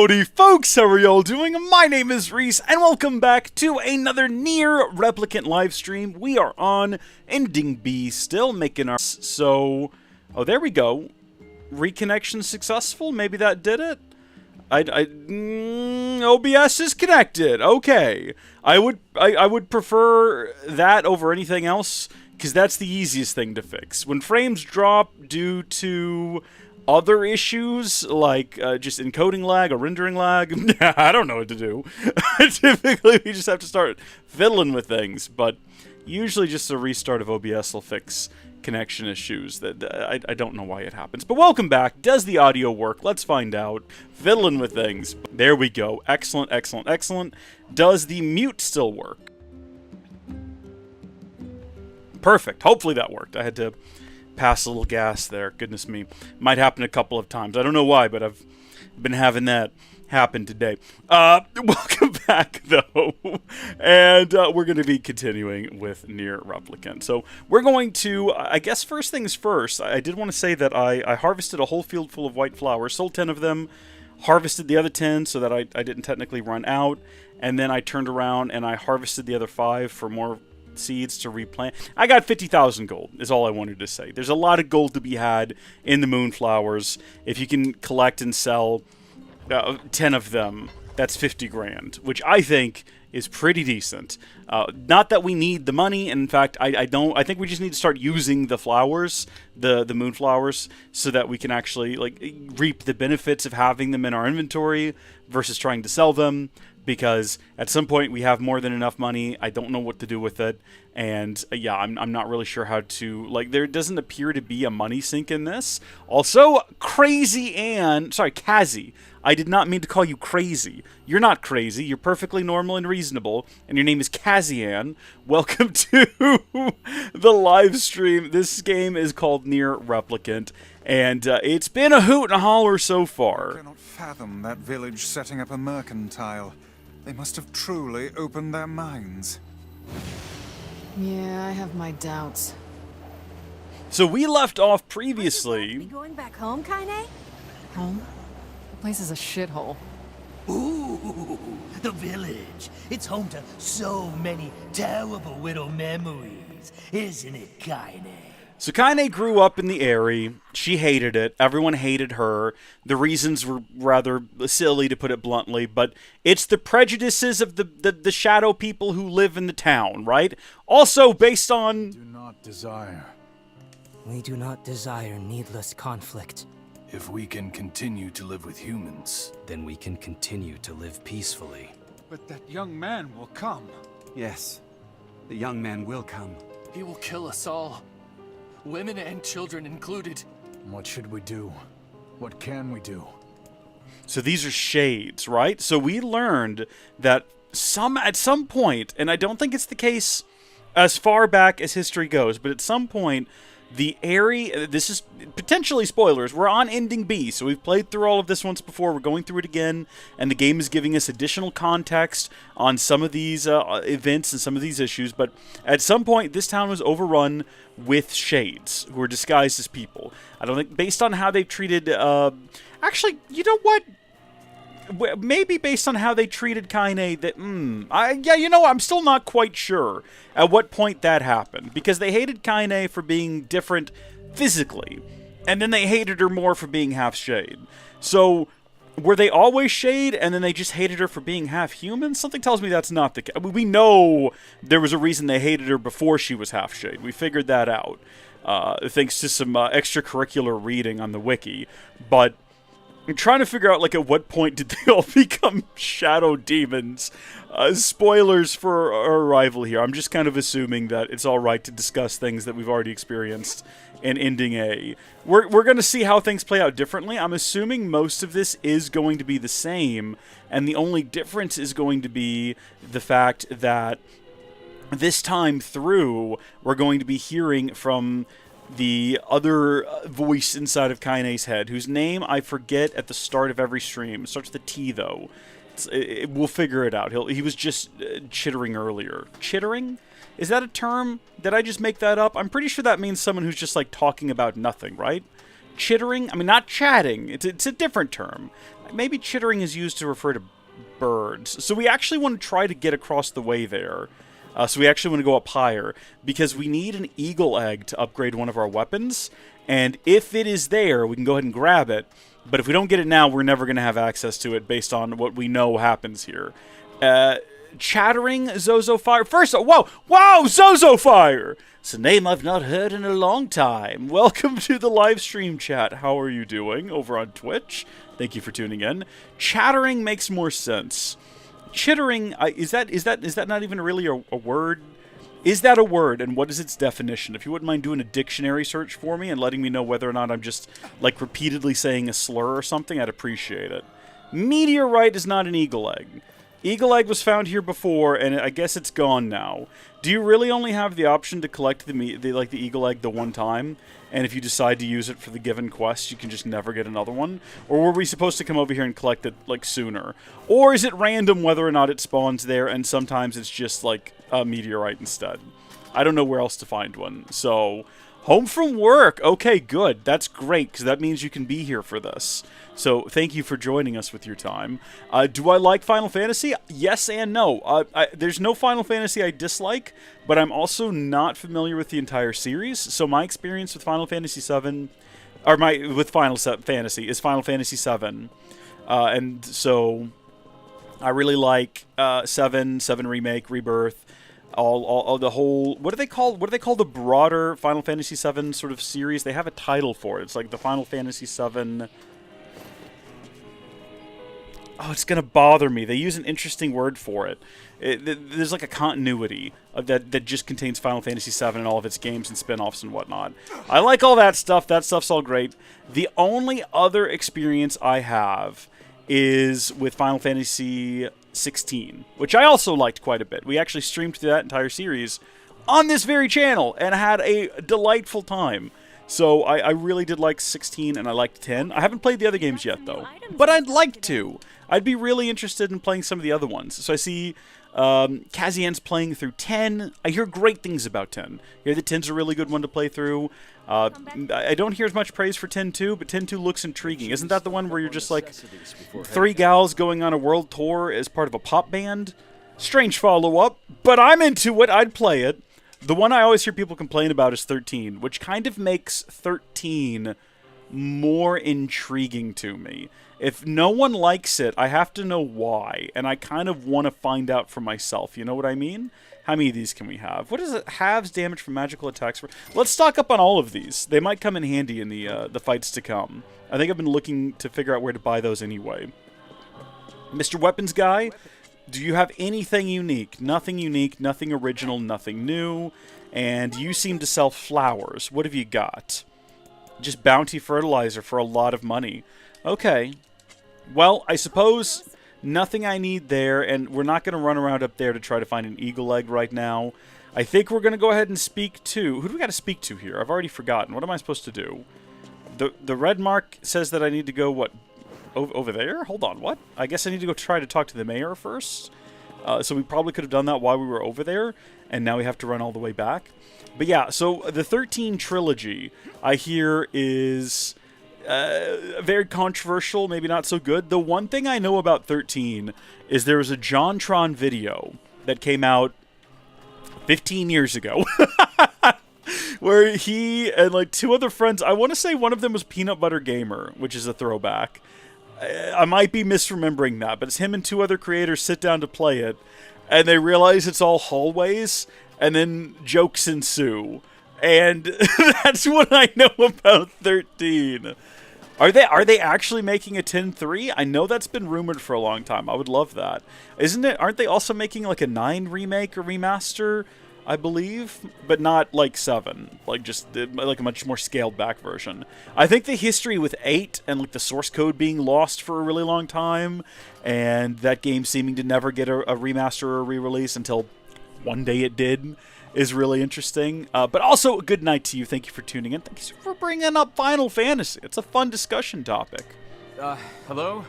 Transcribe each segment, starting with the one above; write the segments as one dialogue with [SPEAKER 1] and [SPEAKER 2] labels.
[SPEAKER 1] Howdy folks, how are y'all doing? My name is Reese, and welcome back to another NieR Replicant live stream. We are on Ending B, still making our... So... Oh, there we go. Reconnection successful? Maybe that did it? OBS is connected. Okay. I would prefer that over anything else, because that's the easiest thing to fix. When frames drop due to other issues, like just encoding lag or rendering lag, I don't know what to do. Typically, we just have to start fiddling with things, but usually just a restart of OBS will fix connection issues. That I don't know why it happens. But welcome back. Does the audio work? Let's find out. Fiddling with things. There we go. Excellent, excellent, excellent. Does the mute still work? Perfect. Hopefully that worked. I had to pass a little gas there. Goodness me. Might happen a couple of times. I don't know why, but I've been having that happen today. Welcome back, though. And we're going to be continuing with NieR Replicant. So we're going to, I guess first things first, I did want to say that I harvested a whole field full of white flowers, sold 10 of them, harvested the other 10 so that I didn't technically run out, and then I turned around and I harvested the other 5 for more seeds to replant. I got 50,000 gold, is all I wanted to say. There's a lot of gold to be had in the moonflowers. If you can collect and sell 10 of them, that's 50 grand, which I think is pretty decent. Not that we need the money, and in fact, I think we just need to start using the flowers, the moonflowers, so that we can actually like reap the benefits of having them in our inventory versus trying to sell them. Because at some point we have more than enough money. I don't know what to do with it, and yeah, I'm not really sure how to, like, there doesn't appear to be a money sink in this. Also, Kazzy. I did not mean to call you crazy. You're not crazy. You're perfectly normal and reasonable, and your name is Kazian. Welcome to the live stream. This game is called NieR Replicant, and it's been a hoot and a holler so far.
[SPEAKER 2] I cannot fathom that village setting up a mercantile. They must have truly opened their minds.
[SPEAKER 3] Yeah, I have my doubts.
[SPEAKER 1] So we left off previously.
[SPEAKER 4] Are we going back home, Kaine?
[SPEAKER 3] Home? The place is a shithole.
[SPEAKER 5] Ooh, the village. It's home to so many terrible little memories, isn't it, Kaine?
[SPEAKER 1] So Kaine grew up in the area. She hated it. Everyone hated her. The reasons were rather silly, to put it bluntly, but it's the prejudices of the shadow people who live in the town, right? Also based on...
[SPEAKER 2] Do not desire.
[SPEAKER 6] We do not desire needless conflict.
[SPEAKER 7] If we can continue to live with humans,
[SPEAKER 6] Then we can continue to live peacefully.
[SPEAKER 2] But that young man will come.
[SPEAKER 8] Yes, the young man will come.
[SPEAKER 9] He will kill us all. Women and children included.
[SPEAKER 2] What should we do? What can we do?
[SPEAKER 1] So these are shades, right? So we learned that at some point, and I don't think it's the case as far back as history goes, but at some point, the area, this is potentially spoilers, we're on Ending B, so we've played through all of this once before, we're going through it again, and the game is giving us additional context on some of these events and some of these issues, but at some point, this town was overrun with shades, who are disguised as people. I don't think, based on how they've treated, actually, you know what? Maybe based on how they treated Kaine, that, yeah, you know, I'm still not quite sure at what point that happened. Because they hated Kaine for being different physically, and then they hated her more for being half shade. So, were they always shade, and then they just hated her for being half human? Something tells me that's not the case. I mean, we know there was a reason they hated her before she was half shade. We figured that out, thanks to some extracurricular reading on the wiki. But I'm trying to figure out, like, at what point did they all become shadow demons? Spoilers for our arrival here. I'm just kind of assuming that it's alright to discuss things that we've already experienced in Ending A. We're going to see how things play out differently. I'm assuming most of this is going to be the same, and the only difference is going to be the fact that this time through, we're going to be hearing from the other voice inside of Kaine's head, whose name I forget at the start of every stream. It starts with a T, though. We'll figure it out. He was just chittering earlier. Chittering? Is that a term? Did I just make that up? I'm pretty sure that means someone who's just, like, talking about nothing, right? Chittering? I mean, not chatting. It's a different term. Maybe chittering is used to refer to birds. So we actually want to try to get across the way there. So we actually want to go up higher, because we need an eagle egg to upgrade one of our weapons. And if it is there, we can go ahead and grab it. But if we don't get it now, we're never going to have access to it based on what we know happens here. Chattering Zozo Fire. First, whoa, Zozo Fire! It's a name I've not heard in a long time. Welcome to the live stream chat. How are you doing over on Twitch? Thank you for tuning in. Chattering makes more sense. Chittering, is that not even really a word? Is that a word, and what is its definition? If you wouldn't mind doing a dictionary search for me and letting me know whether or not I'm just, like, repeatedly saying a slur or something, I'd appreciate it. Meteorite is not an eagle egg. Eagle egg was found here before, and I guess it's gone now. Do you really only have the option to collect the eagle egg the one time? And if you decide to use it for the given quest, you can just never get another one? Or were we supposed to come over here and collect it, like, sooner? Or is it random whether or not it spawns there, and sometimes it's just, like, a meteorite instead? I don't know where else to find one. So, home from work. Okay, good. That's great, because that means you can be here for this. So, thank you for joining us with your time. Do I like Final Fantasy? Yes and no. There's no Final Fantasy I dislike, but I'm also not familiar with the entire series. So, my experience with Final Fantasy VII, with Final Fantasy, is Final Fantasy VII. And so, I really like 7 Remake, Rebirth, all the whole, what do they call the broader Final Fantasy VII sort of series? They have a title for it. It's like the Final Fantasy VII. Oh, it's gonna bother me. They use an interesting word for it. There's like a continuity that just contains Final Fantasy VII and all of its games and spin-offs and whatnot. I like all that stuff. That stuff's all great. The only other experience I have is with Final Fantasy 16, which I also liked quite a bit. We actually streamed through that entire series on this very channel and had a delightful time. So I really did like 16 and I liked 10. I haven't played the other games yet though, but I'd like to. I'd be really interested in playing some of the other ones. So I see Kazian's playing through 10. I hear great things about 10. I hear that 10's a really good one to play through. I don't hear as much praise for 10-2, but 10-2 looks intriguing. Isn't that the one where you're just like 3 gals going on a world tour as part of a pop band? Strange follow-up, but I'm into it. I'd play it. The one I always hear people complain about is 13, which kind of makes 13 more intriguing to me. If no one likes it, I have to know why, and I kind of want to find out for myself. You know what I mean? How many of these can we have? What is it? Halves damage from magical attacks. Let's stock up on all of these. They might come in handy in the fights to come. I think I've been looking to figure out where to buy those anyway. Mr. Weapons Guy, do you have anything unique? Nothing unique, nothing original, nothing new. And you seem to sell flowers. What have you got? Just bounty fertilizer for a lot of money. Okay. Well, I suppose nothing I need there, and we're not going to run around up there to try to find an eagle egg right now. I think we're going to go ahead and speak to... Who do we got to speak to here? I've already forgotten. What am I supposed to do? The red mark says that I need to go, what... Over there? Hold on, what? I guess I need to go try to talk to the mayor first. So we probably could have done that while we were over there, and now we have to run all the way back. But yeah, so the 13 trilogy, I hear, is very controversial, maybe not so good. The one thing I know about 13 is there was a JonTron video that came out 15 years ago. Where he and like 2 other friends, I want to say one of them was Peanut Butter Gamer, which is a throwback. I might be misremembering that, but it's him and 2 other creators sit down to play it, and they realize it's all hallways, and then jokes ensue. And that's what I know about 13. Are they actually making a 10-3? I know that's been rumored for a long time. I would love that. Aren't they also making like a 9 remake or remaster? I believe, but not like 7, like just like a much more scaled back version. I think the history with 8 and like the source code being lost for a really long time, and that game seeming to never get a remaster or a re-release until one day it did, is really interesting. But also, good night to you. Thank you for tuning in. Thank you for bringing up Final Fantasy. It's a fun discussion topic.
[SPEAKER 10] Hello?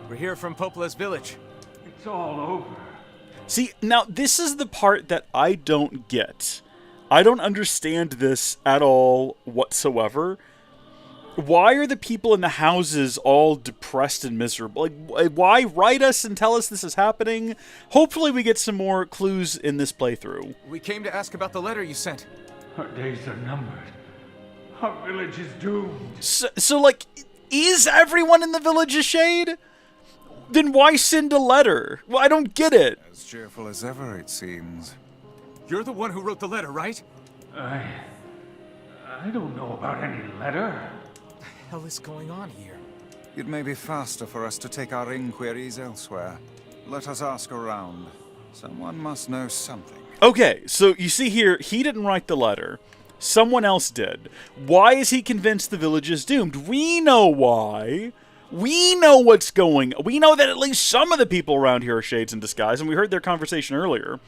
[SPEAKER 10] We're here from Popola's village.
[SPEAKER 11] It's all over.
[SPEAKER 1] See, now this is the part that I don't get. I don't understand this at all whatsoever. Why are the people in the houses all depressed and miserable? Like, why write us and tell us this is happening? Hopefully we get some more clues in this playthrough.
[SPEAKER 10] We came to ask about the letter you sent.
[SPEAKER 11] Our days are numbered. Our village is doomed.
[SPEAKER 1] So like, is everyone in the village a shade? Then why send a letter? Well, I don't get it.
[SPEAKER 2] As cheerful as ever, it seems.
[SPEAKER 10] You're the one who wrote the letter, right?
[SPEAKER 11] I don't know about any letter.
[SPEAKER 10] What the hell is going on here?
[SPEAKER 2] It may be faster for us to take our inquiries elsewhere. Let us ask around. Someone must know something.
[SPEAKER 1] Okay, so you see here, he didn't write the letter. Someone else did. Why is he convinced the village is doomed? We know why. We know what's going on. We know that at least some of the people around here are shades in disguise, and we heard their conversation earlier.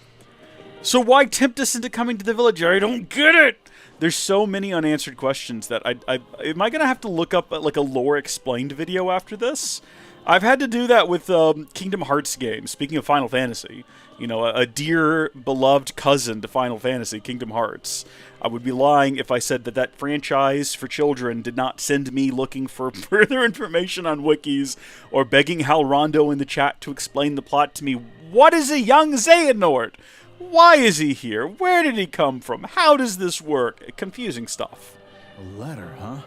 [SPEAKER 1] So why tempt us into coming to the village? I don't get it! There's so many unanswered questions that am I going to have to look up like a lore explained video after this? I've had to do that with Kingdom Hearts games. Speaking of Final Fantasy, you know, a dear, beloved cousin to Final Fantasy, Kingdom Hearts. I would be lying if I said that that franchise for children did not send me looking for further information on wikis or begging Hal Rondo in the chat to explain the plot to me. What is a young Xehanort? Why is he here? Where did he come from? How does this work? Confusing stuff.
[SPEAKER 12] A letter, huh?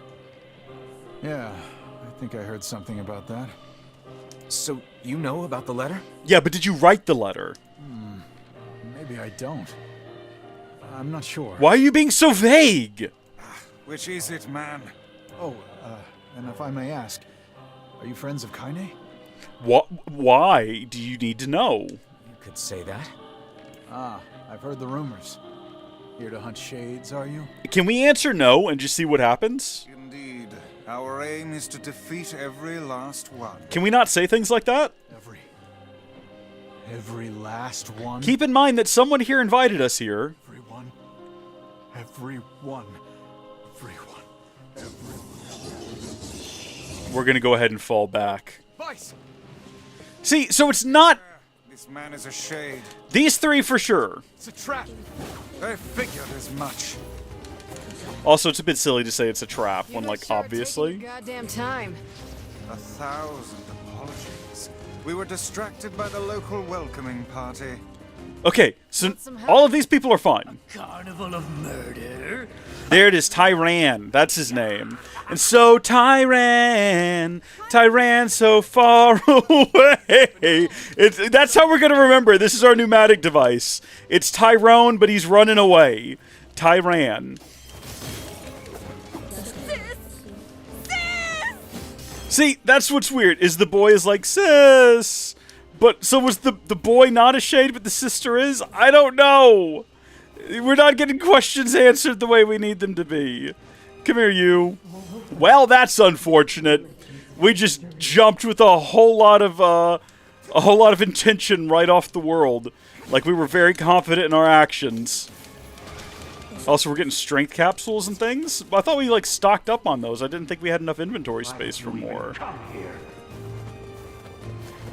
[SPEAKER 12] Yeah, I think I heard something about that.
[SPEAKER 10] So, you know about the letter?
[SPEAKER 1] Yeah, but did you write the letter?
[SPEAKER 12] Maybe I don't. I'm not sure.
[SPEAKER 1] Why are you being so vague?
[SPEAKER 2] Which is it, man?
[SPEAKER 12] Oh, and if I may ask, are you friends of Kaine?
[SPEAKER 1] Why do you need to know?
[SPEAKER 10] You could say that.
[SPEAKER 12] Ah, I've heard the rumors. Here to hunt shades, are you?
[SPEAKER 1] Can we answer no and just see what happens?
[SPEAKER 2] Indeed. Our aim is to defeat every last one.
[SPEAKER 1] Can we not say things like that?
[SPEAKER 12] Every last one?
[SPEAKER 1] Keep in mind that someone here invited us here.
[SPEAKER 12] Everyone.
[SPEAKER 1] We're gonna go ahead and fall back.
[SPEAKER 10] Vice.
[SPEAKER 1] See, so it's not...
[SPEAKER 2] This man is a shade.
[SPEAKER 1] These three for sure.
[SPEAKER 10] It's a trap.
[SPEAKER 2] I figured as much.
[SPEAKER 1] Also, it's a bit silly to say it's a trap when, like,
[SPEAKER 3] Sure
[SPEAKER 1] obviously.
[SPEAKER 3] taking your goddamn time.
[SPEAKER 2] 1,000 apologies. We were distracted by the local welcoming party.
[SPEAKER 1] Okay, so all of these people are fine.
[SPEAKER 5] Carnival of murder?
[SPEAKER 1] There it is, Tyran. That's his name. And so, Tyran so far away. That's how we're going to remember. This is our pneumatic device. It's Tyrone, but he's running away. Tyran. See, that's what's weird, is the boy is like, sis! But, so was the boy not a shade, but the sister is? I don't know! We're not getting questions answered the way we need them to be. Come here, you. Well, that's unfortunate. We just jumped with a whole lot of intention right off the world. Like, we were very confident in our actions. Also, we're getting strength capsules and things. I thought we, like, stocked up on those. I didn't think we had enough inventory space for more.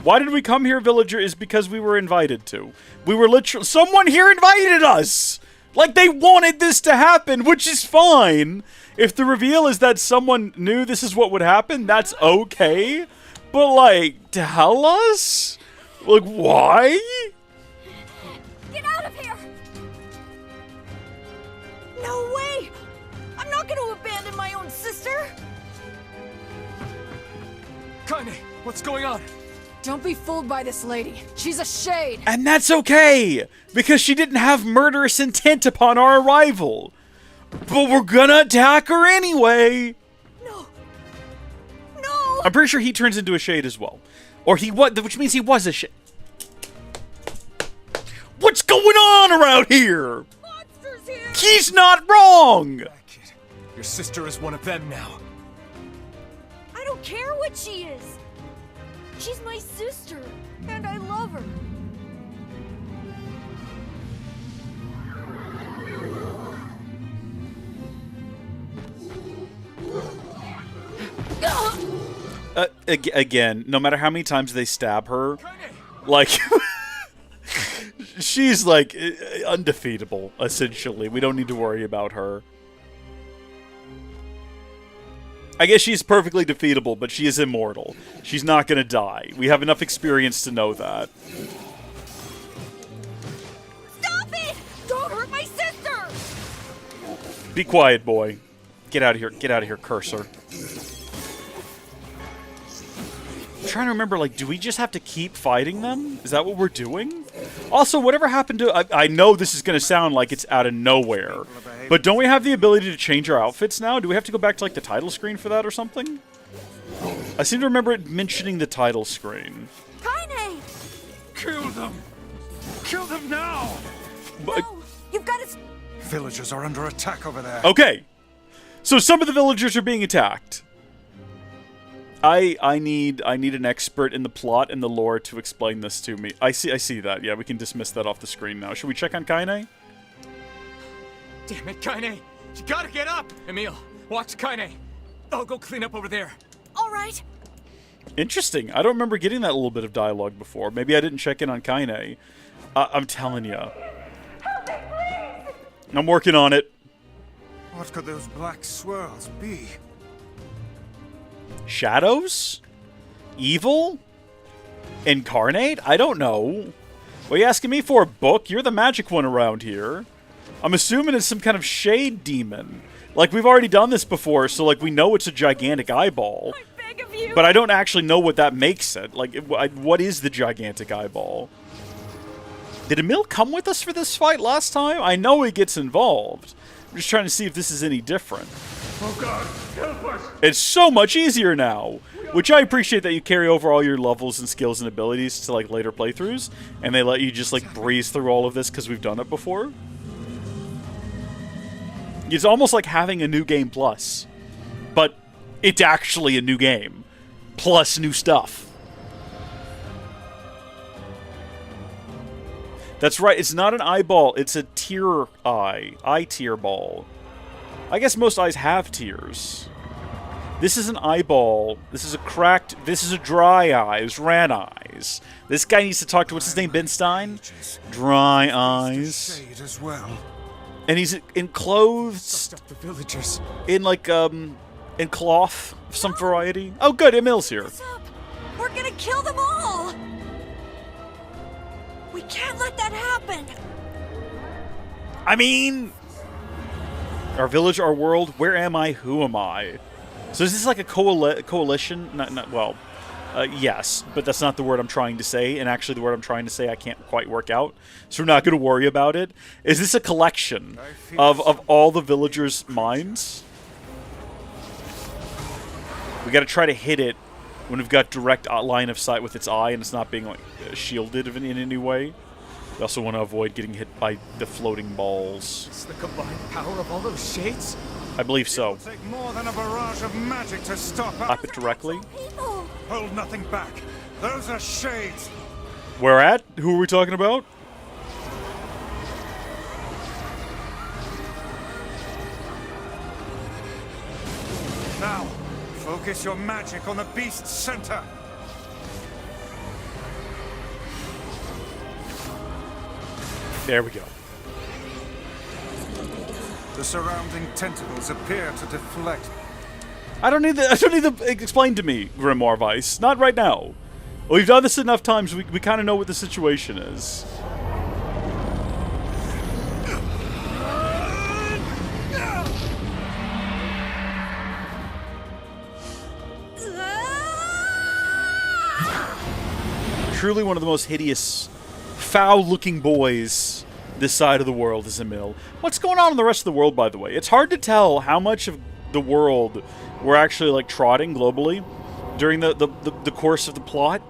[SPEAKER 1] Why did we come here, villager? Is because we were invited to. We were literally... Someone here invited us! Like, they wanted this to happen, which is fine. If the reveal is that someone knew this is what would happen, that's okay. But, like, tell us? Like, why?
[SPEAKER 4] Get out of here! No way! I'm not gonna abandon my own sister!
[SPEAKER 10] Kaine, what's going on?
[SPEAKER 3] Don't be fooled by this lady. She's a shade.
[SPEAKER 1] And that's okay, because she didn't have murderous intent upon our arrival. But we're gonna attack her anyway.
[SPEAKER 4] No. No!
[SPEAKER 1] I'm pretty sure he turns into a shade as well. Or he was, which means he was a shade. What's going on around here?
[SPEAKER 4] Monsters here!
[SPEAKER 1] He's not wrong!
[SPEAKER 10] Kid, your sister is one of them now.
[SPEAKER 4] I don't care what she is. She's my sister, and I love her.
[SPEAKER 1] Again, no matter how many times they stab her, like, she's, like, undefeatable, essentially. We don't need to worry about her. I guess she's perfectly defeatable, but she is immortal. She's not gonna die. We have enough experience to know that.
[SPEAKER 4] Stop it! Don't hurt my sister!
[SPEAKER 1] Be quiet, boy. Get out of here. Get out of here, cursor. I'm trying to remember, like, do we just have to keep fighting them? Is that what we're doing? Also, whatever happened to... I know this is going to sound like it's out of nowhere, but don't we have the ability to change our outfits now? Do we have to go back to, like, the title screen for that or something? I seem to remember it mentioning the title screen.
[SPEAKER 4] Kaine!
[SPEAKER 11] Kill them! Kill them now!
[SPEAKER 1] But,
[SPEAKER 4] No, you've got to...
[SPEAKER 2] Villagers are under attack over there.
[SPEAKER 1] okay. So some of the villagers are being attacked. I need an expert in the plot and the lore to explain this to me. I see that. Yeah, we can dismiss that off the screen now. Should we check on Kaine?
[SPEAKER 10] Damn it, Kaine! You gotta get up! Emil, watch Kaine. I'll go clean up over there.
[SPEAKER 4] All right.
[SPEAKER 1] Interesting. I don't remember getting that little bit of dialogue before. Maybe I didn't check in on Kaine. I'm telling you. I'm working on it.
[SPEAKER 2] What could those black swirls be?
[SPEAKER 1] Shadows? Evil? Incarnate? I don't know. What are you asking me for, Book? You're the magic one around here. I'm assuming it's some kind of shade demon. Like, we've already done this before, so, like, we know it's a gigantic eyeball.
[SPEAKER 4] I beg of you.
[SPEAKER 1] But I don't actually know what that makes it. Like, what is the gigantic eyeball? Did Emil come with us for this fight last time? I know he gets involved. I'm just trying to see if this is any different.
[SPEAKER 11] Oh God, help us!
[SPEAKER 1] It's so much easier now, which I appreciate that you carry over all your levels and skills and abilities to like later playthroughs, and they let you just like breeze through all of this because we've done it before. It's almost like having a new game plus, but it's actually a new game plus new stuff. That's right, it's not an eyeball, it's a tear eye tear ball. I guess most eyes have tears. This is an eyeball. This is a dry eyes, ran eyes. This guy needs to talk to, what's his name, Ben Stein? Dry eyes.
[SPEAKER 2] Shade as well.
[SPEAKER 1] And he's enclosed
[SPEAKER 10] Stop the villagers.
[SPEAKER 1] in like, in cloth of some variety. Oh good, Emil's here.
[SPEAKER 4] What's up? We're gonna kill them all! We can't let that happen!
[SPEAKER 1] I mean... Our village, our world, where am I, who am I? So is this like a coalition? Yes, but that's not the word I'm trying to say, and actually the word I'm trying to say I can't quite work out, so we're not going to worry about it. Is this a collection of all the villagers' minds? We got to try to hit it when we've got direct line of sight with its eye and it's not being like shielded in any way. We also want to avoid getting hit by the floating balls.
[SPEAKER 10] It's the combined power of all those shades?
[SPEAKER 1] I believe so.
[SPEAKER 2] It'll take more than a barrage of magic to stop
[SPEAKER 1] Slap
[SPEAKER 2] us.
[SPEAKER 1] it directly.
[SPEAKER 4] People!
[SPEAKER 2] Hold nothing back. Those are shades.
[SPEAKER 1] Where at? Who are we talking about?
[SPEAKER 2] Now, focus your magic on the beast's center.
[SPEAKER 1] There we go.
[SPEAKER 2] The surrounding tentacles appear to deflect.
[SPEAKER 1] I don't need the explain to me, Grimoire Vice. Not right now. We've done this enough times, we kind of know what the situation is. Truly one of the most hideous, foul-looking boys this side of the world is Emil. What's going on in the rest of the world, by the way? It's hard to tell how much of the world we're actually, like, trotting globally during the course of the plot.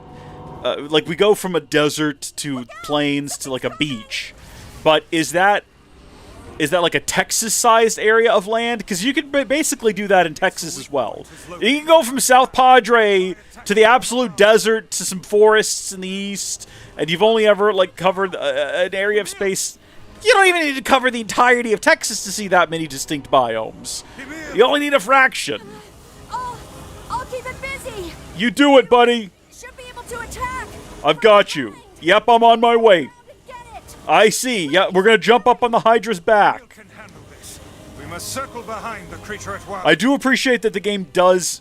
[SPEAKER 1] Like, we go from a desert to plains to, like, a beach. But is that like a Texas-sized area of land? Because you could basically do that in Texas as well. You can go from South Padre to the absolute desert to some forests in the east, and you've only ever like covered an area of space. You don't even need to cover the entirety of Texas to see that many distinct biomes. You only need a fraction.
[SPEAKER 4] I'll keep it busy.
[SPEAKER 1] You do it, buddy.
[SPEAKER 4] Should be able to attack.
[SPEAKER 1] I've got you. Yep, I'm on my way.
[SPEAKER 4] Get it.
[SPEAKER 1] I see. Yeah, we're gonna jump up on the Hydra's back.
[SPEAKER 2] Can handle this. We We must circle behind the creature at once.
[SPEAKER 1] I do appreciate that the game does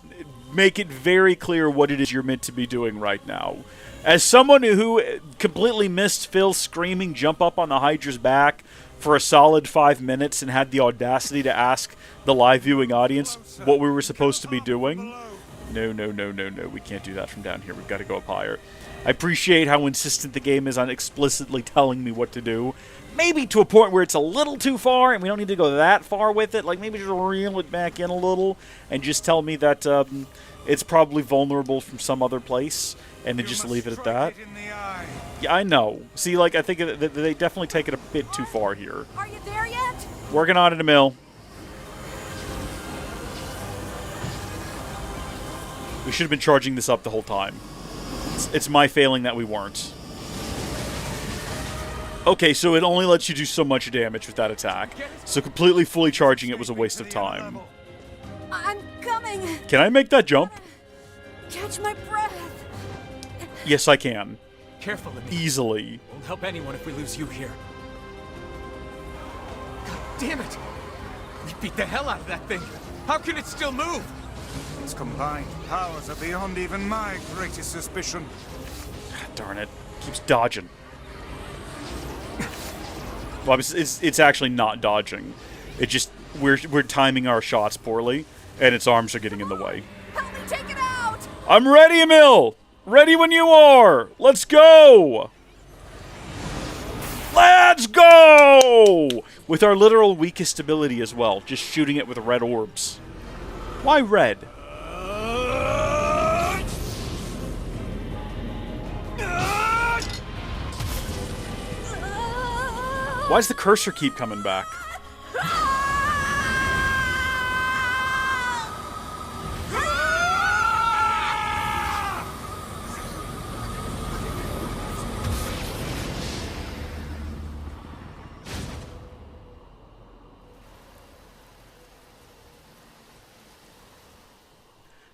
[SPEAKER 1] make it very clear what it is you're meant to be doing right now. As someone who completely missed Phil screaming jump up on the Hydra's back for a solid 5 minutes and had the audacity to ask the live viewing audience what we were supposed to be doing. No, we can't do that from down here. We've got to go up higher. I appreciate how insistent the game is on explicitly telling me what to do. Maybe to a point where it's a little too far, and we don't need to go that far with it. Like, maybe just reel it back in a little, and just tell me that it's probably vulnerable from some other place, and then just leave it at that. Yeah, I know. See, like, I think that they definitely take it a bit too far here.
[SPEAKER 4] Are you there yet?
[SPEAKER 1] Working on it, Emil. We should have been charging this up the whole time. It's my failing that we weren't. Okay, so it only lets you do so much damage with that attack. So completely fully charging it was a waste of time.
[SPEAKER 4] I'm coming.
[SPEAKER 1] Can I make that jump?
[SPEAKER 4] Catch my breath.
[SPEAKER 1] Yes, I can.
[SPEAKER 10] Careful, Emil.
[SPEAKER 1] Easily.
[SPEAKER 10] Won't help anyone if we lose you here. God damn it! We beat the hell out of that thing. How can it still move?
[SPEAKER 2] Its combined powers are beyond even my greatest suspicion.
[SPEAKER 1] Darn it. Keeps dodging. Well, it's actually not dodging. It just, we're timing our shots poorly, and its arms are getting in the way.
[SPEAKER 4] Help me take it out!
[SPEAKER 1] I'm ready, Emil! Ready when you are! Let's go! Let's go! With our literal weakest ability as well, just shooting it with red orbs. Why red? Why does the cursor keep coming back?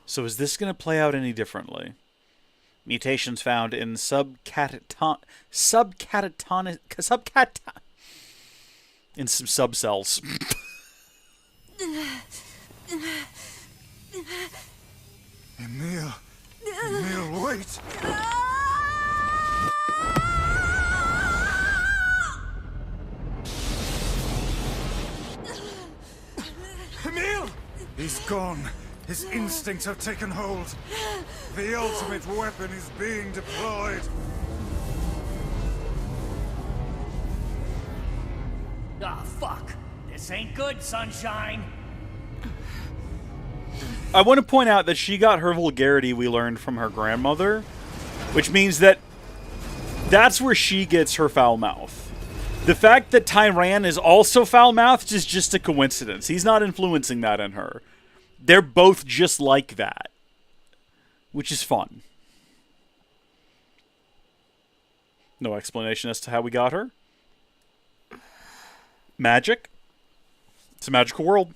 [SPEAKER 1] So is this going to play out any differently? Mutations found in in some subcells.
[SPEAKER 2] Emil, wait.
[SPEAKER 10] Emil!
[SPEAKER 2] He's gone. His instincts have taken hold. The ultimate weapon is being deployed.
[SPEAKER 5] Ah, fuck. This ain't good, sunshine.
[SPEAKER 1] I want to point out that she got her vulgarity we learned from her grandmother, which means that that's where she gets her foul mouth. The fact that Tyran is also foul-mouthed is just a coincidence. He's not influencing that in her. They're both just like that, which is fun. No explanation as to how we got her. Magic. It's a magical world.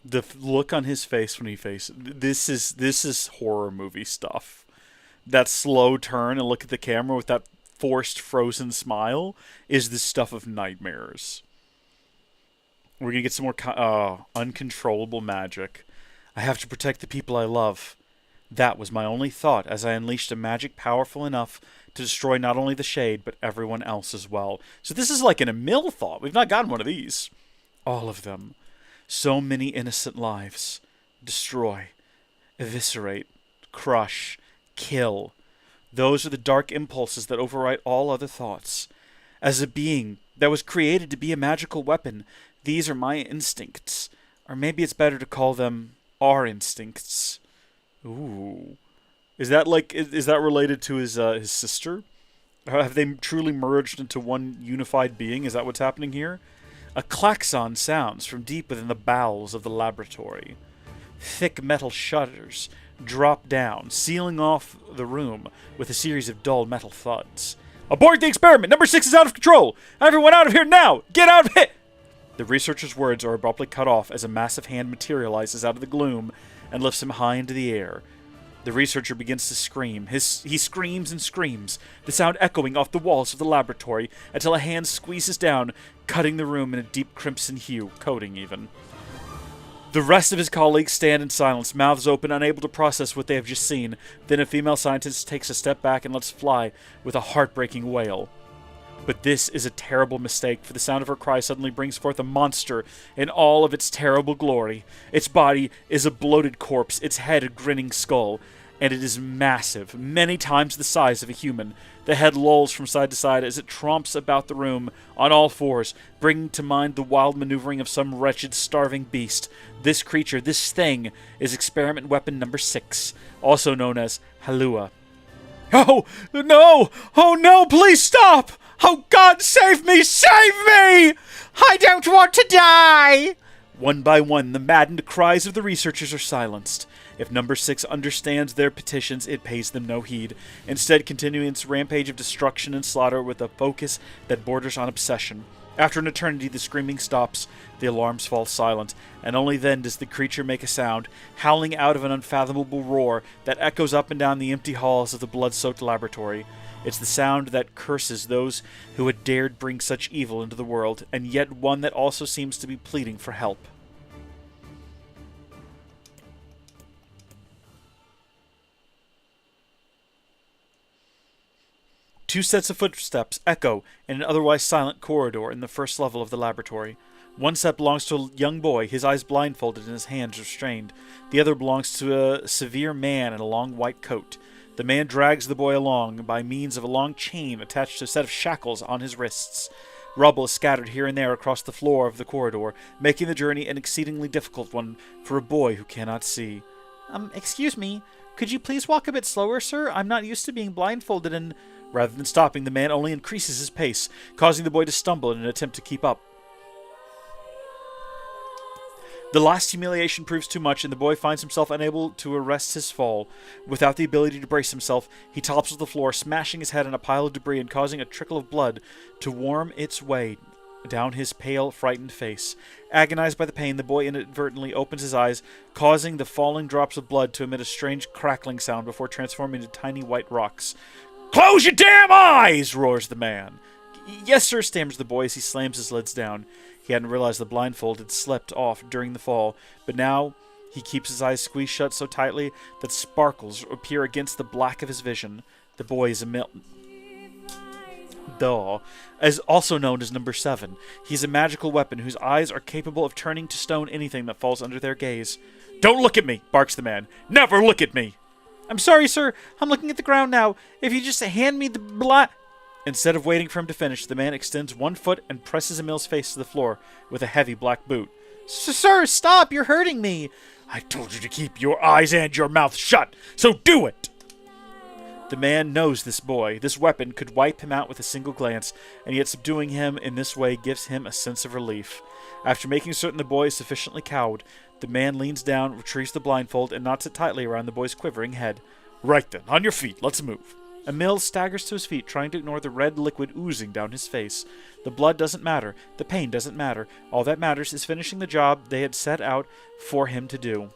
[SPEAKER 1] The look on his face when he faces this is horror movie stuff. That slow turn and look at the camera with that forced frozen smile is the stuff of nightmares. We're gonna get some more uncontrollable magic. I have to protect the people I love. That was my only thought as I unleashed a magic powerful enough to destroy not only the Shade, but everyone else as well. So this is like an Emil thought. We've not gotten one of these. All of them. So many innocent lives. Destroy. Eviscerate. Crush. Kill. Those are the dark impulses that override all other thoughts. As a being that was created to be a magical weapon, these are my instincts. Or maybe it's better to call them our instincts. Ooh. Is that like, is that related to his sister? Have they truly merged into one unified being? Is that what's happening here? A klaxon sounds from deep within the bowels of the laboratory. Thick metal shutters drop down, sealing off the room with a series of dull metal thuds. Abort the experiment! Number 6 is out of control! Everyone out of here now! Get out of here! The researcher's words are abruptly cut off as a massive hand materializes out of the gloom and lifts him high into the air. The researcher begins to scream. He screams and screams, the sound echoing off the walls of the laboratory until a hand squeezes down, cutting the room in a deep crimson hue, coating even. The rest of his colleagues stand in silence, mouths open, unable to process what they have just seen. Then a female scientist takes a step back and lets fly with a heartbreaking wail. But this is a terrible mistake, for the sound of her cry suddenly brings forth a monster in all of its terrible glory. Its body is a bloated corpse, its head a grinning skull, and it is massive, many times the size of a human. The head lolls from side to side as it tromps about the room on all fours, bringing to mind the wild maneuvering of some wretched, starving beast. This creature, this thing, is experiment weapon number 6, also known as Halua. Oh, no! Oh, no! Please stop! Oh, God, save me! Save me! I don't want to die! One by one, the maddened cries of the researchers are silenced. If number 6 understands their petitions, it pays them no heed, instead continuing its rampage of destruction and slaughter with a focus that borders on obsession. After an eternity, the screaming stops, the alarms fall silent, and only then does the creature make a sound, howling out of an unfathomable roar that echoes up and down the empty halls of the blood-soaked laboratory. It's the sound that curses those who had dared bring such evil into the world, and yet one that also seems to be pleading for help. Two sets of footsteps echo in an otherwise silent corridor in the first level of the laboratory. One set belongs to a young boy, his eyes blindfolded and his hands restrained. The other belongs to a severe man in a long white coat. The man drags the boy along by means of a long chain attached to a set of shackles on his wrists. Rubble is scattered here and there across the floor of the corridor, making the journey an exceedingly difficult one for a boy who cannot see. Excuse me, could you please walk a bit slower, sir? I'm not used to being blindfolded and... Rather than stopping, the man only increases his pace, causing the boy to stumble in an attempt to keep up. The last humiliation proves too much, and the boy finds himself unable to arrest his fall. Without the ability to brace himself, he topples to the floor, smashing his head on a pile of debris and causing a trickle of blood to worm its way down his pale, frightened face. Agonized by the pain, the boy inadvertently opens his eyes, causing the falling drops of blood to emit a strange crackling sound before transforming into tiny white rocks. "Close your damn eyes!" roars the man. "Yes, sir," stammers the boy as he slams his lids down. He hadn't realized the blindfold had slipped off during the fall, but now he keeps his eyes squeezed shut so tightly that sparkles appear against the black of his vision. The boy is as also known as number 7. He's a magical weapon whose eyes are capable of turning to stone anything that falls under their gaze. "Don't look at me!" barks the man. "Never look at me!" "I'm sorry, sir. I'm looking at the ground now. If you just hand me the Instead of waiting for him to finish, the man extends one foot and presses Emil's face to the floor with a heavy black boot. "Sir, stop! You're hurting me!" "I told you to keep your eyes and your mouth shut, so do it!" The man knows this boy. This weapon could wipe him out with a single glance, and yet subduing him in this way gives him a sense of relief. After making certain the boy is sufficiently cowed, the man leans down, retrieves the blindfold, and knots it tightly around the boy's quivering head. "Right then, on your feet, let's move." Emil staggers to his feet, trying to ignore the red liquid oozing down his face. The blood doesn't matter. The pain doesn't matter. All that matters is finishing the job they had set out for him to do.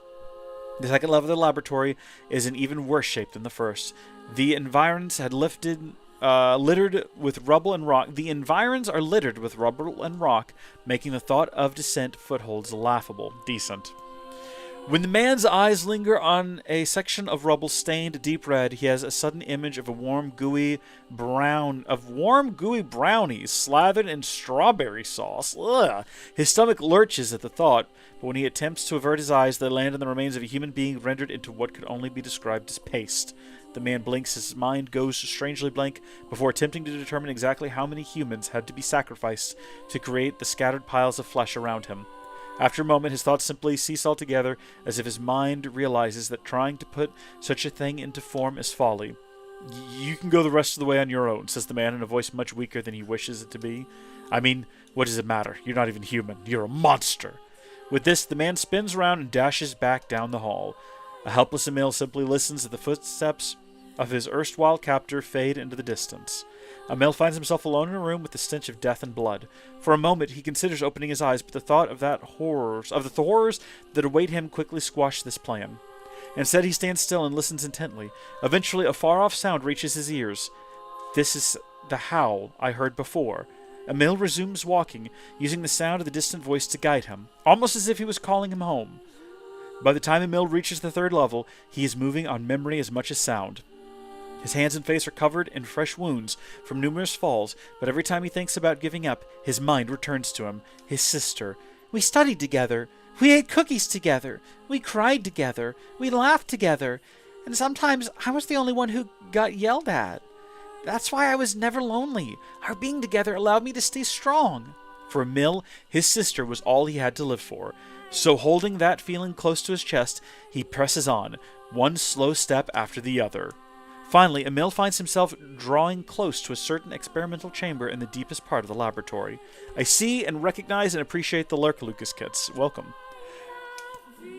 [SPEAKER 1] The second level of the laboratory is in even worse shape than the first. The environs had littered with rubble and rock. The environs are littered with rubble and rock, making the thought of descent footholds laughable. Decent. When the man's eyes linger on a section of rubble stained deep red, he has a sudden image of warm, gooey brownies slathered in strawberry sauce. Ugh. His stomach lurches at the thought, but when he attempts to avert his eyes, they land on the remains of a human being rendered into what could only be described as paste. The man blinks, his mind goes strangely blank, before attempting to determine exactly how many humans had to be sacrificed to create the scattered piles of flesh around him. After a moment, his thoughts simply cease altogether, as if his mind realizes that trying to put such a thing into form is folly. "You can go the rest of the way on your own," says the man in a voice much weaker than he wishes it to be. "I mean, what does it matter? You're not even human. You're a monster." With this, the man spins around and dashes back down the hall. A helpless Emil simply listens as the footsteps of his erstwhile captor fade into the distance. Emil finds himself alone in a room with the stench of death and blood. For a moment, he considers opening his eyes, but the thought of the horrors that await him quickly squash this plan. Instead, he stands still and listens intently. Eventually, a far-off sound reaches his ears. This is the howl I heard before. Emil resumes walking, using the sound of the distant voice to guide him, almost as if he was calling him home. By the time Emil reaches the 3rd level, he is moving on memory as much as sound. His hands and face are covered in fresh wounds from numerous falls, but every time he thinks about giving up, his mind returns to him, his sister. We studied together. We ate cookies together. We cried together. We laughed together. And sometimes I was the only one who got yelled at. That's why I was never lonely. Our being together allowed me to stay strong. For Emil, his sister was all he had to live for. So holding that feeling close to his chest, he presses on, one slow step after the other. Finally, Emil finds himself drawing close to a certain experimental chamber in the deepest part of the laboratory. I see and recognize and appreciate the Lurk Lucas kits. Welcome.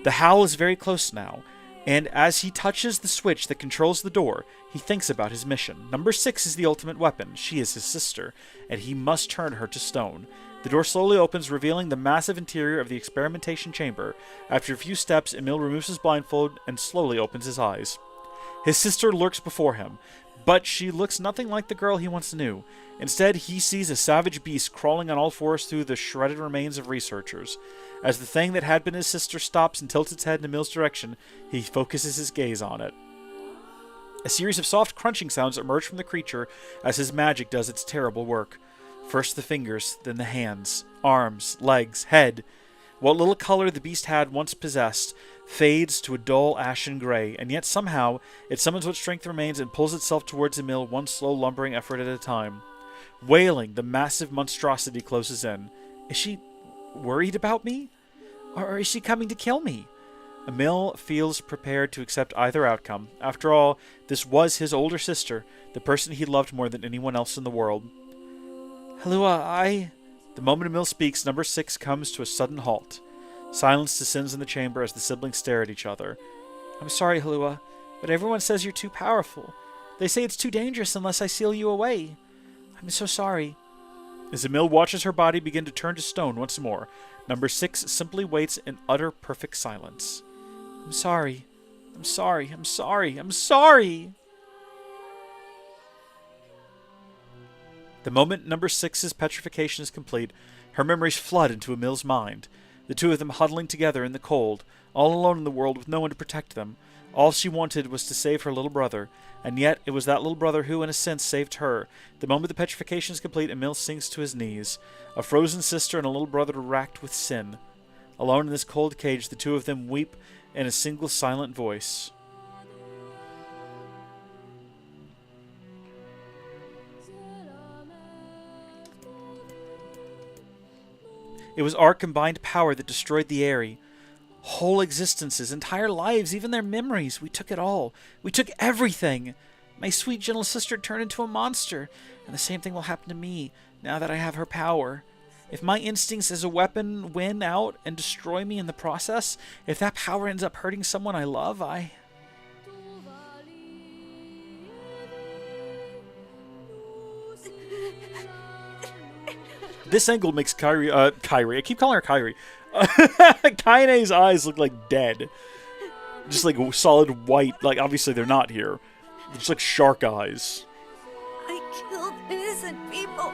[SPEAKER 1] The howl is very close now, and as he touches the switch that controls the door, he thinks about his mission. Number 6 is the ultimate weapon. She is his sister, and he must turn her to stone. The door slowly opens, revealing the massive interior of the experimentation chamber. After a few steps, Emil removes his blindfold and slowly opens his eyes. His sister lurks before him, but she looks nothing like the girl he once knew. Instead, he sees a savage beast crawling on all fours through the shredded remains of researchers. As the thing that had been his sister stops and tilts its head in Emil's direction, he focuses his gaze on it. A series of soft crunching sounds emerge from the creature as his magic does its terrible work. First the fingers, then the hands, arms, legs, head. What little color the beast had once possessed fades to a dull ashen gray, and yet somehow it summons what strength remains and pulls itself towards Emil one slow lumbering effort at a time. Wailing, the massive monstrosity closes in. Is she worried about me? Or is she coming to kill me? Emil feels prepared to accept either outcome. After all, this was his older sister, the person he loved more than anyone else in the world. Halua, The moment Emil speaks, number 6 comes to a sudden halt. Silence descends in the chamber as the siblings stare at each other. I'm sorry, Halua, but everyone says you're too powerful. They say it's too dangerous unless I seal you away. I'm so sorry. As Emil watches her body begin to turn to stone once more, number 6 simply waits in utter perfect silence. I'm sorry. I'm sorry. I'm sorry. I'm sorry. The moment number 6's petrification is complete, her memories flood into Emil's mind. The two of them huddling together in the cold, all alone in the world with no one to protect them. All she wanted was to save her little brother, and yet it was that little brother who, in a sense, saved her. The moment the petrification is complete, Emil sinks to his knees. A frozen sister and a little brother racked with sin. Alone in this cold cage, the two of them weep in a single silent voice. It was our combined power that destroyed the Aerie. Whole existences, entire lives, even their memories. We took it all. We took everything. My sweet, gentle sister turned into a monster, and the same thing will happen to me now that I have her power. If my instincts as a weapon win out and destroy me in the process, if that power ends up hurting someone I love, This angle makes Kairi, I keep calling her Kairi. Kaine's eyes look like dead. Just like solid white, like obviously they're not here. They're just like shark eyes.
[SPEAKER 4] I killed innocent people.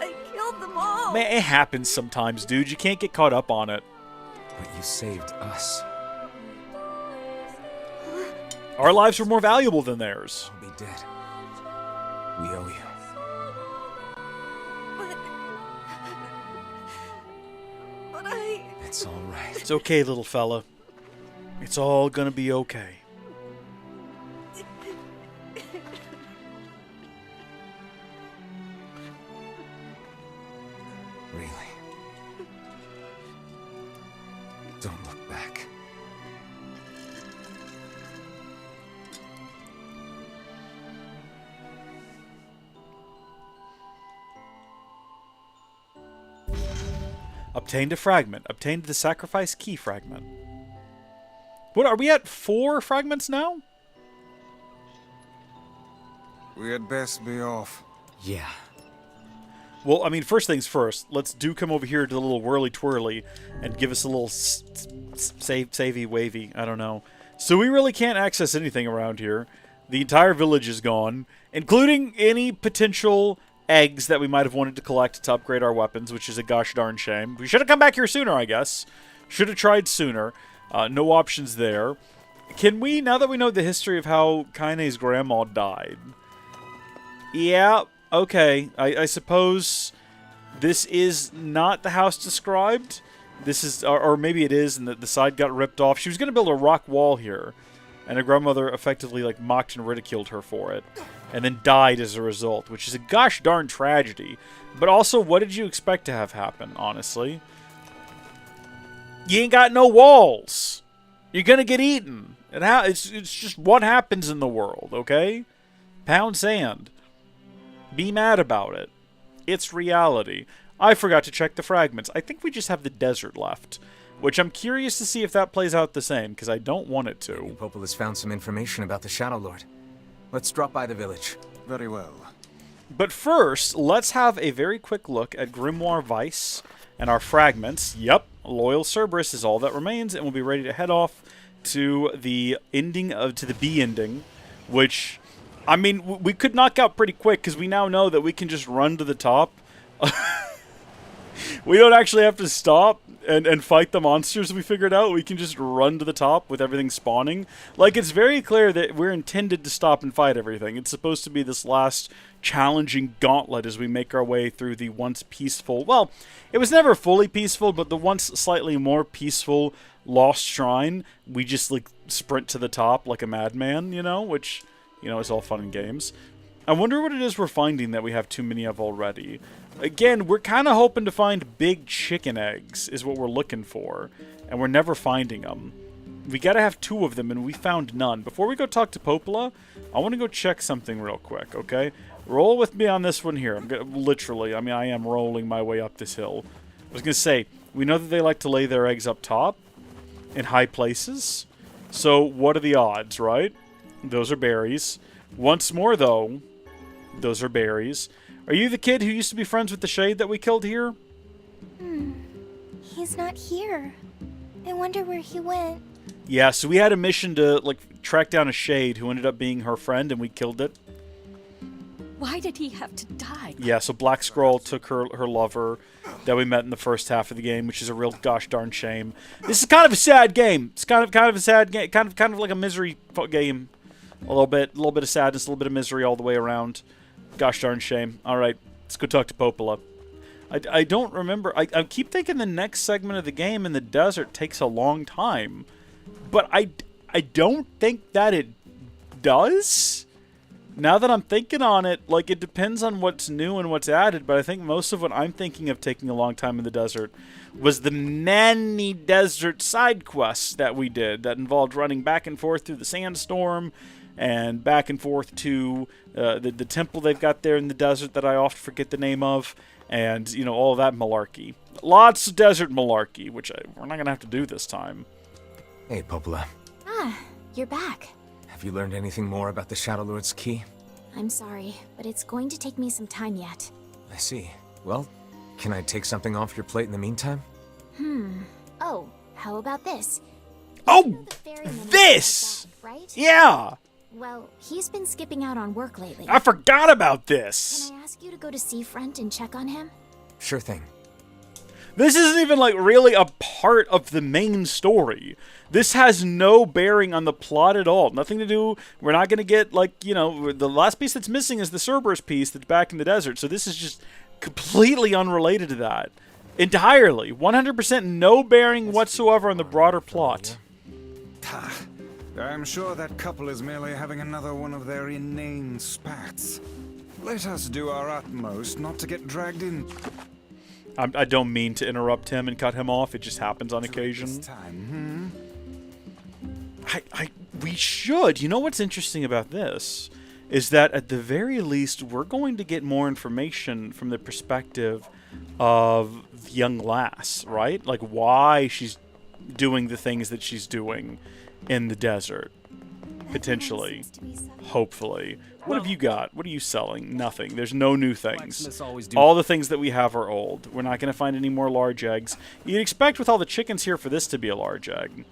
[SPEAKER 4] I killed them all.
[SPEAKER 1] Man, it happens sometimes, dude. You can't get caught up on it.
[SPEAKER 8] But you saved us.
[SPEAKER 1] Our lives were more valuable than theirs.
[SPEAKER 8] I'll be dead. We owe you. It's all right.
[SPEAKER 1] It's okay, little fella. It's all gonna be okay.
[SPEAKER 8] Really? Don't look back.
[SPEAKER 1] Obtained a fragment. Obtained the sacrifice key fragment. What, are we at 4 fragments now?
[SPEAKER 2] We had best be off.
[SPEAKER 8] Yeah.
[SPEAKER 1] Well, I mean, first things first, let's come over here to the little whirly-twirly and give us a little savey-wavy, I don't know. So we really can't access anything around here. The entire village is gone, including any potential eggs that we might have wanted to collect to upgrade our weapons, which is a gosh darn shame. We should have come back here sooner, I guess. Should have tried sooner. No options there. Can we, now that we know the history of how Kaine's grandma died... Yeah, okay. I suppose this is not the house described. This is, or maybe it is, and the side got ripped off. She was going to build a rock wall here, and her grandmother effectively like mocked and ridiculed her for it, and then died as a result, which is a gosh darn tragedy. But also, what did you expect to have happen, honestly? You ain't got no walls. You're going to get eaten. It's just what happens in the world, okay? Pound sand. Be mad about it. It's reality. I forgot to check the fragments. I think we just have the desert left, which I'm curious to see if that plays out the same, because I don't want it to.
[SPEAKER 8] Popol has found some information about the Shadow Lord. Let's drop by the village.
[SPEAKER 2] Very well.
[SPEAKER 1] But first, let's have a very quick look at Grimoire Vice and our fragments. Yep, Loyal Cerberus is all that remains, and we'll be ready to head off to the ending to the B ending, which... I mean, we could knock out pretty quick, because we now know that we can just run to the top. We don't actually have to stop and fight the monsters we figured out. We can just run to the top with everything spawning. Like, it's very clear that we're intended to stop and fight everything. It's supposed to be this last challenging gauntlet as we make our way through the once peaceful... Well, it was never fully peaceful, but the once slightly more peaceful Lost Shrine. We just, like, sprint to the top like a madman, you know, which... You know, it's all fun and games. I wonder what it is we're finding that we have too many of already. Again, we're kind of hoping to find big chicken eggs is what we're looking for. And we're never finding them. We gotta have 2 of them, and we found none. Before we go talk to Popola, I want to go check something real quick, okay? Roll with me on this one here. I'm gonna, literally, I mean, I am rolling my way up this hill. I was going to say, we know that they like to lay their eggs up top in high places. So, what are the odds, right? Those are berries. Once more, though, those are berries. Are you the kid who used to be friends with the Shade that we killed here?
[SPEAKER 4] He's not here. I wonder where he went.
[SPEAKER 1] Yeah, so we had a mission to, like, track down a Shade who ended up being her friend, and we killed it.
[SPEAKER 13] Why did he have to die?
[SPEAKER 1] Yeah, so Black Scroll took her lover that we met in the first half of the game, which is a real gosh darn shame. This is kind of a sad game. It's kind of a sad game, kind of like a misery game. A little bit of sadness, a little bit of misery all the way around. Gosh darn shame. All right, let's go talk to Popola. I don't remember. I keep thinking the next segment of the game in the desert takes a long time, but I don't think that it does. Now that I'm thinking on it, like, it depends on what's new and what's added, but I think most of what I'm thinking of taking a long time in the desert was the many desert side quests that we did that involved running back and forth through the sandstorm and back and forth to the temple they've got there in the desert that I often forget the name of, and, you know, all that malarkey. Lots of desert malarkey, which we're not going to have to do this time.
[SPEAKER 8] Hey, Popola.
[SPEAKER 14] Ah, you're back.
[SPEAKER 8] Have you learned anything more about the Shadow Lord's key?
[SPEAKER 14] I'm sorry, but it's going to take me some time yet.
[SPEAKER 8] I see. Well, can I take something off your plate in the meantime?
[SPEAKER 14] Oh, how about this?
[SPEAKER 1] Oh, this!
[SPEAKER 14] Back, right?
[SPEAKER 1] Yeah!
[SPEAKER 14] Well, he's been skipping out on work lately.
[SPEAKER 1] I forgot about this!
[SPEAKER 14] Can I ask you to go to Seafront and check on him?
[SPEAKER 8] Sure thing.
[SPEAKER 1] This isn't even, like, really a part of the main story. This has no bearing on the plot at all. Nothing to do... We're not going to get, like, you know... The last piece that's missing is the Cerberus piece that's back in the desert. So this is just completely unrelated to that. Entirely. 100% no bearing whatsoever on the broader plot.
[SPEAKER 2] I'm sure that couple is merely having another one of their inane spats. Let us do our utmost not to get dragged in.
[SPEAKER 1] I don't mean to interrupt him and cut him off. It just happens on occasion.
[SPEAKER 2] This time,
[SPEAKER 1] we should. You know what's interesting about this? Is that at the very least, we're going to get more information from the perspective of the young lass, right? Like, why she's doing the things that she's doing in the desert. Potentially. Hopefully. What have you got? What are you selling? Nothing. There's no new things. All the things that we have are old. We're not going to find any more large eggs. You'd expect with all the chickens here for this to be a large egg.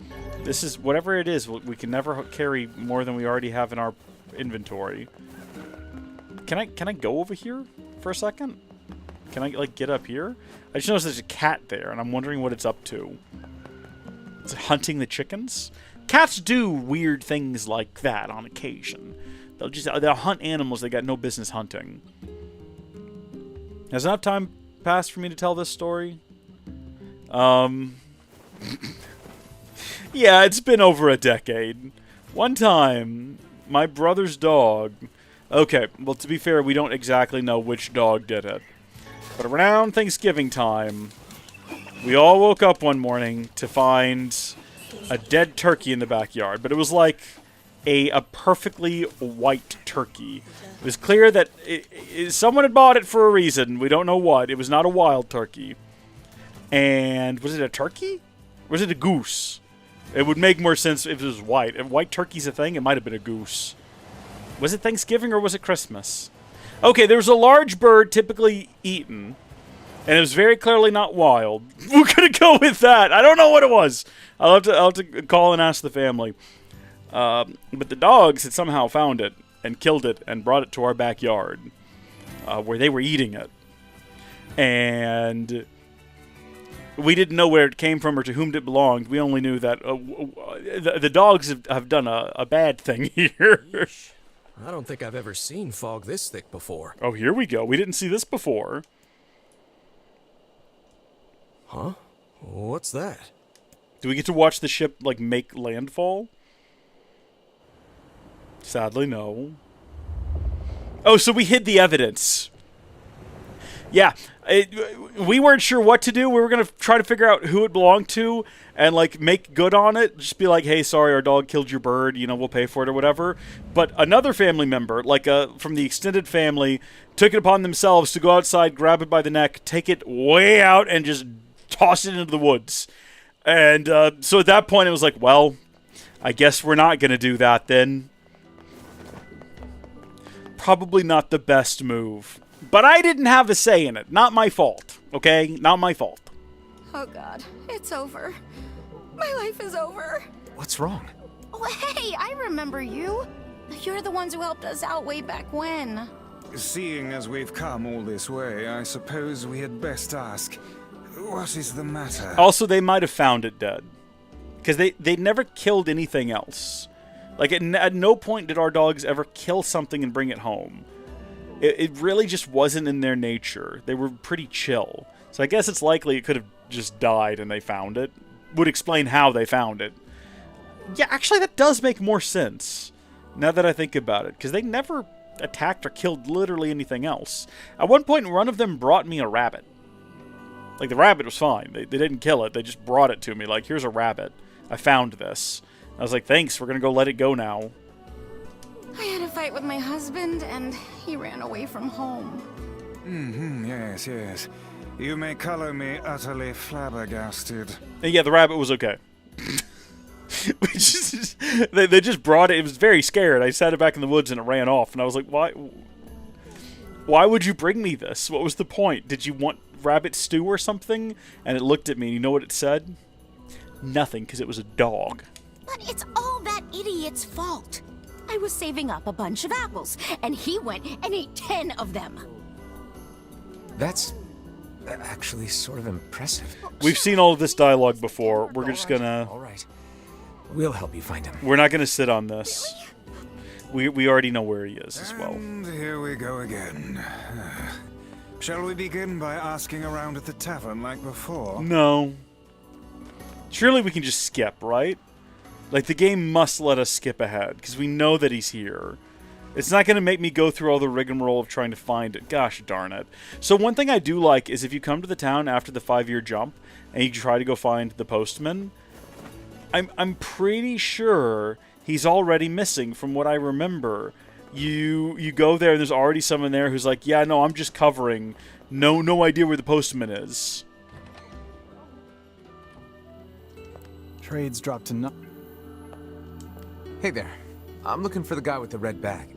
[SPEAKER 1] This is, whatever it is, we can never carry more than we already have in our inventory. Can I go over here for a second? Can I, like, get up here? I just noticed there's a cat there, and I'm wondering what it's up to. Is it hunting the chickens? Cats do weird things like that on occasion. They'll hunt animals they got no business hunting. Has enough time passed for me to tell this story? Yeah, it's been over a decade. One time, my brother's dog... Okay, well, to be fair, we don't exactly know which dog did it. But around Thanksgiving time, we all woke up one morning to find a dead turkey in the backyard. But it was like a perfectly white turkey. It was clear that someone had bought it for a reason. We don't know what. It was not a wild turkey. And was it a turkey? Or was it a goose? It would make more sense if it was white. If white turkey's a thing, it might have been a goose. Was it Thanksgiving or was it Christmas? Okay, there was a large bird typically eaten. And it was very clearly not wild. We're going to go with that. I don't know what it was. I'll have to call and ask the family. But the dogs had somehow found it and killed it and brought it to our backyard. Where they were eating it. And we didn't know where it came from or to whom it belonged. We only knew that the dogs have done a bad thing here.
[SPEAKER 8] I don't think I've ever seen fog this thick before.
[SPEAKER 1] Oh, here we go. We didn't see this before.
[SPEAKER 8] Huh? What's that?
[SPEAKER 1] Do we get to watch the ship, like, make landfall? Sadly, no. Oh, so we hid the evidence. Yeah. We weren't sure what to do. We were going to try to figure out who it belonged to and, like, make good on it. Just be like, hey, sorry, our dog killed your bird. You know, we'll pay for it or whatever. But another family member, like from the extended family, took it upon themselves to go outside, grab it by the neck, take it way out, and just toss it into the woods. And so at that point, it was like, well, I guess we're not going to do that then. Probably not the best move. But I didn't have a say in it. Not my fault. Okay? Not my fault.
[SPEAKER 4] Oh god, it's over. My life is over.
[SPEAKER 8] What's wrong?
[SPEAKER 4] Oh hey, I remember you. You're the ones who helped us out way back when.
[SPEAKER 2] Seeing as we've come all this way, I suppose we had best ask, what is the matter?
[SPEAKER 1] Also, they might have found it dead. Because they never killed anything else. Like, at no point did our dogs ever kill something and bring it home. It really just wasn't in their nature. They were pretty chill. So I guess it's likely it could have just died and they found it. Would explain how they found it. Yeah, actually that does make more sense. Now that I think about it. Because they never attacked or killed literally anything else. At one point, one of them brought me a rabbit. Like, the rabbit was fine. They didn't kill it. They just brought it to me. Like, here's a rabbit. I found this. I was like, thanks, we're going to go let it go now.
[SPEAKER 4] I had a fight with my husband, and he ran away from home.
[SPEAKER 2] Yes, yes. You may color me utterly flabbergasted.
[SPEAKER 1] And yeah, the rabbit was okay. They just brought it. It was very scared. I sat it back in the woods, and it ran off. And I was like, why would you bring me this? What was the point? Did you want rabbit stew or something? And it looked at me, and you know what it said? Nothing, because it was a dog.
[SPEAKER 4] But it's all that idiot's fault. I was saving up a bunch of apples, and he went and ate 10 of them.
[SPEAKER 8] That's actually sort of impressive.
[SPEAKER 1] We've seen all of this dialogue before. We're just gonna...
[SPEAKER 8] All right. We'll help you find him.
[SPEAKER 1] We're not gonna sit on this. We already know where he is as well.
[SPEAKER 2] And here we go again. Shall we begin by asking around at the tavern like before?
[SPEAKER 1] No. Surely we can just skip, right? Like, the game must let us skip ahead, because we know that he's here. It's not going to make me go through all the rigmarole of trying to find it. Gosh darn it. So one thing I do like is if you come to the town after the 5-year jump, and you try to go find the postman, I'm pretty sure he's already missing from what I remember. You go there, and there's already someone there who's like, yeah, no, I'm just covering. No idea where the postman is.
[SPEAKER 12] Trades dropped to no. Hey there.
[SPEAKER 8] I'm looking for the guy with the red bag.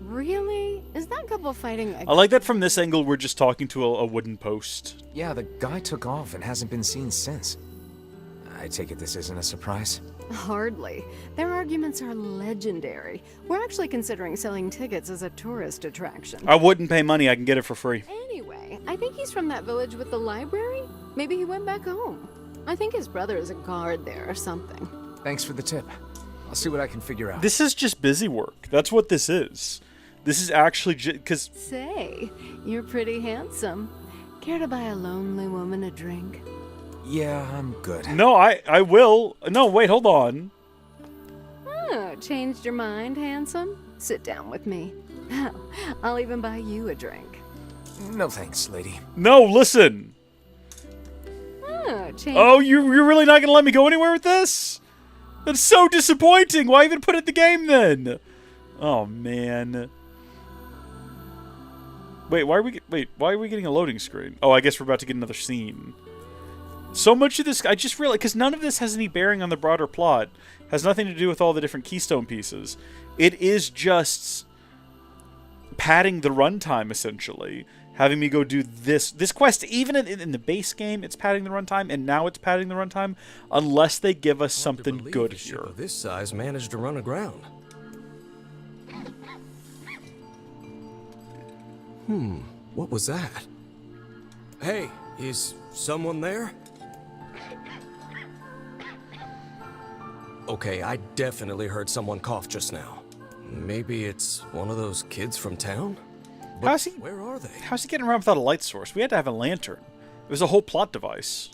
[SPEAKER 15] Really? Is that couple fighting again?
[SPEAKER 1] I like that from this angle we're just talking to a wooden post.
[SPEAKER 8] Yeah, the guy took off and hasn't been seen since. I take it this isn't a surprise?
[SPEAKER 15] Hardly. Their arguments are legendary. We're actually considering selling tickets as a tourist attraction.
[SPEAKER 1] I wouldn't pay money, I can get it for free.
[SPEAKER 15] Anyway, I think he's from that village with the library. Maybe he went back home. I think his brother is a guard there or something.
[SPEAKER 8] Thanks for the tip. I'll see what I can figure out.
[SPEAKER 1] This is just busy work. That's what this is. This is actually because...
[SPEAKER 15] Say, you're pretty handsome. Care to buy a lonely woman a drink?
[SPEAKER 8] Yeah, I'm good.
[SPEAKER 1] No, I will. No, wait, hold on.
[SPEAKER 15] Oh, changed your mind, handsome? Sit down with me. I'll even buy you a drink.
[SPEAKER 8] No thanks, lady.
[SPEAKER 1] No, listen.
[SPEAKER 15] Oh,
[SPEAKER 1] you're really not going to let me go anywhere with this? That's so disappointing. Why even put it in the game then? Oh, man. Wait, why are we getting a loading screen? Oh, I guess we're about to get another scene. So much of this, I just realized, because none of this has any bearing on the broader plot. Has nothing to do with all the different keystone pieces. It is just padding the runtime, essentially. Having me go do this quest, even in the base game, it's padding the runtime, and now it's padding the runtime, unless they give us something good here.
[SPEAKER 16] Of this size managed to run aground. What was that? Hey, is someone there? Okay, I definitely heard someone cough just now. Maybe it's one of those kids from town? But where are they?
[SPEAKER 1] How's he getting around without a light source? We had to have a lantern. It was a whole plot device.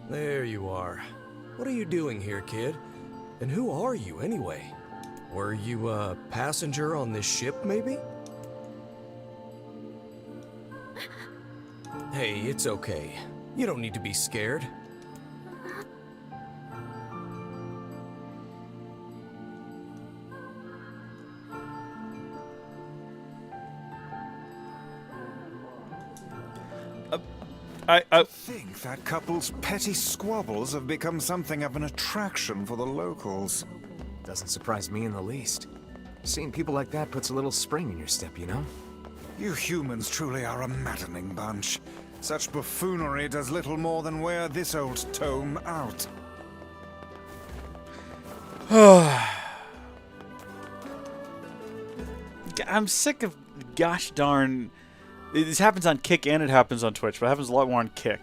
[SPEAKER 16] There you are. What are you doing here, kid? And who are you, anyway? Were you a passenger on this ship, maybe? Hey, it's okay. You don't need to be scared.
[SPEAKER 2] I think that couple's petty squabbles have become something of an attraction for the locals.
[SPEAKER 8] Doesn't surprise me in the least. Seeing people like that puts a little spring in your step, you know?
[SPEAKER 2] You humans truly are a maddening bunch. Such buffoonery does little more than wear this old tome out.
[SPEAKER 1] I'm sick of gosh darn... This happens on Kick and it happens on Twitch, but it happens a lot more on Kick.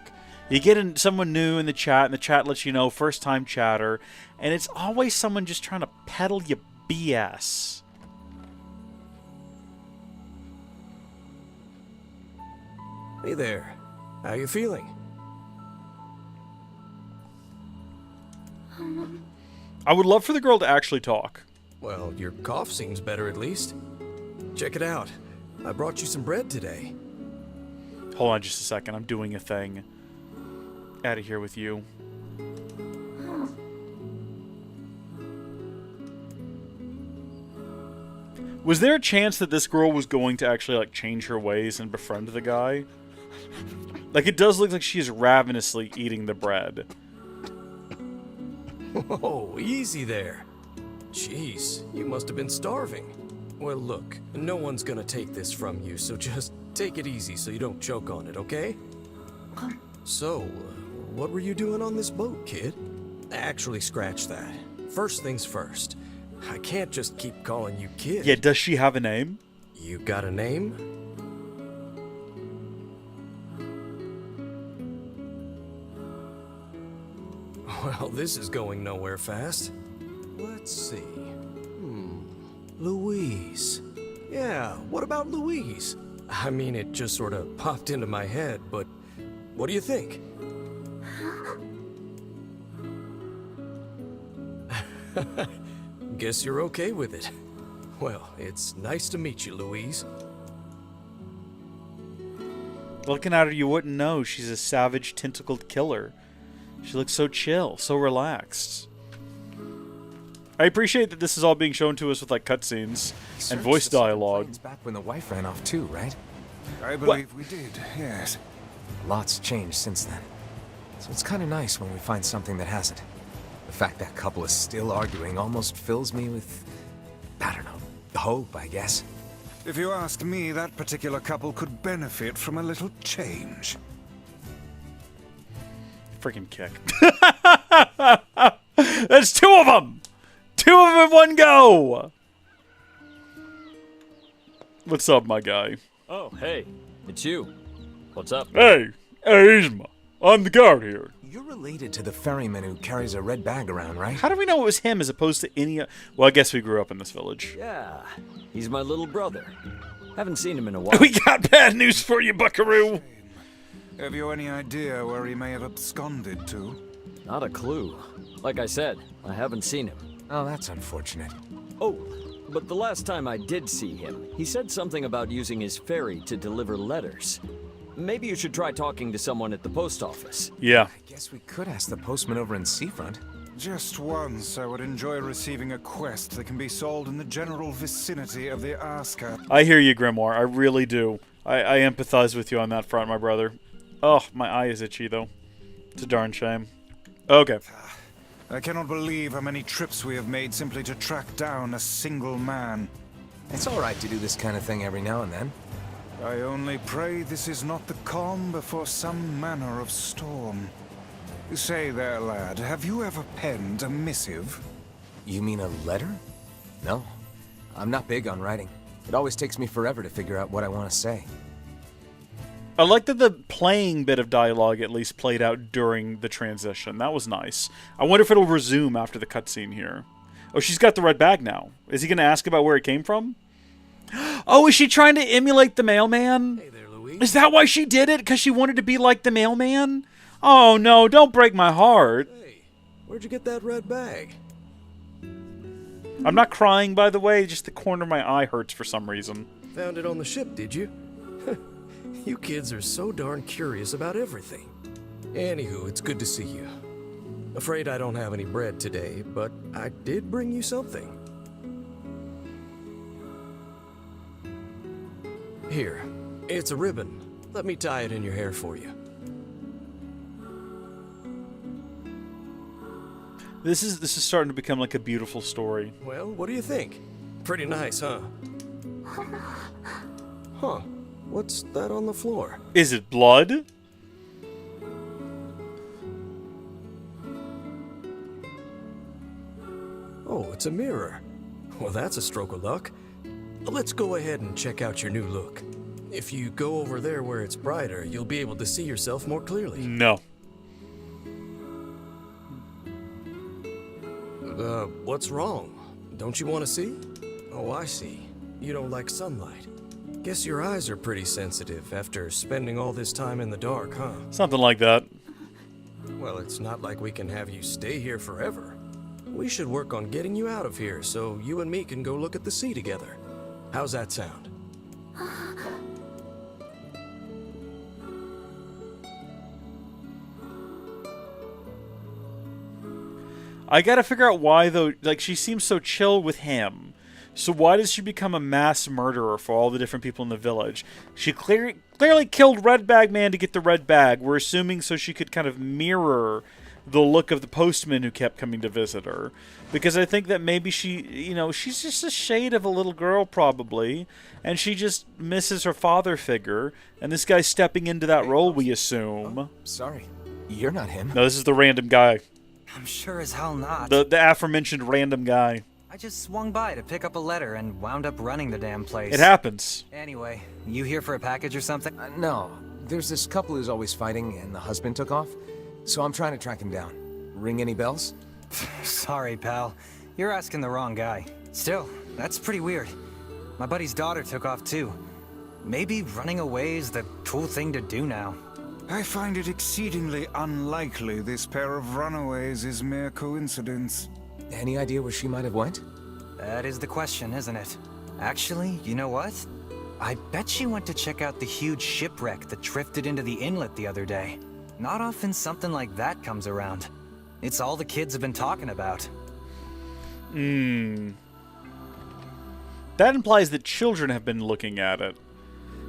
[SPEAKER 1] You get someone new in the chat, and the chat lets you know, first-time chatter, and it's always someone just trying to peddle you BS.
[SPEAKER 16] Hey there. How you feeling?
[SPEAKER 1] I would love for the girl to actually talk.
[SPEAKER 16] Well, your cough seems better at least. Check it out. I brought you some bread today.
[SPEAKER 1] Hold on just a second. I'm doing a thing. Out of here with you. Was there a chance that this girl was going to actually, like, change her ways and befriend the guy? Like, it does look like she is ravenously eating the bread.
[SPEAKER 16] Whoa, easy there. Jeez, you must have been starving. Well, look, no one's gonna take this from you, so just take it easy so you don't choke on it, okay? So, what were you doing on this boat, kid? Actually, scratch that. First things first. I can't just keep calling you kid.
[SPEAKER 1] Yeah, does she have a name?
[SPEAKER 16] You got a name? Well, this is going nowhere fast. Let's see. Louise. Yeah, what about Louise? I mean, it just sort of popped into my head, but what do you think? Guess you're okay with it. Well, it's nice to meet you, Louise.
[SPEAKER 1] Looking at her, you wouldn't know she's a savage, tentacled killer. She looks so chill, so relaxed. I appreciate that this is all being shown to us with, like, cutscenes and voice dialogue.
[SPEAKER 8] Back when the wife ran off too, right?
[SPEAKER 2] I believe we did, yes.
[SPEAKER 8] Lots changed since then. So it's kind of nice when we find something that hasn't. The fact that couple is still arguing almost fills me with, I don't know, hope, I guess.
[SPEAKER 2] If you ask me, that particular couple could benefit from a little change.
[SPEAKER 1] Freaking kick. There's two of them! Two of them in one go! What's up, my guy?
[SPEAKER 17] Oh, hey. It's you. What's up?
[SPEAKER 1] Hey! Hey, Yzma. I'm the guard here.
[SPEAKER 8] You're related to the ferryman who carries a red bag around, right?
[SPEAKER 1] How do we know it was him as opposed to any... Well, I guess we grew up in this village.
[SPEAKER 17] Yeah. He's my little brother. Haven't seen him in a while.
[SPEAKER 1] We got bad news for you, buckaroo!
[SPEAKER 2] Have you any idea where he may have absconded to?
[SPEAKER 17] Not a clue. Like I said, I haven't seen him.
[SPEAKER 8] Oh, that's unfortunate.
[SPEAKER 17] Oh, but the last time I did see him, he said something about using his ferry to deliver letters. Maybe you should try talking to someone at the post office.
[SPEAKER 1] Yeah.
[SPEAKER 8] I guess we could ask the postman over in Seafront.
[SPEAKER 2] Just once, I would enjoy receiving a quest that can be solved in the general vicinity of the Asker.
[SPEAKER 1] I hear you, Grimoire. I really do. I empathize with you on that front, my brother. Oh, my eye is itchy, though. It's a darn shame. Okay.
[SPEAKER 2] I cannot believe how many trips we have made simply to track down a single man.
[SPEAKER 8] It's all right to do this kind of thing every now and then.
[SPEAKER 2] I only pray this is not the calm before some manner of storm. Say there, lad, have you ever penned a missive?
[SPEAKER 8] You mean a letter? No. I'm not big on writing. It always takes me forever to figure out what I want to say.
[SPEAKER 1] I like that the playing bit of dialogue at least played out during the transition. That was nice. I wonder if it'll resume after the cutscene here. Oh, she's got the red bag now. Is he going to ask about where it came from? Oh, is she trying to emulate the mailman?
[SPEAKER 16] Hey there, Louise.
[SPEAKER 1] Is that why she did it? Because she wanted to be like the mailman? Oh, no, don't break my heart.
[SPEAKER 16] Hey, where'd you get that red bag?
[SPEAKER 1] I'm not crying, by the way. Just the corner of my eye hurts for some reason.
[SPEAKER 16] Found it on the ship, did you? You kids are so darn curious about everything. Anywho, it's good to see you. Afraid I don't have any bread today, but I did bring you something. Here, it's a ribbon. Let me tie it in your hair for you.
[SPEAKER 1] This is starting to become like a beautiful story.
[SPEAKER 16] Well, what do you think? Pretty nice, huh? Huh. What's that on the floor?
[SPEAKER 1] Is it blood?
[SPEAKER 16] Oh, it's a mirror. Well, that's a stroke of luck. Let's go ahead and check out your new look. If you go over there where it's brighter, you'll be able to see yourself more clearly.
[SPEAKER 1] No.
[SPEAKER 16] What's wrong? Don't you want to see? Oh, I see. You don't like sunlight. Guess your eyes are pretty sensitive after spending all this time in the dark, huh?
[SPEAKER 1] Something like that.
[SPEAKER 16] Well, it's not like we can have you stay here forever. We should work on getting you out of here so you and me can go look at the sea together. How's that sound?
[SPEAKER 1] I gotta figure out why, though. Like, she seems so chill with him. So why does she become a mass murderer for all the different people in the village? She clearly killed Red Bag Man to get the red bag. We're assuming so she could kind of mirror the look of the postman who kept coming to visit her. Because I think that maybe she, you know, she's just a shade of a little girl probably. And she just misses her father figure. And this guy's stepping into that role, we assume.
[SPEAKER 8] Oh, sorry. You're not him.
[SPEAKER 1] No, this is the random guy.
[SPEAKER 18] I'm sure as hell not.
[SPEAKER 1] The aforementioned random guy.
[SPEAKER 18] I just swung by to pick up a letter and wound up running the damn place.
[SPEAKER 1] It happens.
[SPEAKER 18] Anyway, you here for a package or something?
[SPEAKER 8] No. There's this couple who's always fighting and the husband took off. So I'm trying to track him down. Ring any bells?
[SPEAKER 18] Sorry, pal. You're asking the wrong guy. Still, that's pretty weird. My buddy's daughter took off too. Maybe running away is the cool thing to do now.
[SPEAKER 2] I find it exceedingly unlikely this pair of runaways is mere coincidence.
[SPEAKER 8] Any idea where she might have went?
[SPEAKER 18] That is the question, isn't it? Actually, you know what? I bet she went to check out the huge shipwreck that drifted into the inlet the other day. Not often something like that comes around. It's all the kids have been talking about.
[SPEAKER 1] That implies that children have been looking at it.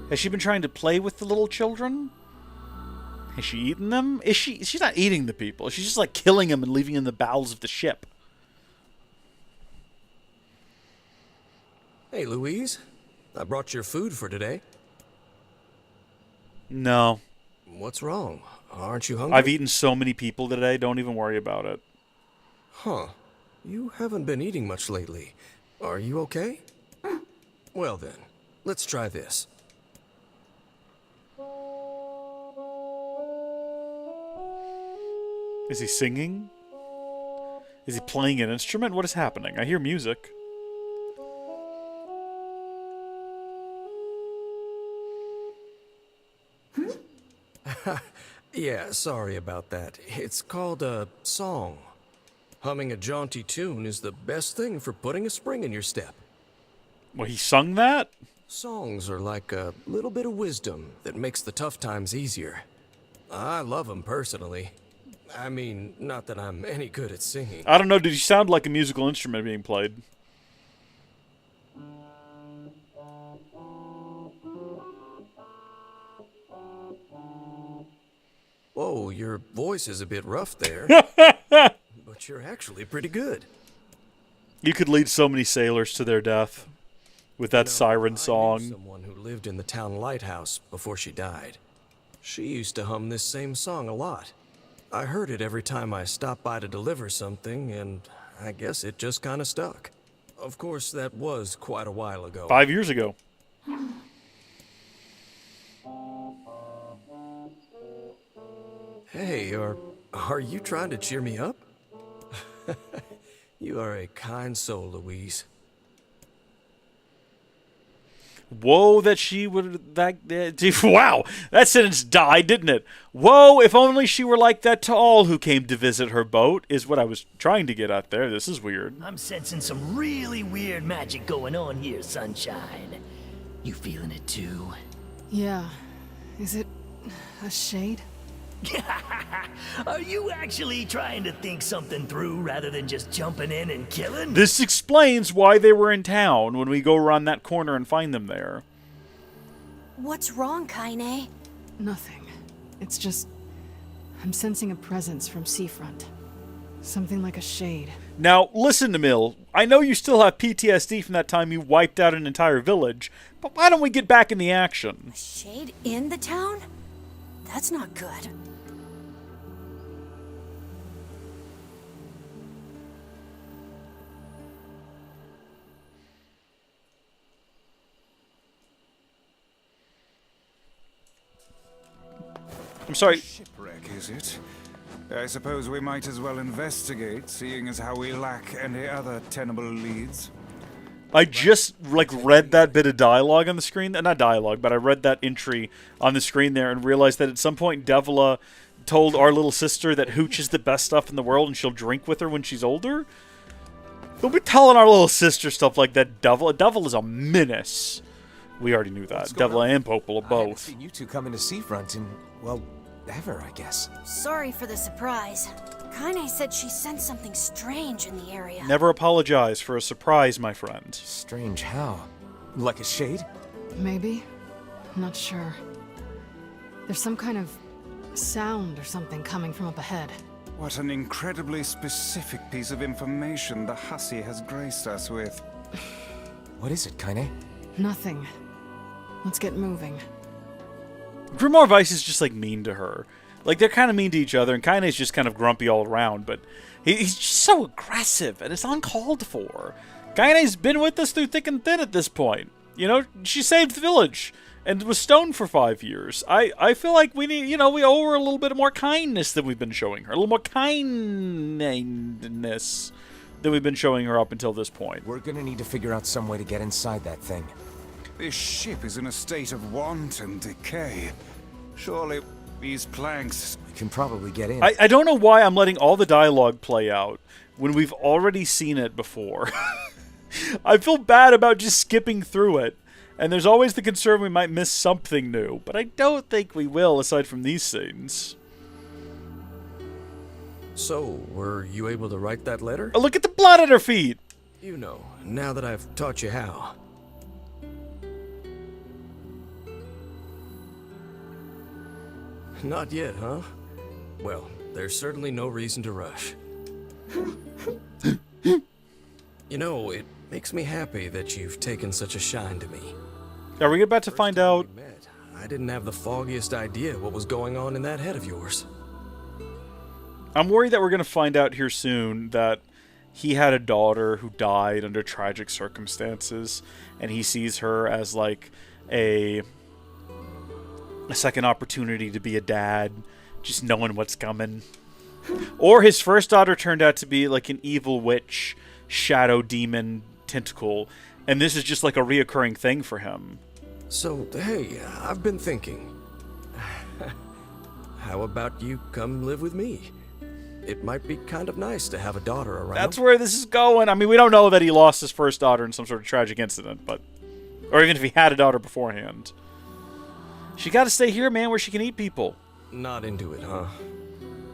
[SPEAKER 1] Has she been trying to play with the little children? Has she eaten them? She's not eating the people. She's just like killing them and leaving them in the bowels of the ship.
[SPEAKER 16] Hey, Louise. I brought your food for today.
[SPEAKER 1] No.
[SPEAKER 16] What's wrong? Aren't you hungry?
[SPEAKER 1] I've eaten so many people today, don't even worry about it.
[SPEAKER 16] Huh. You haven't been eating much lately. Are you okay? Well then, let's try this.
[SPEAKER 1] Is he singing? Is he playing an instrument? What is happening? I hear music.
[SPEAKER 16] Yeah, sorry about that. It's called a song. Humming a jaunty tune is the best thing for putting a spring in your step.
[SPEAKER 1] Well, he sung that?
[SPEAKER 16] Songs are like a little bit of wisdom that makes the tough times easier. I love them personally. I mean, not that I'm any good at singing.
[SPEAKER 1] I don't know, did you sound like a musical instrument being played?
[SPEAKER 16] Whoa, your voice is a bit rough there. But you're actually pretty good.
[SPEAKER 1] You could lead so many sailors to their death with that siren song.
[SPEAKER 16] I knew someone who lived in the town lighthouse before she died. She used to hum this same song a lot. I heard it every time I stopped by to deliver something, and I guess it just kind of stuck. Of course, that was quite a while ago.
[SPEAKER 1] 5 years ago.
[SPEAKER 16] Hey, are you trying to cheer me up? You are a kind soul, Louise.
[SPEAKER 1] Whoa, that she would... wow, that sentence died, didn't it? Whoa, if only she were like that to all who came to visit her boat, is what I was trying to get at there. This is weird.
[SPEAKER 5] I'm sensing some really weird magic going on here, Sunshine. You feeling it too?
[SPEAKER 3] Yeah. Is it a shade?
[SPEAKER 5] Are you actually trying to think something through rather than just jumping in and killing?
[SPEAKER 1] This explains why they were in town when we go around that corner and find them there.
[SPEAKER 14] What's wrong, Kaine?
[SPEAKER 3] Nothing. It's just... I'm sensing a presence from seafront. Something like a shade.
[SPEAKER 1] Now, listen to Mill. I know you still have PTSD from that time you wiped out an entire village, but why don't we get back in the action?
[SPEAKER 14] A shade in the town? That's not good.
[SPEAKER 1] I'm sorry.
[SPEAKER 2] Shipwreck, is it? I suppose we might as well investigate, seeing as how we lack any other tenable leads.
[SPEAKER 1] I just, read that bit of dialogue on the screen. Not dialogue, but I read that entry on the screen there and realized that at some point Devila told our little sister that hooch is the best stuff in the world and she'll drink with her when she's older. Don't be telling our little sister stuff like that, Devila. Devila is a menace. We already knew that. Devila and Popola both.
[SPEAKER 8] I haven't seen you two come into Seafront in, well, ever, I guess.
[SPEAKER 14] Sorry for the surprise. Kaine said she sensed something strange in the area.
[SPEAKER 1] Never apologize for a surprise, my friend.
[SPEAKER 8] Strange how? Like a shade?
[SPEAKER 3] Maybe. I'm not sure. There's some kind of sound or something coming from up ahead.
[SPEAKER 2] What an incredibly specific piece of information the hussy has graced us with.
[SPEAKER 8] What is it, Kaine?
[SPEAKER 3] Nothing. Let's get moving.
[SPEAKER 1] Grimoire Weiss is just, mean to her. They're kind of mean to each other, and Kaine's just kind of grumpy all around, but he's just so aggressive, and it's uncalled for. Kaine's been with us through thick and thin at this point. You know, she saved the village and was stoned for 5 years. I feel like we need, we owe her a little bit more kindness than we've been showing her. A little more kindness than we've been showing her up until this point.
[SPEAKER 8] We're gonna need to figure out some way to get inside that thing.
[SPEAKER 2] This ship is in a state of wanton decay. Surely these planks...
[SPEAKER 8] We can probably get in.
[SPEAKER 1] I don't know why I'm letting all the dialogue play out when we've already seen it before. I feel bad about just skipping through it. And there's always the concern we might miss something new. But I don't think we will, aside from these scenes.
[SPEAKER 16] So, were you able to write that letter?
[SPEAKER 1] Oh, look at the blood at her feet!
[SPEAKER 16] You know, now that I've taught you how. Not yet, huh? Well, there's certainly no reason to rush. You know, it makes me happy that you've taken such a shine to me.
[SPEAKER 1] Are we about to find out?
[SPEAKER 16] I didn't have the foggiest idea what was going on in that head of yours.
[SPEAKER 1] I'm worried that we're going to find out here soon that he had a daughter who died under tragic circumstances, and he sees her as like a second opportunity to be a dad, just knowing what's coming. Or his first daughter turned out to be like an evil witch, shadow demon, tentacle, and this is just like a reoccurring thing for him.
[SPEAKER 16] So, hey, I've been thinking. How about you come live with me? It might be kind of nice to have a daughter around.
[SPEAKER 1] That's where this is going. I mean, we don't know that he lost his first daughter in some sort of tragic incident, but... Or even if he had a daughter beforehand. She gotta stay here, man, where she can eat people.
[SPEAKER 16] Not into it, huh?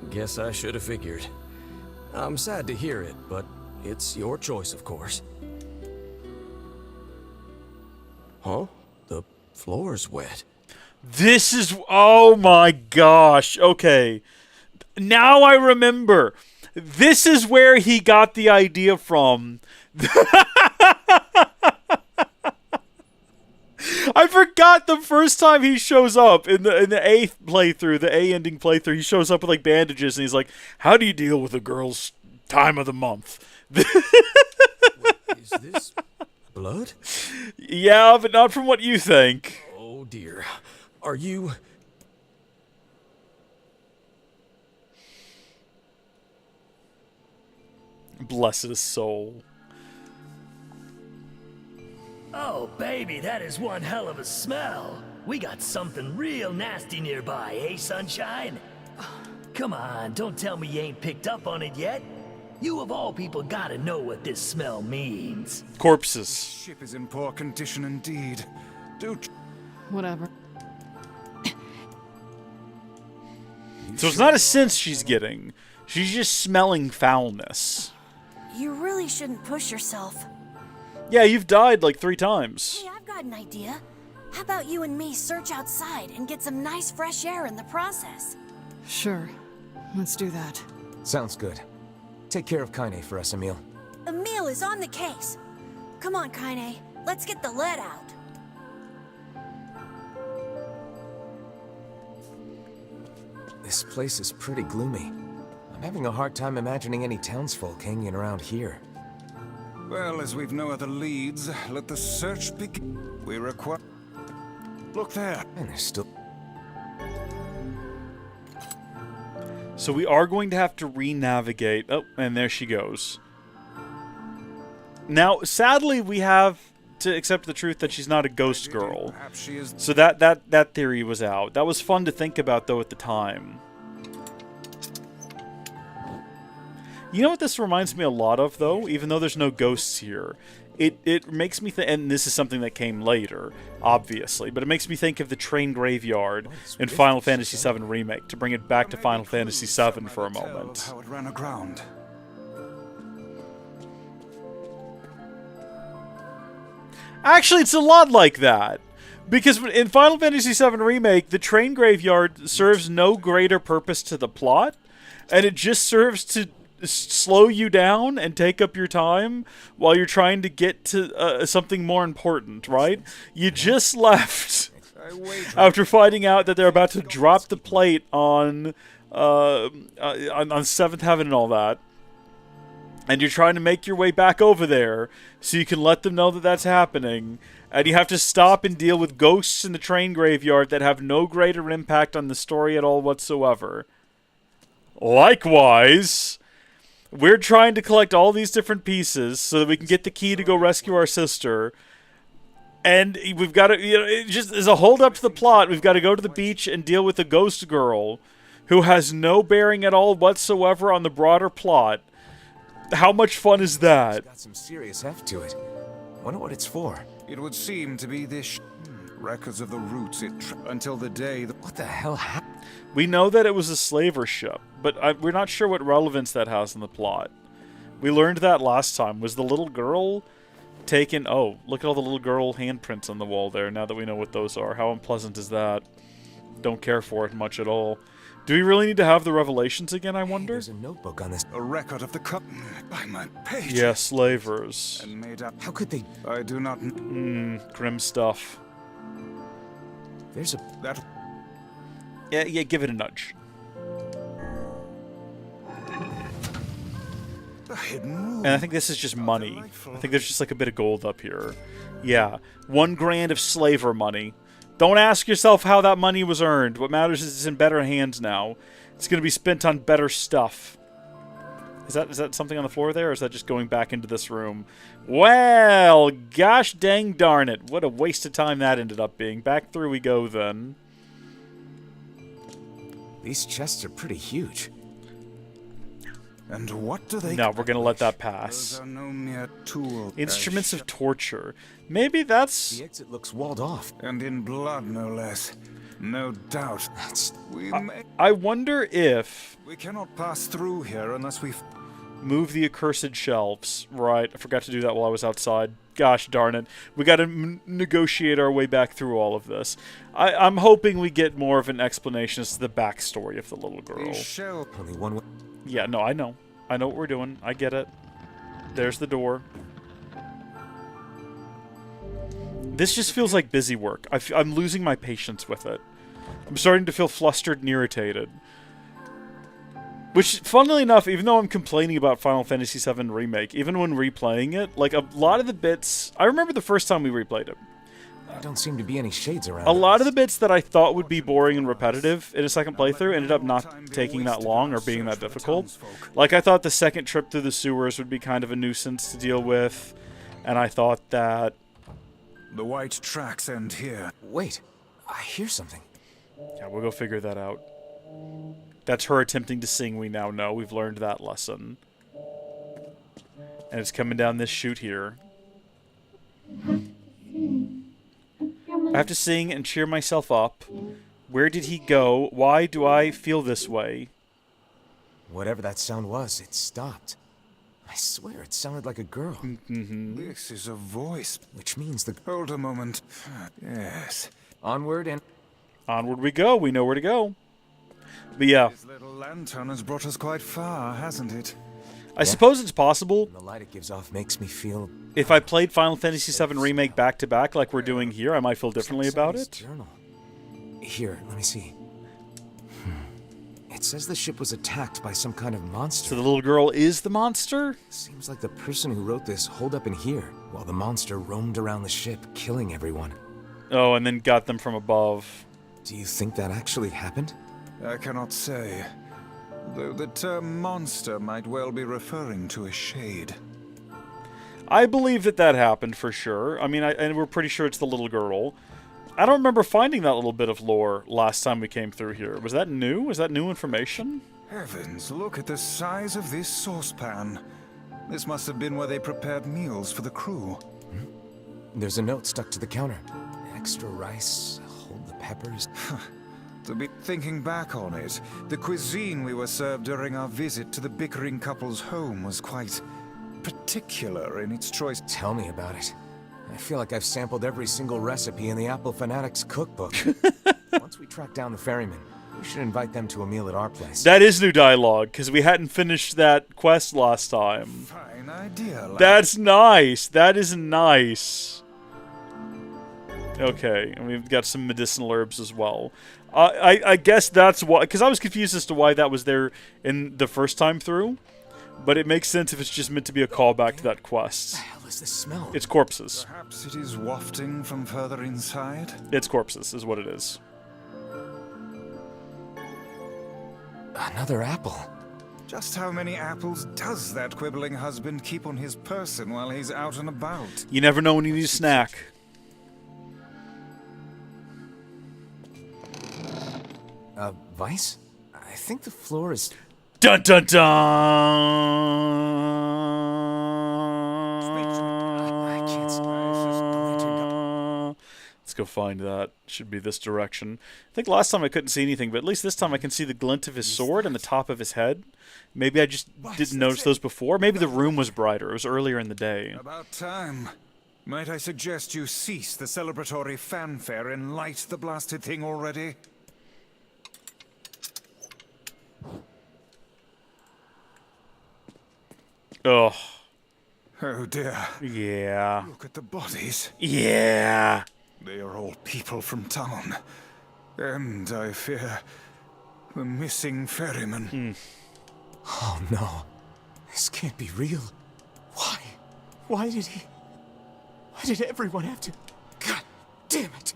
[SPEAKER 16] Guess I should have figured. I'm sad to hear it, but it's your choice, of course. Huh? The floor's wet.
[SPEAKER 1] This is... Oh my gosh. Okay. Now I remember. This is where he got the idea from. I forgot the first time he shows up in the A playthrough, the A ending playthrough. He shows up with like bandages and he's like, "How do you deal with a girl's time of the month?"
[SPEAKER 16] Wait, is this blood?
[SPEAKER 1] Yeah, but not from what you think.
[SPEAKER 16] Oh dear. Are you...
[SPEAKER 1] Bless his soul.
[SPEAKER 5] Oh, baby, that is one hell of a smell. We got something real nasty nearby, eh, sunshine? Come on, don't tell me you ain't picked up on it yet. You of all people gotta know what this smell means.
[SPEAKER 1] Corpses.
[SPEAKER 2] The ship is in poor condition indeed.
[SPEAKER 3] Whatever.
[SPEAKER 1] So it's not a sense she's getting. She's just smelling foulness.
[SPEAKER 14] You really shouldn't push yourself.
[SPEAKER 1] Yeah, you've died like 3 times.
[SPEAKER 14] Hey, I've got an idea. How about you and me search outside and get some nice fresh air in the process?
[SPEAKER 3] Sure. Let's do that.
[SPEAKER 8] Sounds good. Take care of Kaine for us, Emil.
[SPEAKER 14] Emil is on the case. Come on, Kaine. Let's get the lead out.
[SPEAKER 8] This place is pretty gloomy. I'm having a hard time imagining any townsfolk hanging around here.
[SPEAKER 2] Well, as we've no other leads, let the search begin. We require... Look there.
[SPEAKER 8] And there's still...
[SPEAKER 1] So we are going to have to re-navigate. Oh, and there she goes. Now, sadly, we have to accept the truth that she's not a ghost girl. So that theory was out. That was fun to think about, though, at the time. You know what this reminds me a lot of, though? Even though there's no ghosts here. It makes me think, and this is something that came later, obviously, but it makes me think of the train graveyard in Final Fantasy VII Remake, to bring it back to Final Fantasy VII for a moment.
[SPEAKER 2] How it ran aground.
[SPEAKER 1] Actually, it's a lot like that. Because in Final Fantasy VII Remake, the train graveyard serves no greater purpose to the plot, and it just serves to slow you down and take up your time while you're trying to get to something more important, right? You just left after finding out that they're about to drop the plate on Seventh Heaven and all that. And you're trying to make your way back over there so you can let them know that that's happening. And you have to stop and deal with ghosts in the train graveyard that have no greater impact on the story at all whatsoever. Likewise, we're trying to collect all these different pieces so that we can get the key to go rescue our sister. And we've got to, it just is a hold up to the plot. We've got to go to the beach and deal with a ghost girl who has no bearing at all whatsoever on the broader plot. How much fun is that?
[SPEAKER 8] It's got some serious heft to it. Wonder what it's for.
[SPEAKER 2] It would seem to be this records of the routes until the day that...
[SPEAKER 8] What the hell happened?
[SPEAKER 1] We know that it was a slaver ship, but we're not sure what relevance that has in the plot. We learned that last time. Was the little girl taken... Oh, look at all the little girl handprints on the wall there, now that we know what those are. How unpleasant is that? don't care for it much at all. Do we really need to have the revelations again, I wonder?
[SPEAKER 8] There's a notebook on this.
[SPEAKER 2] A record of the cup by my page.
[SPEAKER 1] Yeah, slavers.
[SPEAKER 2] And made up.
[SPEAKER 8] How could they?
[SPEAKER 2] I do not.
[SPEAKER 1] Grim stuff.
[SPEAKER 8] There's a.
[SPEAKER 2] That.
[SPEAKER 1] Yeah, give it a nudge.
[SPEAKER 2] The hidden room.
[SPEAKER 1] And I think this is just money. I think there's just like a bit of gold up here. Yeah, 1 grand of slaver money. Don't ask yourself how that money was earned. What matters is it's in better hands now. It's going to be spent on better stuff. Is that something on the floor there, or is that just going back into this room? Well, gosh dang darn it. What a waste of time that ended up being. Back through we go then.
[SPEAKER 8] These chests are pretty huge.
[SPEAKER 2] And what do they?
[SPEAKER 1] No, we're going to let that pass.
[SPEAKER 2] Those are no mere tool.
[SPEAKER 1] Instruments of torture. Maybe that's...
[SPEAKER 8] The exit looks walled off.
[SPEAKER 2] And in blood, no less. No doubt.
[SPEAKER 1] I wonder if...
[SPEAKER 2] We cannot pass through here unless we...
[SPEAKER 1] Move the accursed shelves. Right, I forgot to do that while I was outside. Gosh darn it. We got to negotiate our way back through all of this. I'm hoping we get more of an explanation as to the backstory of the little girl.
[SPEAKER 8] Only one way.
[SPEAKER 1] Yeah, no, I know. I know what we're doing. I get it. There's the door. This just feels like busy work. I'm losing my patience with it. I'm starting to feel flustered and irritated. Which, funnily enough, even though I'm complaining about Final Fantasy VII Remake, even when replaying it, like, a lot of the bits... I remember the first time we replayed it.
[SPEAKER 8] There don't seem to be any shades around.
[SPEAKER 1] A lot of the bits that I thought would be boring and repetitive in a second playthrough ended up not taking that long or being that difficult. Like, I thought the second trip through the sewers would be kind of a nuisance to deal with, and I thought that...
[SPEAKER 2] The white tracks end here.
[SPEAKER 8] Wait, I hear something.
[SPEAKER 1] Yeah, we'll go figure that out. That's her attempting to sing, we now know. We've learned that lesson. And it's coming down this chute here. I have to sing and cheer myself up. Where did he go? Why do I feel this way?
[SPEAKER 8] Whatever that sound was, it stopped. I swear it sounded like a girl.
[SPEAKER 2] This is a voice.
[SPEAKER 8] Which means the...
[SPEAKER 2] Hold a moment. Yes.
[SPEAKER 8] Onward and...
[SPEAKER 1] Onward we go. We know where to go. But yeah.
[SPEAKER 2] This little lantern has brought us quite far, hasn't it?
[SPEAKER 1] I suppose it's possible.
[SPEAKER 8] The light it gives off makes me feel...
[SPEAKER 1] If I played Final Fantasy VII Remake back-to-back like we're doing here, I might feel differently about it.
[SPEAKER 8] Journal. Here, let me see. It says the ship was attacked by some kind of monster.
[SPEAKER 1] So the little girl is the monster?
[SPEAKER 8] Seems like the person who wrote this holed up in here, while the monster roamed around the ship, killing everyone.
[SPEAKER 1] Oh, and then got them from above.
[SPEAKER 8] Do you think that actually happened?
[SPEAKER 2] I cannot say. Though the term monster might well be referring to a shade.
[SPEAKER 1] I believe that happened for sure. I mean, and we're pretty sure it's the little girl. I don't remember finding that little bit of lore last time we came through here. Was that new? Was that new information?
[SPEAKER 2] Heavens, look at the size of this saucepan. This must have been where they prepared meals for the crew.
[SPEAKER 8] There's a note stuck to the counter. Extra rice, hold the peppers.
[SPEAKER 2] To be thinking back on it, the cuisine we were served during our visit to the bickering couple's home was quite particular in its choice.
[SPEAKER 8] Tell me about it. I feel like I've sampled every single recipe in the Apple Fanatics cookbook. Once we track down the ferryman, we should invite them to a meal at our place.
[SPEAKER 1] That is new dialogue, because we hadn't finished that quest last time.
[SPEAKER 2] Fine idea, lad.
[SPEAKER 1] That's nice. That is nice. Okay, and we've got some medicinal herbs as well. I guess that's why, because I was confused as to why that was there in the first time through. But it makes sense if it's just meant to be a callback to that quest.
[SPEAKER 8] What the hell is this smell?
[SPEAKER 1] It's corpses.
[SPEAKER 2] Perhaps it is wafting from further inside?
[SPEAKER 1] It's corpses, is what it is.
[SPEAKER 8] Another apple.
[SPEAKER 2] Just how many apples does that quibbling husband keep on his person while he's out and about?
[SPEAKER 1] You never know when you need a snack.
[SPEAKER 8] Vice? I think the floor is...
[SPEAKER 1] Dun dun dun!
[SPEAKER 8] I can't see.
[SPEAKER 1] Let's go find that. Should be this direction. I think last time I couldn't see anything, but at least this time I can see the glint of his sword and the top of his head. Maybe I just didn't notice those before. Maybe the room was brighter. It was earlier in the day.
[SPEAKER 2] About time. Might I suggest you cease the celebratory fanfare and light the blasted thing already?
[SPEAKER 1] Ugh.
[SPEAKER 2] Oh dear.
[SPEAKER 1] Yeah.
[SPEAKER 2] Look at the bodies.
[SPEAKER 1] Yeah.
[SPEAKER 2] They are all people from town. And I fear the missing ferryman.
[SPEAKER 8] Oh no. This can't be real. Why? Why did everyone have to... God damn it.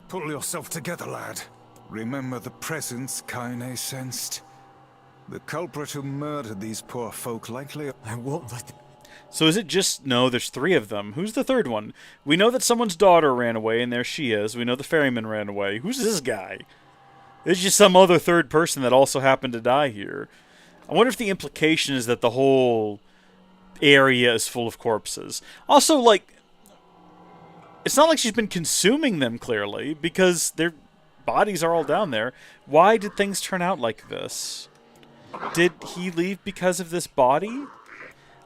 [SPEAKER 2] Pull yourself together, lad. Remember the presence Kaine sensed. The culprit who murdered these poor folk likely...
[SPEAKER 8] I won't let them...
[SPEAKER 1] So is it just... No, there's 3 of them. Who's the 3rd one? We know that someone's daughter ran away, and there she is. We know the ferryman ran away. Who's this guy? There's just some other 3rd person that also happened to die here. I wonder if the implication is that the whole area is full of corpses. Also, like... It's not like she's been consuming them, clearly, because their bodies are all down there. Why did things turn out like this? Did he leave because of this body?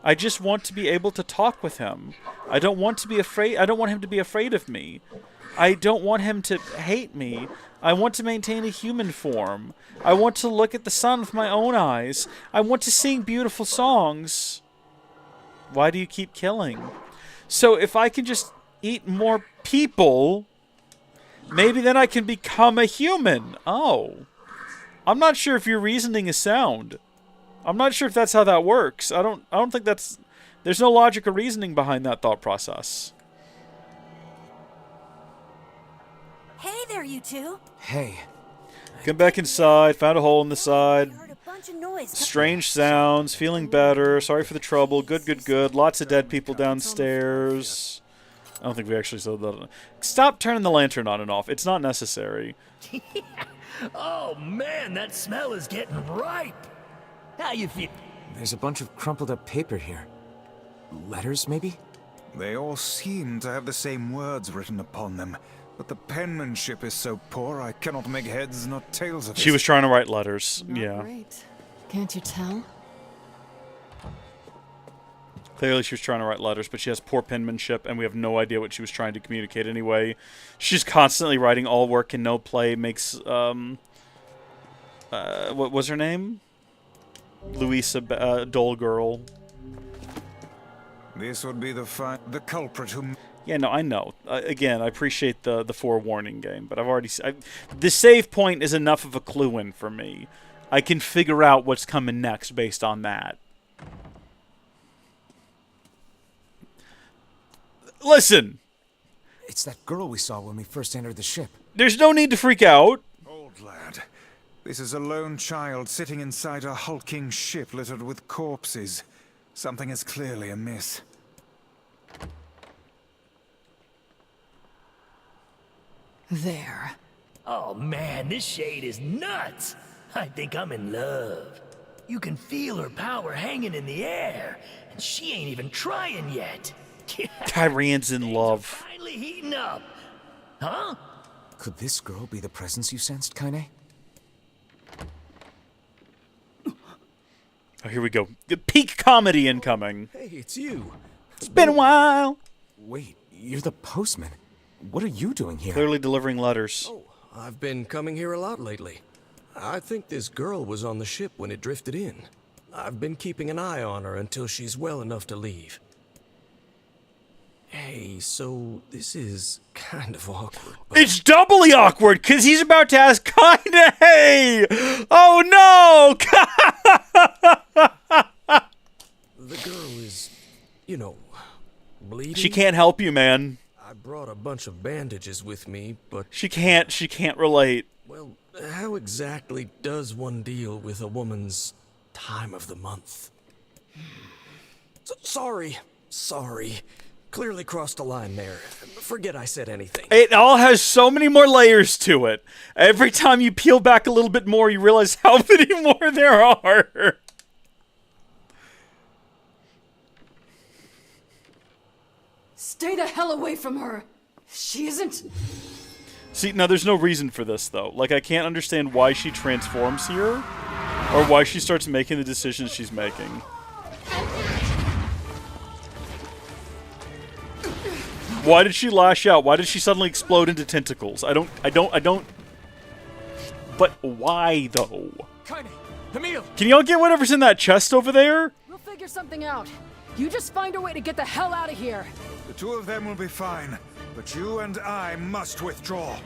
[SPEAKER 1] I just want to be able to talk with him. I don't want to be afraid. I don't want him to be afraid of me. I don't want him to hate me. I want to maintain a human form. I want to look at the sun with my own eyes. I want to sing beautiful songs. Why do you keep killing? So if I can just eat more people, maybe then I can become a human. Oh. I'm not sure if your reasoning is sound. I'm not sure if that's how that works. I don't think that's... There's no logic or reasoning behind that thought process.
[SPEAKER 14] Hey there, you two.
[SPEAKER 8] Hey.
[SPEAKER 1] Come back inside. Found a hole in the side.
[SPEAKER 14] Heard a bunch of noise.
[SPEAKER 1] Strange sounds. Feeling better. Sorry for the trouble. Good, good, good. Lots of dead people downstairs. I don't think we actually saw that. Stop turning the lantern on and off. It's not necessary.
[SPEAKER 5] Oh man, that smell is getting ripe. How you feel?
[SPEAKER 8] There's a bunch of crumpled up paper here. Letters, maybe?
[SPEAKER 2] They all seem to have the same words written upon them, but the penmanship is so poor I cannot make heads nor tails of it.
[SPEAKER 1] She was trying to write letters. Yeah.
[SPEAKER 3] Great. Can't you tell?
[SPEAKER 1] Clearly she was trying to write letters, but she has poor penmanship, and we have no idea what she was trying to communicate anyway. She's constantly writing all work and no play, makes, what was her name? Louisa, Dole Girl.
[SPEAKER 2] This would be the culprit who...
[SPEAKER 1] Yeah, no, I know. Again, I appreciate the forewarning game, but I've already... the save point is enough of a clue in for me. I can figure out what's coming next based on that. Listen!
[SPEAKER 8] It's that girl we saw when we first entered the ship.
[SPEAKER 1] There's no need to freak out.
[SPEAKER 2] Old lad, this is a lone child sitting inside a hulking ship littered with corpses. Something is clearly amiss.
[SPEAKER 3] There.
[SPEAKER 5] Oh man, this shade is nuts. I think I'm in love. You can feel her power hanging in the air, and she ain't even trying yet.
[SPEAKER 1] Tyrian's in love.
[SPEAKER 5] Finally heating up. Huh?
[SPEAKER 8] Could this girl be the presence you sensed, Kaine?
[SPEAKER 1] Oh, here we go. Peak comedy incoming.
[SPEAKER 16] Hey, it's you.
[SPEAKER 1] It's been a while.
[SPEAKER 8] Wait, you're the postman. What are you doing here?
[SPEAKER 1] Clearly delivering letters.
[SPEAKER 16] Oh, I've been coming here a lot lately. I think this girl was on the ship when it drifted in. I've been keeping an eye on her until she's well enough to leave. Hey, so this is kind of awkward.
[SPEAKER 1] It's doubly awkward because he's about to ask Kaine. Oh no!
[SPEAKER 16] The girl is, you know, bleeding.
[SPEAKER 1] She can't help you, man.
[SPEAKER 16] I brought a bunch of bandages with me, but
[SPEAKER 1] she can't relate.
[SPEAKER 16] Well, how exactly does one deal with a woman's time of the month? Sorry. Clearly crossed a line there. Forget I said anything.
[SPEAKER 1] It all has so many more layers to it. Every time you peel back a little bit more, you realize how many more there are.
[SPEAKER 3] Stay the hell away from her. She isn't...
[SPEAKER 1] See, now there's no reason for this, though. Like, I can't understand why she transforms here, or why she starts making the decisions she's making. Why did she lash out? Why did she suddenly explode into tentacles? I don't... But why, though?
[SPEAKER 10] Kaine! Emil!
[SPEAKER 1] Can y'all get whatever's in that chest over there?
[SPEAKER 14] We'll
[SPEAKER 3] figure something out. You just find a way to get the hell out of here.
[SPEAKER 2] The two of them will be fine, but you and I must withdraw.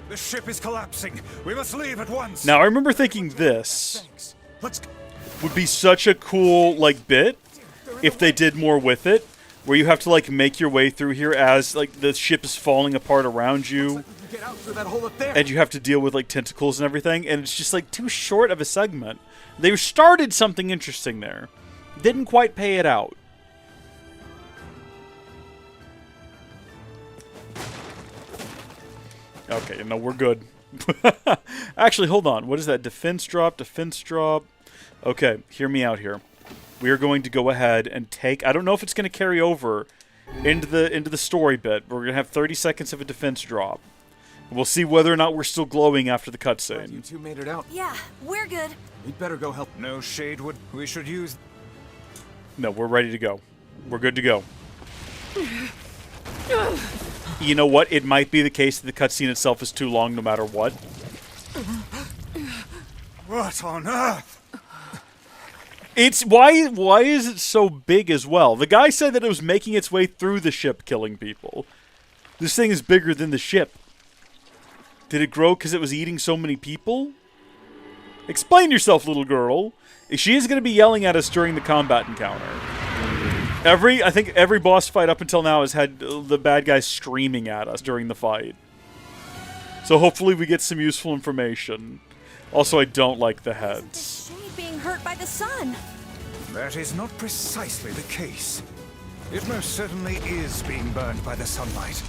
[SPEAKER 2] The ship is collapsing. We must leave at once.
[SPEAKER 1] Now, I remember thinking this would be such a cool, like, bit if they did more with it, where you have to, like, make your way through here as, like, the ship is falling apart around you, and you have to deal with, like, tentacles and everything, and it's just, like, too short of a segment. They started something interesting there. Didn't quite pay it out. Okay, no, we're good. Actually, hold on. What is that? Defense drop, defense drop. Okay, hear me out here. We are going to go ahead and take... I don't know if it's going to carry over into the story bit, but we're going to have 30 seconds of a defense drop. We'll see whether or not we're still glowing after the cutscene.
[SPEAKER 12] You two made it out.
[SPEAKER 14] Yeah, we're good.
[SPEAKER 12] We'd better go help.
[SPEAKER 2] No shade would... We should use...
[SPEAKER 1] No, we're ready to go. We're good to go. You know what? It might be the case that the cutscene itself is too long no matter what.
[SPEAKER 2] What on earth?
[SPEAKER 1] It's... Why is it so big as well? The guy said that it was making its way through the ship, killing people. This thing is bigger than the ship. Did it grow because it was eating so many people? Explain yourself, little girl. She is going to be yelling at us during the combat encounter. I think every boss fight up until now has had the bad guys screaming at us during the fight. So hopefully we get some useful information. Also, I don't like the heads.
[SPEAKER 14] Shade being hurt by the sun.
[SPEAKER 2] That is not precisely the case. It most certainly is being burned by the sunlight.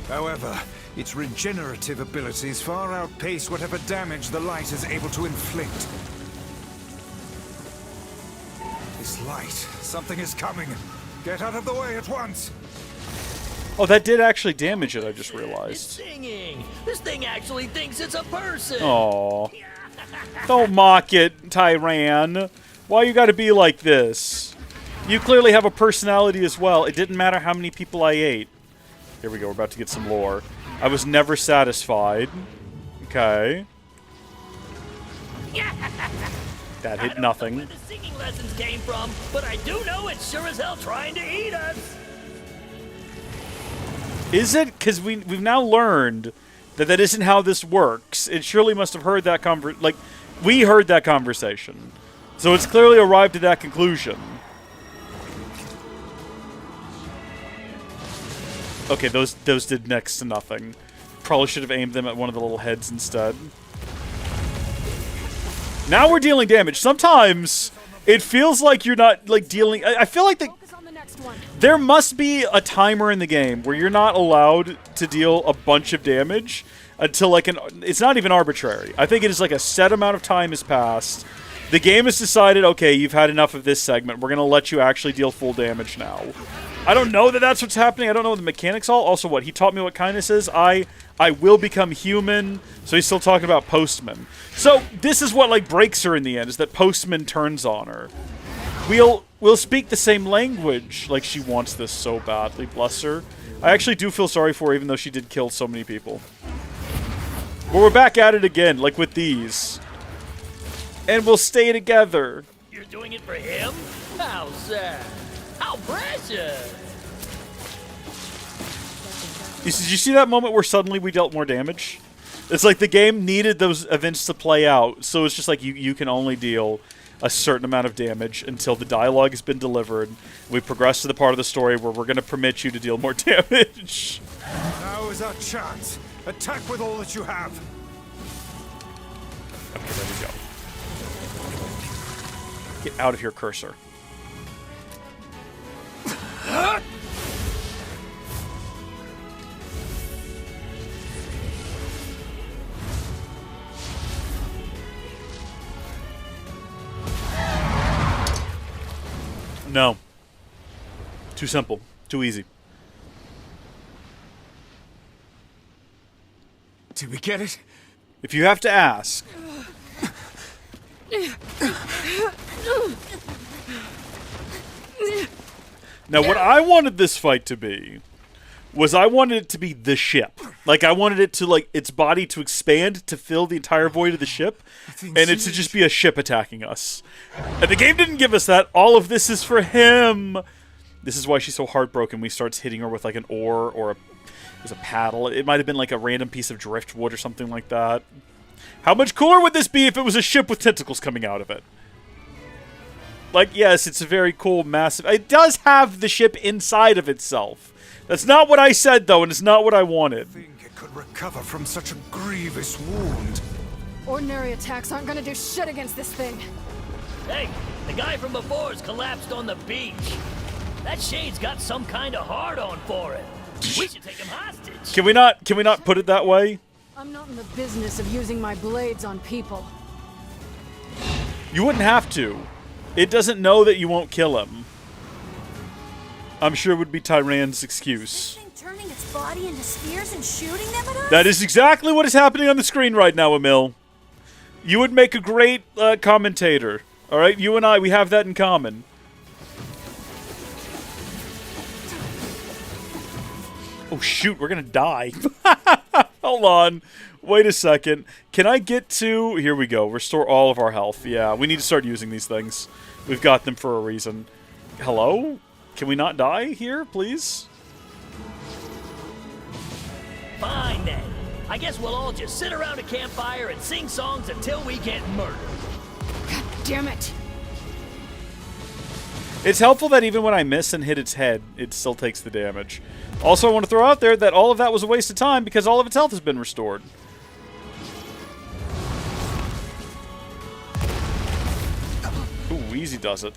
[SPEAKER 2] However, its regenerative abilities far outpace whatever damage the light is able to inflict. This light, something is coming. Get out of the way at once.
[SPEAKER 1] Oh, that did actually damage it, I just realized.
[SPEAKER 5] It's singing. This thing actually thinks it's a person.
[SPEAKER 1] Aww. Don't mock it, Tyran. Why you gotta be like this? You clearly have a personality as well. It didn't matter how many people I ate. Here we go, we're about to get some lore. I was never satisfied. Okay. That hit nothing.
[SPEAKER 5] Where the singing lessons came from, but I do know it's sure as hell trying to eat us.
[SPEAKER 1] Is it? Because we've now learned that that isn't how this works. It surely must have heard that we heard that conversation. So it's clearly arrived at that conclusion. Okay, those did next to nothing. Probably should have aimed them at one of the little heads instead. Now we're dealing damage. Sometimes it feels like you're not like dealing... I feel like there must be a timer in the game where you're not allowed to deal a bunch of damage until like it's not even arbitrary. I think it is like a set amount of time has passed. The game has decided, okay, you've had enough of this segment. We're going to let you actually deal full damage now. I don't know that that's what's happening. I don't know the mechanics all. Also, what? He taught me what kindness is. I will become human. So he's still talking about Postman. So this is what like breaks her in the end, is that Postman turns on her. We'll speak the same language. Like, she wants this so badly, bless her. I actually do feel sorry for her, even though she did kill so many people. But we're back at it again, like with these. And we'll stay together.
[SPEAKER 5] You're doing it for him? How sad. How precious.
[SPEAKER 1] Did you see that moment where suddenly we dealt more damage? It's like the game needed those events to play out, so it's just like you can only deal a certain amount of damage until the dialogue has been delivered. We progress to the part of the story where we're going to permit you to deal more damage.
[SPEAKER 2] Now is our chance. Attack with all that you have.
[SPEAKER 1] Okay, there we go. Get out of here, cursor. No. Too simple. Too easy.
[SPEAKER 12] Did we get it?
[SPEAKER 1] If you have to ask. Now, what I wanted this fight to be was I wanted it to be the ship. Like, I wanted it to, like, its body to expand to fill the entire void of the ship, and it to just be a ship attacking us. And the game didn't give us that. All of this is for him. This is why she's so heartbroken. We starts hitting her with, like, an oar or a paddle. It might have been, like, a random piece of driftwood or something like that. How much cooler would this be if it was a ship with tentacles coming out of it? Like, yes, it's a very cool, massive... It does have the ship inside of itself. That's not what I said, though, and it's not what I wanted.
[SPEAKER 2] I think it could recover from such a grievous wound.
[SPEAKER 3] Ordinary attacks aren't gonna do shit against this thing.
[SPEAKER 5] Hey, the guy from before's collapsed on the beach. That shade's got some kind of hard-on for it. We should take him hostage.
[SPEAKER 1] Can we not put it that way?
[SPEAKER 3] I'm not in the business of using my blades on people.
[SPEAKER 1] You wouldn't have to. It doesn't know that you won't kill him. I'm sure it would be Tyran's excuse.
[SPEAKER 14] Turning its body into spears and shooting them at us?
[SPEAKER 1] That is exactly what is happening on the screen right now, Emil. You would make a great commentator. Alright, you and I, we have that in common. Oh shoot, we're gonna die. Hold on. Wait a second. Can I get to... Here we go. Restore all of our health. Yeah, we need to start using these things. We've got them for a reason. Hello? Can we not die here, please?
[SPEAKER 5] Fine then. I guess we'll all just sit around a campfire and sing songs until we get murdered.
[SPEAKER 3] God damn it.
[SPEAKER 1] It's helpful that even when I miss and hit its head, it still takes the damage. Also, I want to throw out there that all of that was a waste of time because all of its health has been restored. Ooh, easy does it.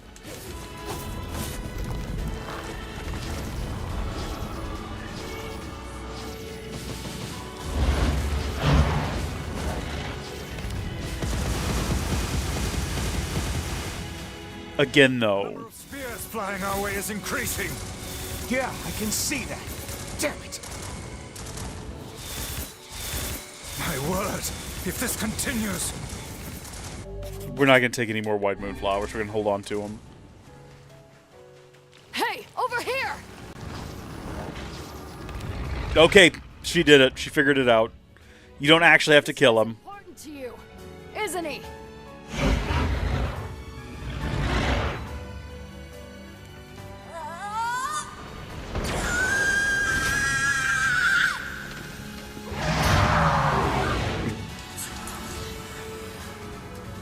[SPEAKER 1] Again, though.
[SPEAKER 2] Spears flying our way is increasing. Yeah, I can see that. Damn it! My word, if this continues...
[SPEAKER 1] We're not going to take any more white moonflowers. We're going to hold on to them.
[SPEAKER 3] Hey, over here!
[SPEAKER 1] Okay, she did it. She figured it out. You don't actually have to kill him.
[SPEAKER 3] Important to you, isn't he?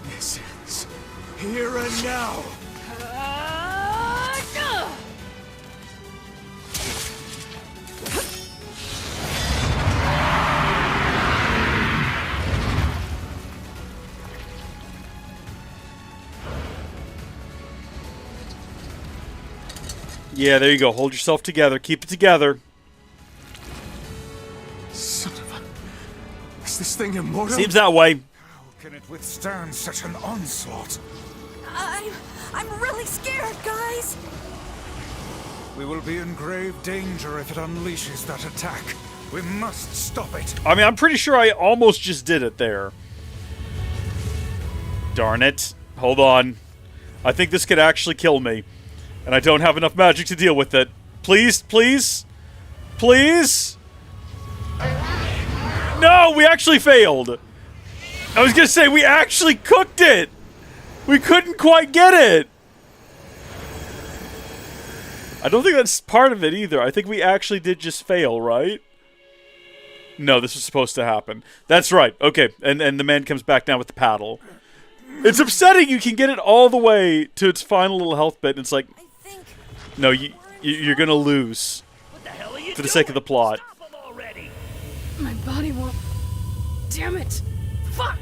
[SPEAKER 2] This is here and now.
[SPEAKER 1] Yeah, there you go. Hold yourself together. Keep it together.
[SPEAKER 2] Son of a... Is this thing immortal?
[SPEAKER 1] Seems that way.
[SPEAKER 2] How can it withstand such an onslaught?
[SPEAKER 14] I'm really scared, guys.
[SPEAKER 2] We will be in grave danger if it unleashes that attack. We must stop it.
[SPEAKER 1] I mean, I'm pretty sure I almost just did it there. Darn it. Hold on. I think this could actually kill me. And I don't have enough magic to deal with it. Please, please, please. No, we actually failed. I was going to say, we actually cooked it. We couldn't quite get it. I don't think that's part of it either. I think we actually did just fail, right? No, this was supposed to happen. That's right. Okay, and the man comes back down with the paddle. It's upsetting. You can get it all the way to its final little health bit, and it's like... No, you're gonna lose.
[SPEAKER 5] What the hell are you
[SPEAKER 1] for the sake of the plot.
[SPEAKER 5] Stop him already.
[SPEAKER 3] My body won't... Damn it! Fuck!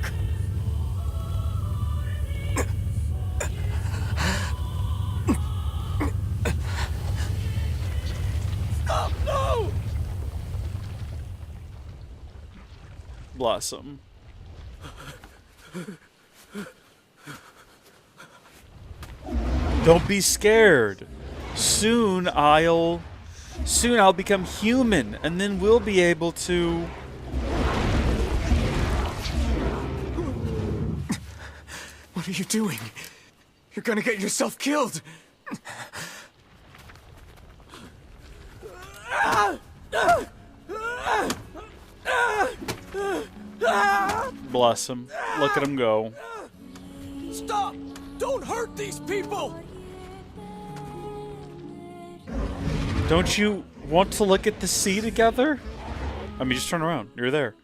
[SPEAKER 5] Oh, no!
[SPEAKER 1] Blossom. Don't be scared. Soon I'll become human, and then we'll be able to...
[SPEAKER 10] What are you doing? You're gonna get yourself killed!
[SPEAKER 1] Bless him. Look at him go.
[SPEAKER 16] Stop! Don't hurt these people!
[SPEAKER 1] Don't you want to look at the sea together? I mean, just turn around. You're there.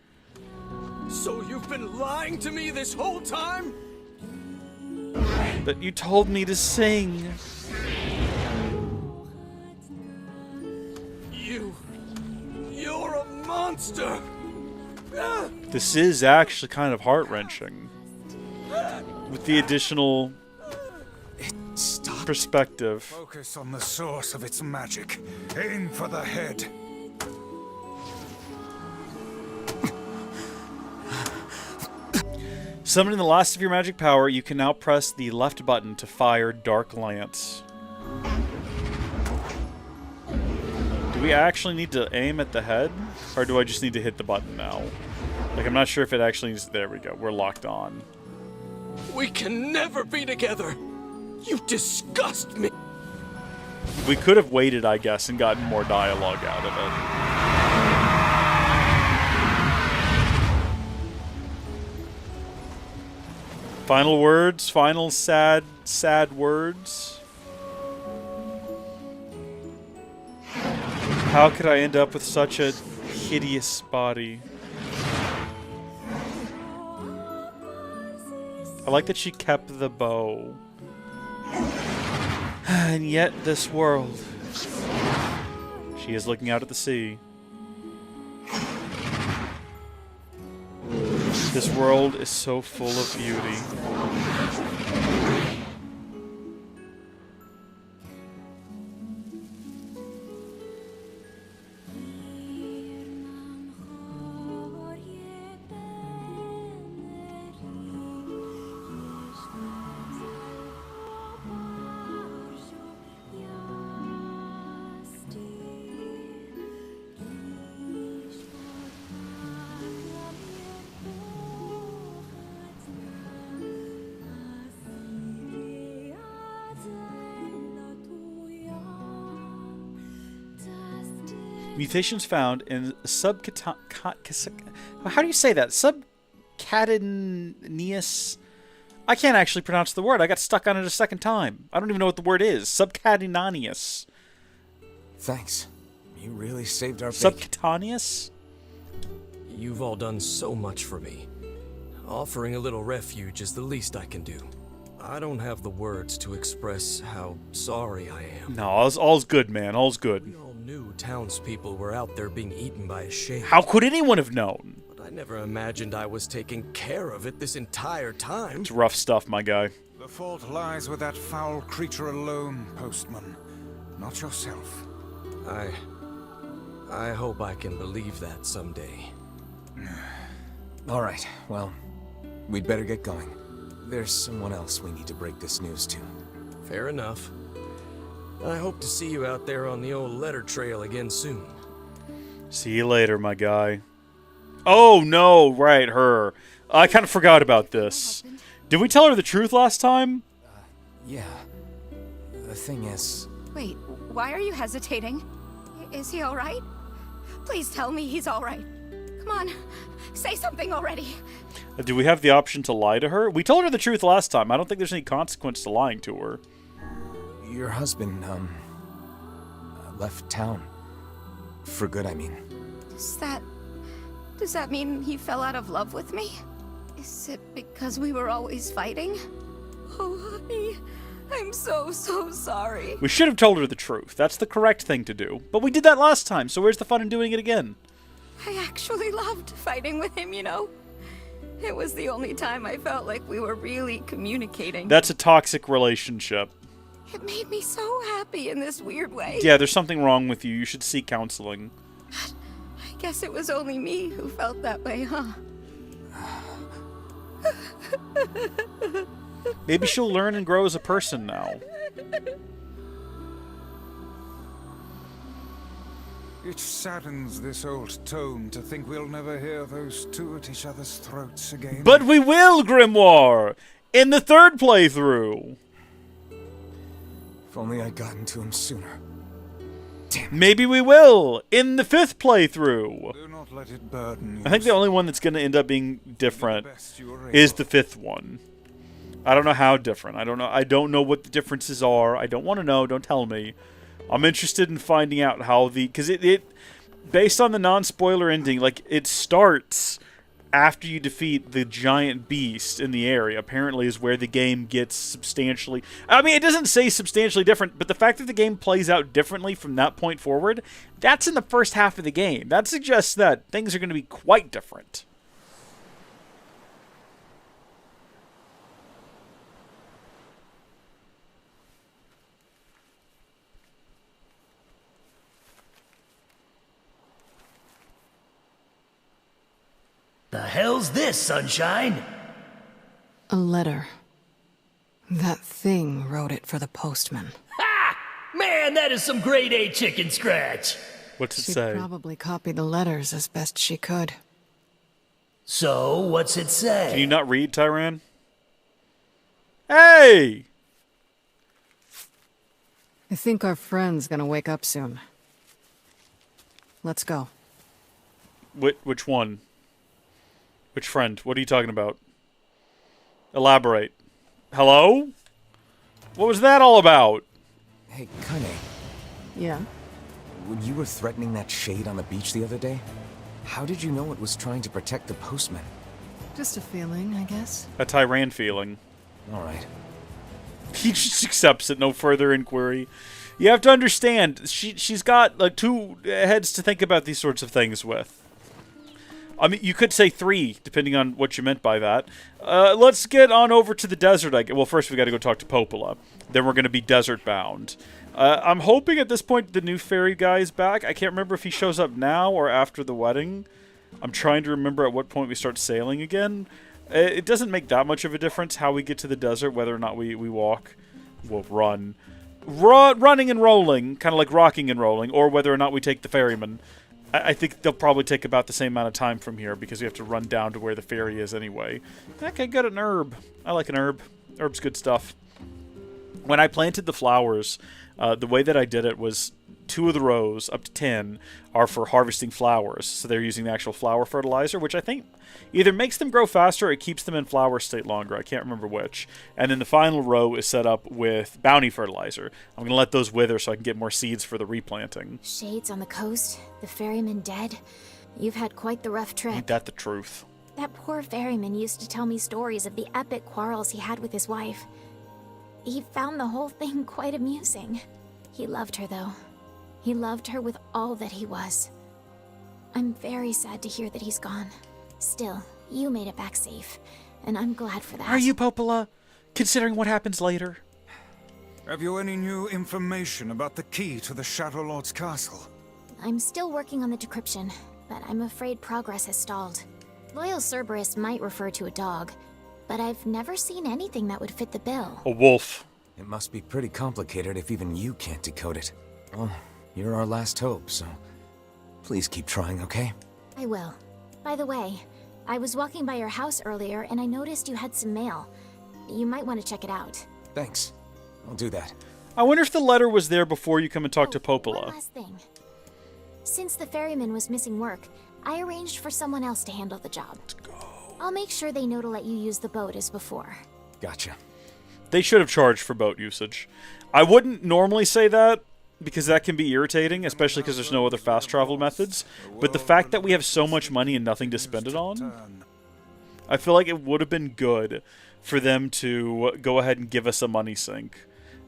[SPEAKER 16] So you've been lying to me this whole time?
[SPEAKER 1] But you told me to sing.
[SPEAKER 16] You're a monster!
[SPEAKER 1] This is actually kind of heart-wrenching. With the additional perspective.
[SPEAKER 2] Focus on the source of its magic. Aim for the head.
[SPEAKER 1] Summoning the last of your magic power, you can now press the left button to fire Dark Lance. Do we actually need to aim at the head? Or do I just need to hit the button now? Like, I'm not sure if it actually needs... There we go. We're locked on.
[SPEAKER 16] We can never be together! You disgust me!
[SPEAKER 1] We could have waited, I guess, and gotten more dialogue out of it. Final words? Final sad, sad words? How could I end up with such a hideous body? I like that she kept the bow. And yet this world. She is looking out at the sea. This world is so full of beauty. Mutations found in how do you say that? Subcatenaneous. I can't actually pronounce the word. I got stuck on it a second time. I don't even know what the word is. Subcatenaneous.
[SPEAKER 8] Thanks. You really saved our
[SPEAKER 1] Subcutaneous?
[SPEAKER 16] You've all done so much for me. Offering a little refuge is the least I can do. I don't have the words to express how sorry I am.
[SPEAKER 1] No, all's good, man. All's good.
[SPEAKER 16] We all knew townspeople were out there being eaten by a shade.
[SPEAKER 1] How could anyone have known?
[SPEAKER 16] But I never imagined I was taking care of it this entire time.
[SPEAKER 1] It's rough stuff, my guy.
[SPEAKER 2] The fault lies with that foul creature alone, Postman. Not yourself.
[SPEAKER 16] I hope I can believe that someday.
[SPEAKER 8] All right, well, we'd better get going. There's someone else we need to break this news to.
[SPEAKER 16] Fair enough. I hope to see you out there on the old letter trail again soon.
[SPEAKER 1] See you later, my guy. Oh, no, right, her. I kind of forgot about this. Did we tell her the truth last time?
[SPEAKER 8] Yeah. The thing is...
[SPEAKER 13] Wait, why are you hesitating? Is he alright? Please tell me he's alright. Come on, say something already.
[SPEAKER 1] Do we have the option to lie to her? We told her the truth last time. I don't think there's any consequence to lying to her.
[SPEAKER 8] Your husband, left town. For good, I mean.
[SPEAKER 13] Does that mean he fell out of love with me? Is it because we were always fighting? Oh, honey, I'm so sorry.
[SPEAKER 1] We should have told her the truth. That's the correct thing to do. But we did that last time, so where's the fun in doing it again?
[SPEAKER 13] I actually loved fighting with him, you know? It was the only time I felt like we were really communicating.
[SPEAKER 1] That's a toxic relationship.
[SPEAKER 13] It made me so happy in this weird way.
[SPEAKER 1] Yeah, there's something wrong with you. You should seek counseling.
[SPEAKER 13] I guess it was only me who felt that way, huh?
[SPEAKER 1] Maybe she'll learn and grow as a person now.
[SPEAKER 2] It saddens this old tome to think we'll never hear those two at each other's throats again.
[SPEAKER 1] But we will, Grimoire! In the third playthrough!
[SPEAKER 8] If only I'd gotten to him sooner.
[SPEAKER 1] Maybe we will in the 5th playthrough.
[SPEAKER 2] Do not let it burden you.
[SPEAKER 1] I think the only one that's going to end up being different is the 5th one. I don't know how different. I don't know what the differences are. I don't want to know. Don't tell me. I'm interested in finding out how because it based on the non-spoiler ending, like it starts after you defeat the giant beast in the area. Apparently is where the game gets substantially... I mean, it doesn't say substantially different, but the fact that the game plays out differently from that point forward, that's in the first half of the game. That suggests that things are going to be quite different.
[SPEAKER 5] The hell's this, Sunshine?
[SPEAKER 3] A letter. That thing wrote it for the postman.
[SPEAKER 5] Ha! Man, that is some grade A chicken scratch.
[SPEAKER 1] What's it
[SPEAKER 3] She
[SPEAKER 1] say?
[SPEAKER 3] probably copied the letters as best she could.
[SPEAKER 5] So, what's it say?
[SPEAKER 1] Can you not read, Tyran? Hey!
[SPEAKER 3] I think our friend's gonna wake up soon. Let's go.
[SPEAKER 1] Which one? Which friend? What are you talking about? Elaborate. Hello? What was that all about?
[SPEAKER 8] Hey, Kaine.
[SPEAKER 3] Yeah?
[SPEAKER 8] When you were threatening that shade on the beach the other day, how did you know it was trying to protect the postman?
[SPEAKER 3] Just a feeling, I guess.
[SPEAKER 1] A Tyran feeling.
[SPEAKER 8] Alright.
[SPEAKER 1] He just accepts it, no further inquiry. You have to understand, she's got like 2 heads to think about these sorts of things with. I mean, you could say 3, depending on what you meant by that. Let's get on over to the desert. Well, first we got to go talk to Popola. Then we're going to be desert bound. I'm hoping at this point the new fairy guy is back. I can't remember if he shows up now or after the wedding. I'm trying to remember at what point we start sailing again. It doesn't make that much of a difference how we get to the desert, whether or not we walk. Well, run. Running and rolling, kind of like rocking and rolling, or whether or not we take the ferryman. I think they'll probably take about the same amount of time from here because we have to run down to where the ferry is anyway. Okay, got an herb. I like an herb. Herb's good stuff. When I planted the flowers, the way that I did it was 2 of the rows, up to 10, are for harvesting flowers. So they're using the actual flower fertilizer, which I think either makes them grow faster or it keeps them in flower state longer. I can't remember which. And then the final row is set up with bounty fertilizer. I'm going to let those wither so I can get more seeds for the replanting.
[SPEAKER 14] Shades on the coast, the ferryman dead. You've had quite the rough trip.
[SPEAKER 1] Ain't that the truth?
[SPEAKER 14] That poor ferryman used to tell me stories of the epic quarrels he had with his wife. He found the whole thing quite amusing. He loved her, though. He loved her with all that he was. I'm very sad to hear that he's gone. Still, you made it back safe, and I'm glad for that.
[SPEAKER 1] Are you, Popola? Considering what happens later?
[SPEAKER 2] Have you any new information about the key to the Shadow Lord's castle?
[SPEAKER 14] I'm still working on the decryption, but I'm afraid progress has stalled. Loyal Cerberus might refer to a dog, but I've never seen anything that would fit the bill.
[SPEAKER 1] A wolf.
[SPEAKER 8] It must be pretty complicated if even you can't decode it. Well, you're our last hope, so please keep trying, okay?
[SPEAKER 14] I will. By the way, I was walking by your house earlier and I noticed you had some mail. You might want to check it out.
[SPEAKER 8] Thanks. I'll do that.
[SPEAKER 1] I wonder if the letter was there before you come and talk to Popola.
[SPEAKER 14] One last thing. Since the ferryman was missing work, I arranged for someone else to handle the job.
[SPEAKER 1] Let's go.
[SPEAKER 14] I'll make sure they know to let you use the boat as before.
[SPEAKER 8] Gotcha.
[SPEAKER 1] They should have charged for boat usage. I wouldn't normally say that, because that can be irritating, especially because there's no other fast travel methods. But the fact that we have so much money and nothing to spend it on, I feel like it would have been good for them to go ahead and give us a money sink.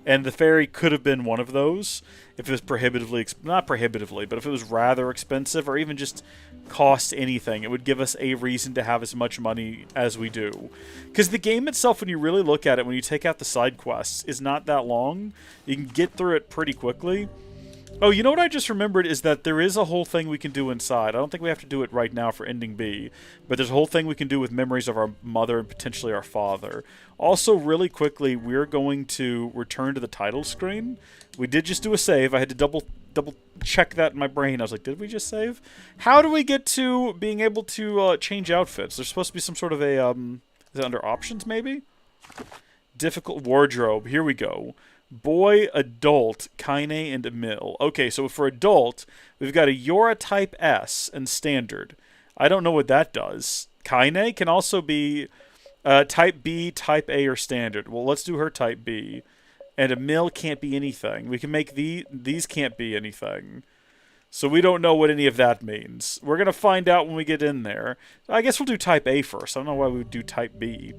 [SPEAKER 1] And the ferry could have been one of those if it was prohibitively, not prohibitively, but if it was rather expensive or even just cost anything. It would give us a reason to have as much money as we do. Because the game itself, when you really look at it, when you take out the side quests, is not that long. You can get through it pretty quickly. Oh, you know what I just remembered is that there is a whole thing we can do inside. I don't think we have to do it right now for Ending B, but there's a whole thing we can do with memories of our mother and potentially our father. Also, really quickly, we're going to return to the title screen. We did just do a save. I had to double check that in my brain. I was like, did we just save? How do we get to being able to change outfits? There's supposed to be some sort of a, is it under options maybe? Difficult wardrobe. Here we go. Boy, adult, Kaine, and Emil. Okay, so for adult, we've got a Yora Type S and Standard. I don't know what that does. Kaine can also be Type B, Type A, or Standard. Well, let's do her Type B. And Emil can't be anything. We can make these can't be anything. So we don't know what any of that means. We're going to find out when we get in there. I guess we'll do Type A first. I don't know why we would do Type B.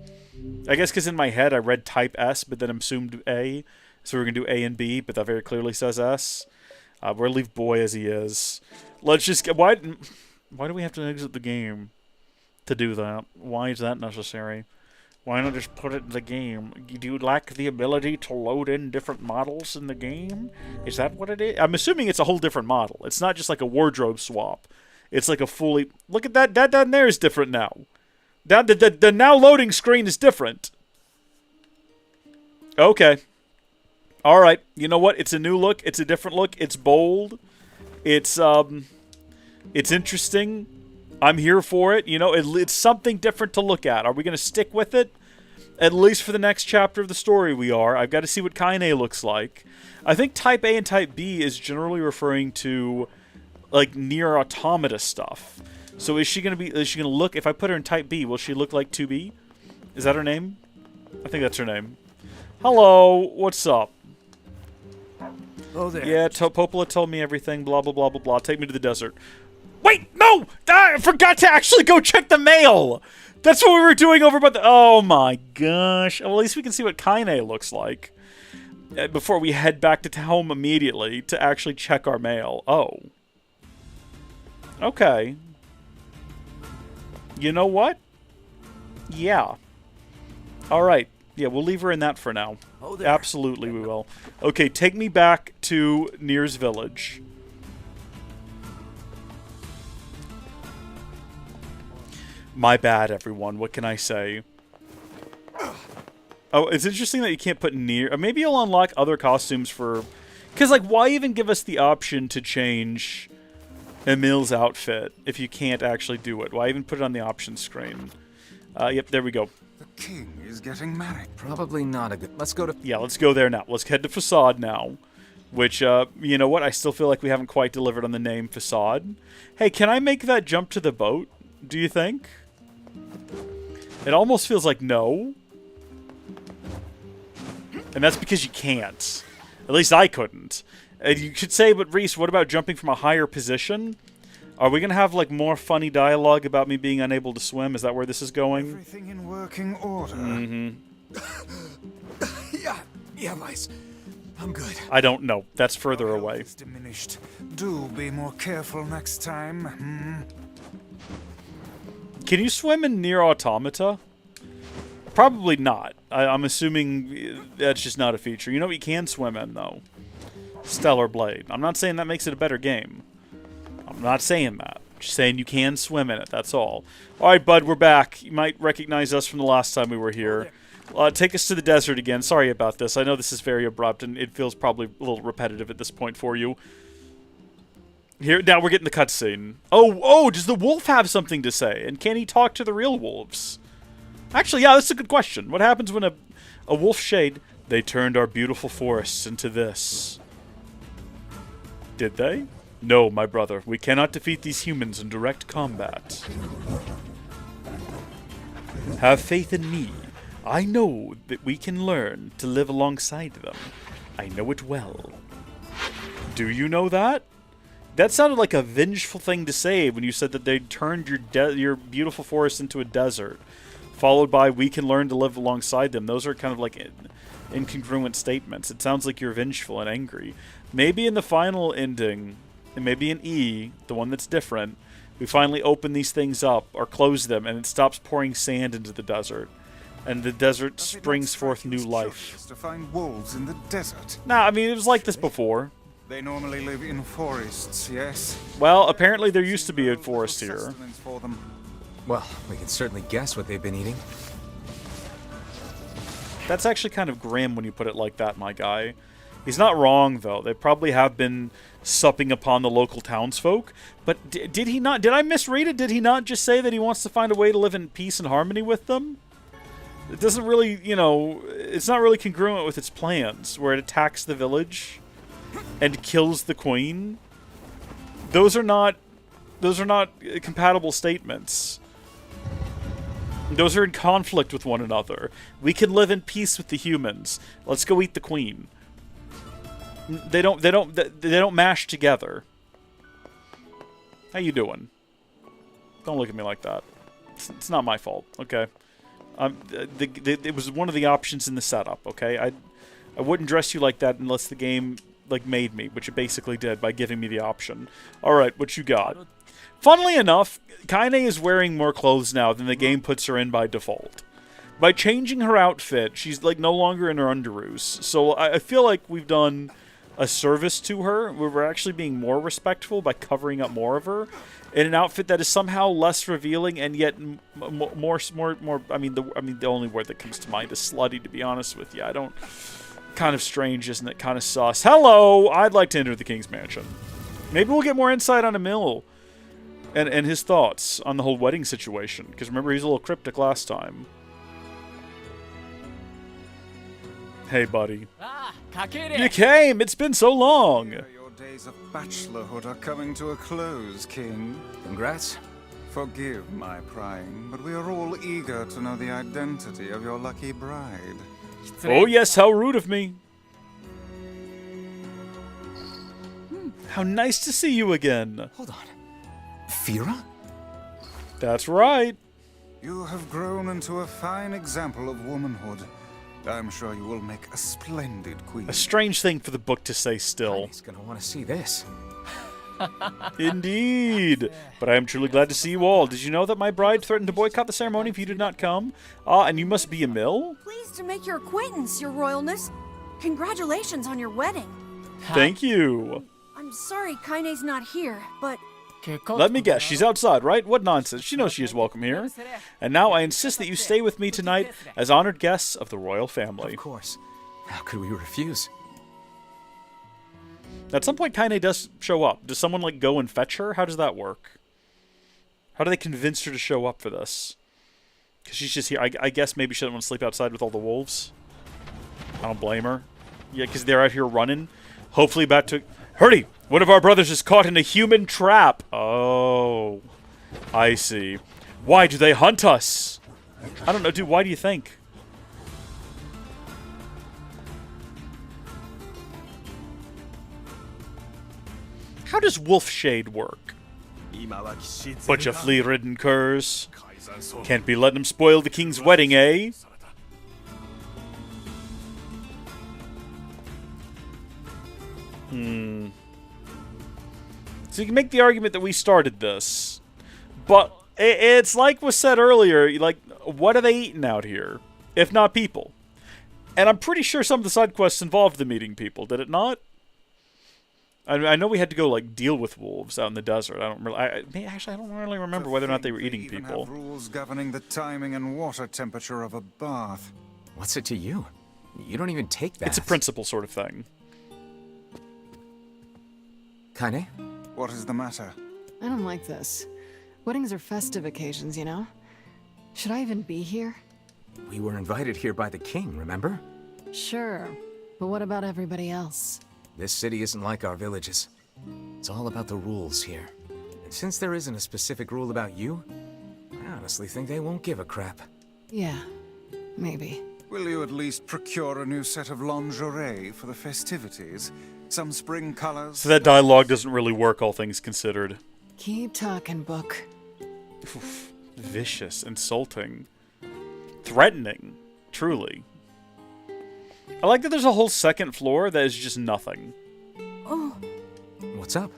[SPEAKER 1] I guess because in my head I read Type S, but then assumed A. So we're going to do A and B, but that very clearly says S. We're going to leave Boy as he is. Let's just get... Why do we have to exit the game to do that? Why is that necessary? Why not just put it in the game? Do you lack the ability to load in different models in the game? Is that what it is? I'm assuming it's a whole different model. It's not just like a wardrobe swap. It's like a fully... Look at that. That down there is different now. The now loading screen is different. Okay. Alright. You know what? It's a new look. It's a different look. It's bold. It's interesting. I'm here for it. You know, it's something different to look at. Are we going to stick with it? At least for the next chapter of the story we are. I've got to see what Kaine looks like. I think Type A and Type B is generally referring to, like, NieR Automata stuff. So is she going to look, if I put her in Type B, will she look like 2B? Is that her name? I think that's her name. Hello, what's up?
[SPEAKER 10] Oh, there.
[SPEAKER 1] Yeah, Popola told me everything, blah, blah, blah, blah, blah. Take me to the desert. Wait, no! I forgot to actually go check the mail! That's what we were doing over by the... Oh my gosh. Well, at least we can see what Kaine looks like before we head back to home immediately to actually check our mail. Oh. Okay. You know what? Yeah. Alright. Yeah, we'll leave her in that for now.
[SPEAKER 10] Oh, there.
[SPEAKER 1] Absolutely we will. Okay, take me back to NieR's village. My bad, everyone. What can I say? Oh, it's interesting that you can't put NieR... Or maybe you'll unlock other costumes for... Because, like, why even give us the option to change Emil's outfit if you can't actually do it? Why even put it on the options screen? Yep, there we go.
[SPEAKER 2] The king is getting married.
[SPEAKER 8] Probably not a good... Let's go to...
[SPEAKER 1] Yeah, let's go there now. Let's head to Facade now. Which, you know what? I still feel like we haven't quite delivered on the name Facade. Hey, can I make that jump to the boat? Do you think? It almost feels like no. And that's because you can't. At least I couldn't. You could say, but Reese, what about jumping from a higher position? Are we going to have, like, more funny dialogue about me being unable to swim? Is that where this is going?
[SPEAKER 2] Everything in working order.
[SPEAKER 1] Mm-hmm.
[SPEAKER 10] Yeah, Vice. I'm good.
[SPEAKER 1] I don't know. That's further away.
[SPEAKER 2] Diminished. Do be more careful next time. Hmm?
[SPEAKER 1] Can you swim in NieR Automata? Probably not. I'm assuming that's just not a feature. You know what you can swim in, though? Stellar Blade. I'm not saying that makes it a better game. I'm not saying that. Just saying you can swim in it, that's all. Alright, bud, we're back. You might recognize us from the last time we were here. Take us to the desert again. Sorry about this. I know this is very abrupt, and it feels probably a little repetitive at this point for you. Here, now we're getting the cutscene. Oh, does the wolf have something to say? And can he talk to the real wolves? Actually, yeah, that's a good question. What happens when a wolf shade... They turned our beautiful forests into this. Did they? No, my brother. We cannot defeat these humans in direct combat. Have faith in me. I know that we can learn to live alongside them. I know it well. Do you know that? That sounded like a vengeful thing to say when you said that they turned your beautiful forest into a desert, followed by we can learn to live alongside them. Those are kind of like incongruent statements. It sounds like you're vengeful and angry. Maybe in the final ending, and maybe in E, the one that's different, we finally open these things up or close them, and it stops pouring sand into the desert, and the desert springs forth new life.
[SPEAKER 2] To find wolves in the desert.
[SPEAKER 1] Nah, I mean, it was like this before.
[SPEAKER 2] They normally live in forests, yes?
[SPEAKER 1] Well, apparently there used to be a forest here.
[SPEAKER 8] Well, we can certainly guess what they've been eating.
[SPEAKER 1] That's actually kind of grim when you put it like that, my guy. He's not wrong, though. They probably have been supping upon the local townsfolk. But did he not? Did I misread it? Did he not just say that he wants to find a way to live in peace and harmony with them? it doesn't really, you know, it's not really congruent with its plans, where it attacks the village and kills the queen. Those are not compatible statements. Those are in conflict with one another. We can live in peace with the humans. Let's go eat the queen. They don't mash together. How you doing? Don't look at me like that. It's not my fault, okay? It was one of the options in the setup, okay? I wouldn't dress you like that unless the game like made me, which it basically did by giving me the option. All right, what you got? Funnily enough, Kaine is wearing more clothes now than the game puts her in by default. By changing her outfit, she's like no longer in her underoos. So I feel like we've done a service to her, where we're actually being more respectful by covering up more of her in an outfit that is somehow less revealing and yet more. I mean, the only word that comes to mind is slutty. To be honest with you, I don't. Kind of strange, isn't it? Kind of sus. Hello, I'd like to enter the King's Mansion. Maybe we'll get more insight on Emil and his thoughts on the whole wedding situation. Because remember, he's a little cryptic last time. Hey, buddy. You came! It's been so long!
[SPEAKER 2] Your days of bachelorhood are coming to a close, King.
[SPEAKER 8] Congrats.
[SPEAKER 2] Forgive my prying, but we are all eager to know the identity of your lucky bride.
[SPEAKER 1] Oh yes, how rude of me. How nice to see you again.
[SPEAKER 8] Hold on. Fira?
[SPEAKER 1] That's right.
[SPEAKER 2] You have grown into a fine example of womanhood. I'm sure you will make a splendid queen.
[SPEAKER 1] A strange thing for the book to say still.
[SPEAKER 8] He's gonna want to see this.
[SPEAKER 1] Indeed. But I am truly glad to see you all. Did you know that my bride threatened to boycott the ceremony if you did not come? And you must be Emil?
[SPEAKER 4] Pleased to make your acquaintance, your royalness. Congratulations on your wedding.
[SPEAKER 1] Thank you.
[SPEAKER 4] I'm sorry Kaine's not here, but...
[SPEAKER 1] Let me guess, she's outside, right? What nonsense. She knows she is welcome here. And now I insist that you stay with me tonight as honored guests of the royal family.
[SPEAKER 8] Of course. How could we refuse?
[SPEAKER 1] At some point, Kaine does show up. Does someone, like, go and fetch her? How does that work? How do they convince her to show up for this? Because she's just here. I guess maybe she doesn't want to sleep outside with all the wolves. I don't blame her. Yeah, because they're out here running. Hopefully about to... Hurdy! One of our brothers is caught in a human trap. Oh. I see. Why do they hunt us? I don't know, dude. Why do you think? How does Wolf Shade work? Bunch of flea-ridden curs. Can't be letting them spoil the king's wedding, eh? So you can make the argument that we started this. But it's like was said earlier, like, what are they eating out here? If not people. And I'm pretty sure some of the side quests involved them eating people, did it not? I know we had to go, like, deal with wolves out in the desert. I don't really... actually, I don't really remember whether or not they were eating people.
[SPEAKER 2] Have rules governing the timing and water temperature of a bath.
[SPEAKER 8] What's it to you? You don't even take that.
[SPEAKER 1] It's a principle sort of thing.
[SPEAKER 8] Kaine?
[SPEAKER 2] What is the matter?
[SPEAKER 3] I don't like this. Weddings are festive occasions, you know? Should I even be here?
[SPEAKER 8] We were invited here by the king, remember?
[SPEAKER 3] Sure, but what about everybody else?
[SPEAKER 8] This city isn't like our villages. It's all about the rules here. And since there isn't a specific rule about you, I honestly think they won't give a crap.
[SPEAKER 3] Yeah, maybe.
[SPEAKER 2] Will you at least procure a new set of lingerie for the festivities? Some spring colors?
[SPEAKER 1] So that dialogue doesn't really work, all things considered.
[SPEAKER 3] Keep talking, book.
[SPEAKER 1] Oof. Vicious, insulting, threatening, truly. I like that there's a whole second floor that is just nothing.
[SPEAKER 13] Oh.
[SPEAKER 8] What's up?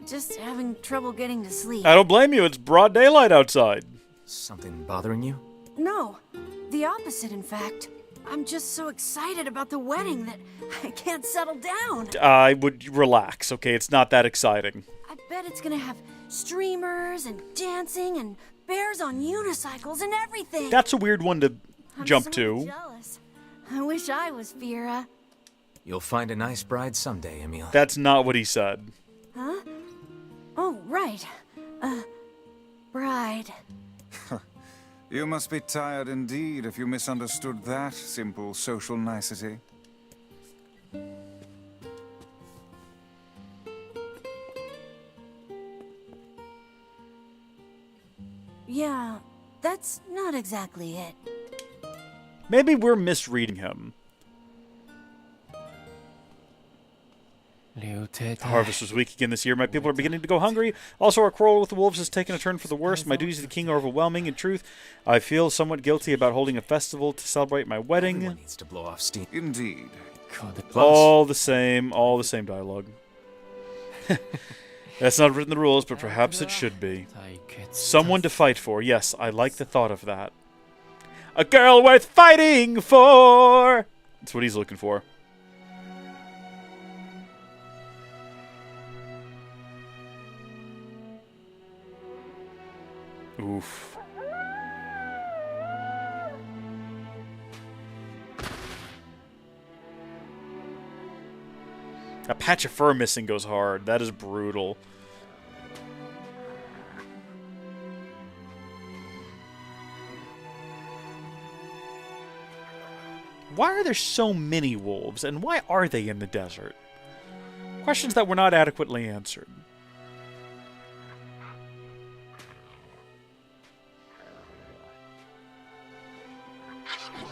[SPEAKER 13] Just having trouble getting to sleep.
[SPEAKER 1] I don't blame you, it's broad daylight outside.
[SPEAKER 8] Something bothering you?
[SPEAKER 13] No, the opposite, in fact. I'm just so excited about the wedding that I can't settle down.
[SPEAKER 1] I would relax, okay? It's not that exciting.
[SPEAKER 13] I bet it's gonna have streamers and dancing and bears on unicycles and everything.
[SPEAKER 1] That's a weird one to jump
[SPEAKER 13] so
[SPEAKER 1] to.
[SPEAKER 13] Jealous. I wish I was Fira.
[SPEAKER 8] You'll find a nice bride someday, Emil.
[SPEAKER 1] That's not what he said.
[SPEAKER 13] Huh? Oh, right. Bride.
[SPEAKER 2] You must be tired indeed if you misunderstood that simple social nicety.
[SPEAKER 4] Yeah, that's not exactly it.
[SPEAKER 1] Maybe we're misreading him. Harvest was weak again this year. My people are beginning to go hungry. Also, our quarrel with the wolves has taken a turn for the worse. My duties to the king are overwhelming. In truth, I feel somewhat guilty about holding a festival to celebrate my wedding.
[SPEAKER 8] Everyone needs to blow off steam.
[SPEAKER 2] Indeed.
[SPEAKER 1] All the same dialogue. That's not written in the rules, but perhaps it should be. Someone to fight for. Yes, I like the thought of that. A girl worth fighting for! That's what he's looking for. Oof. A patch of fur missing goes hard. That is brutal. Why are there so many wolves, and why are they in the desert? Questions that were not adequately answered.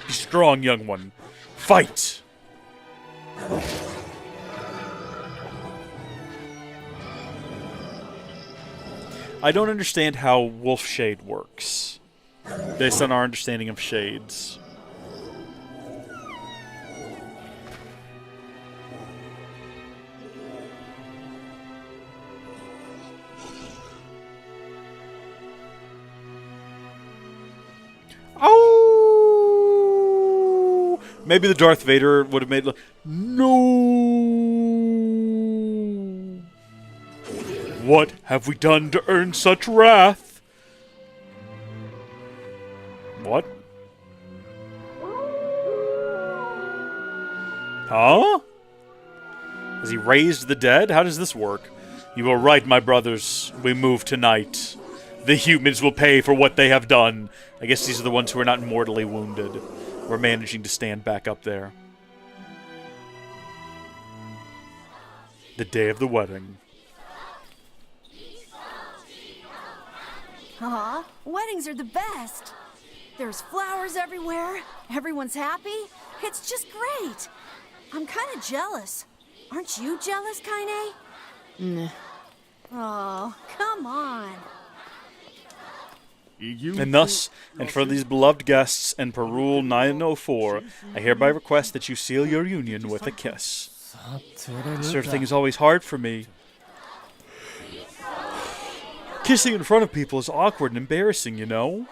[SPEAKER 1] Be strong, young one. Fight! I don't understand how wolf shade works, based on our understanding of shades. Oh! Maybe the Darth Vader would have made no. What have we done to earn such wrath? What? Huh? Has he raised the dead? How does this work? You are right, my brothers. We move tonight. The humans will pay for what they have done. I guess these are the ones who are not mortally wounded. We're managing to stand back up there. The day of the wedding.
[SPEAKER 4] Aw, weddings are the best. There's flowers everywhere. Everyone's happy. It's just great. I'm kind of jealous. Aren't you jealous, Kaine?
[SPEAKER 3] Nah.
[SPEAKER 4] Oh, come on.
[SPEAKER 1] And thus, and for these beloved guests and per Rule 904, I hereby request that you seal your union with a kiss. This sort of thing is always hard for me. Kissing in front of people is awkward and embarrassing, you know?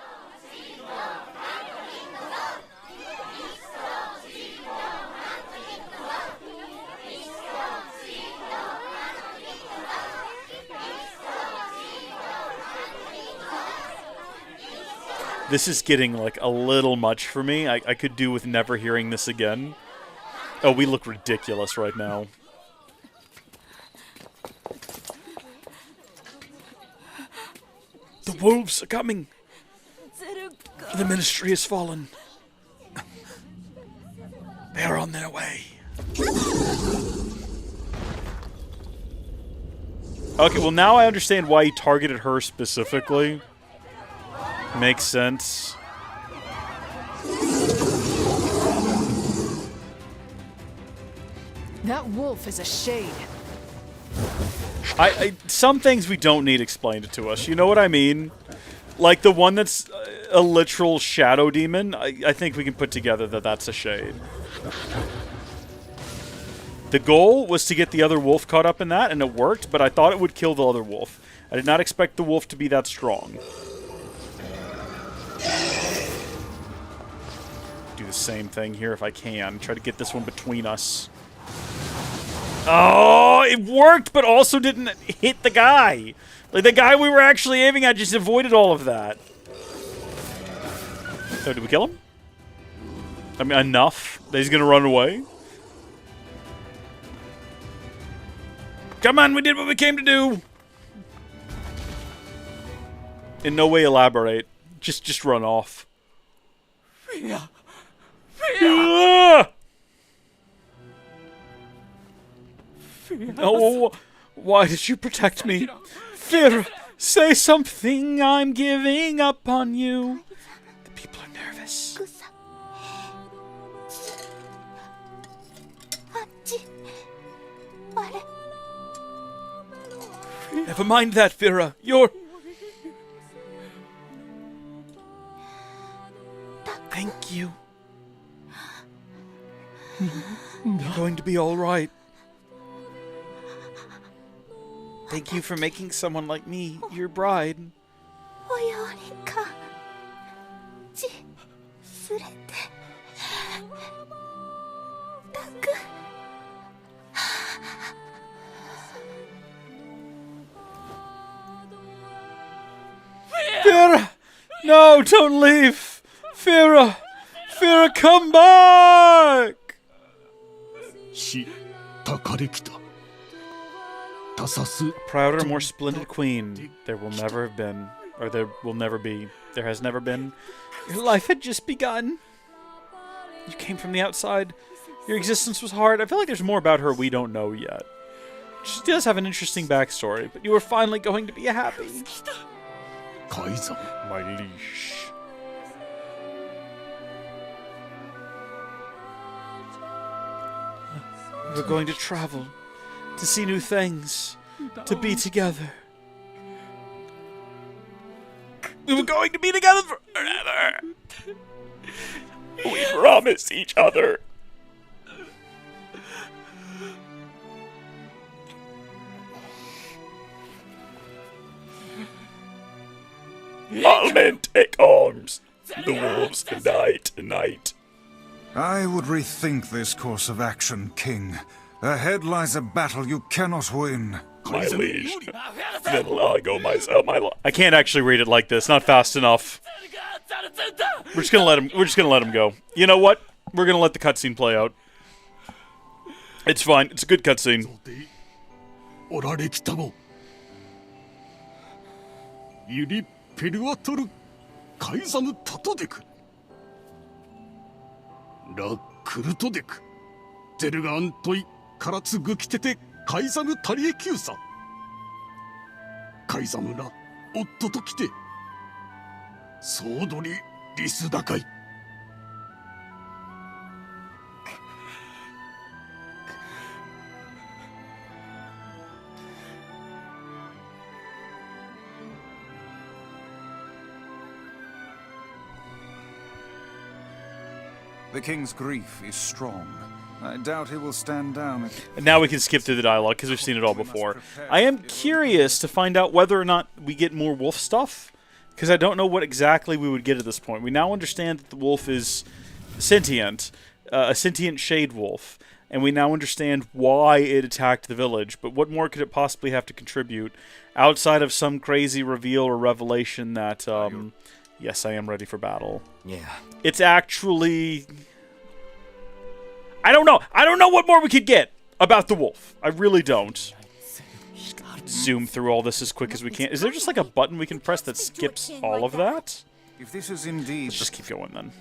[SPEAKER 1] This is getting, like, a little much for me. I could do with never hearing this again. Oh, we look ridiculous right now. The wolves are coming. The ministry has fallen. They are on their way. Okay, well now I understand why he targeted her specifically. Makes sense.
[SPEAKER 3] That wolf is a shade.
[SPEAKER 1] Some things we don't need explained to us. You know what I mean? Like the one that's a literal shadow demon. I think we can put together that that's a shade. The goal was to get the other wolf caught up in that, and it worked, but I thought it would kill the other wolf. I did not expect the wolf to be that strong. Do the same thing here if I can. Try to get this one between us. Oh, it worked, but also didn't hit the guy. Like, the guy we were actually aiming at just avoided all of that. So, did we kill him? I mean, enough that he's gonna run away? Come on, we did what we came to do! In no way elaborate. Just run off.
[SPEAKER 10] Fia!
[SPEAKER 1] Ah! No, why did you protect me? Fira, say something, I'm giving up on you. The people are nervous. Never mind that, Fira. You're... Thank you. You're going to be all right. Thank you for making someone like me your bride. Fira! No, don't leave! Fira! Fira, come back! Prouder, more splendid queen there will never have been, or there will never be. There has never been. Your life had just begun. You came from the outside. Your existence was hard. I feel like there's more about her we don't know yet. She does have an interesting backstory, but you were finally going to be happy. My leash. We're going to travel, to see new things, to be together. We were going to be together forever. We promised each other. All men take arms. The wolves can die tonight.
[SPEAKER 2] I would rethink this course of action, King. Ahead lies a battle you cannot win.
[SPEAKER 1] My liege. Then I go myself. I can't actually read it like this. Not fast enough. We're just gonna let him. We're just gonna let him go. You know what? We're gonna let the cutscene play out. It's fine. It's a good cutscene.
[SPEAKER 2] The king's grief is strong. I doubt he will stand down.
[SPEAKER 1] And now we can skip through the dialogue because we've seen it all before. I am curious to find out whether or not we get more wolf stuff, because I don't know what exactly we would get at this point. We now understand that the wolf is sentient, a sentient shade wolf, and we now understand why it attacked the village. But what more could it possibly have to contribute outside of some crazy reveal or revelation that, yes, I am ready for battle.
[SPEAKER 8] Yeah.
[SPEAKER 1] It's actually... I don't know. I don't know what more we could get about the wolf. I really don't. Zoom through all this as quick as we can. Is there just like a button we can press that skips all of that?
[SPEAKER 2] If this is indeed...
[SPEAKER 1] Let's just keep going then.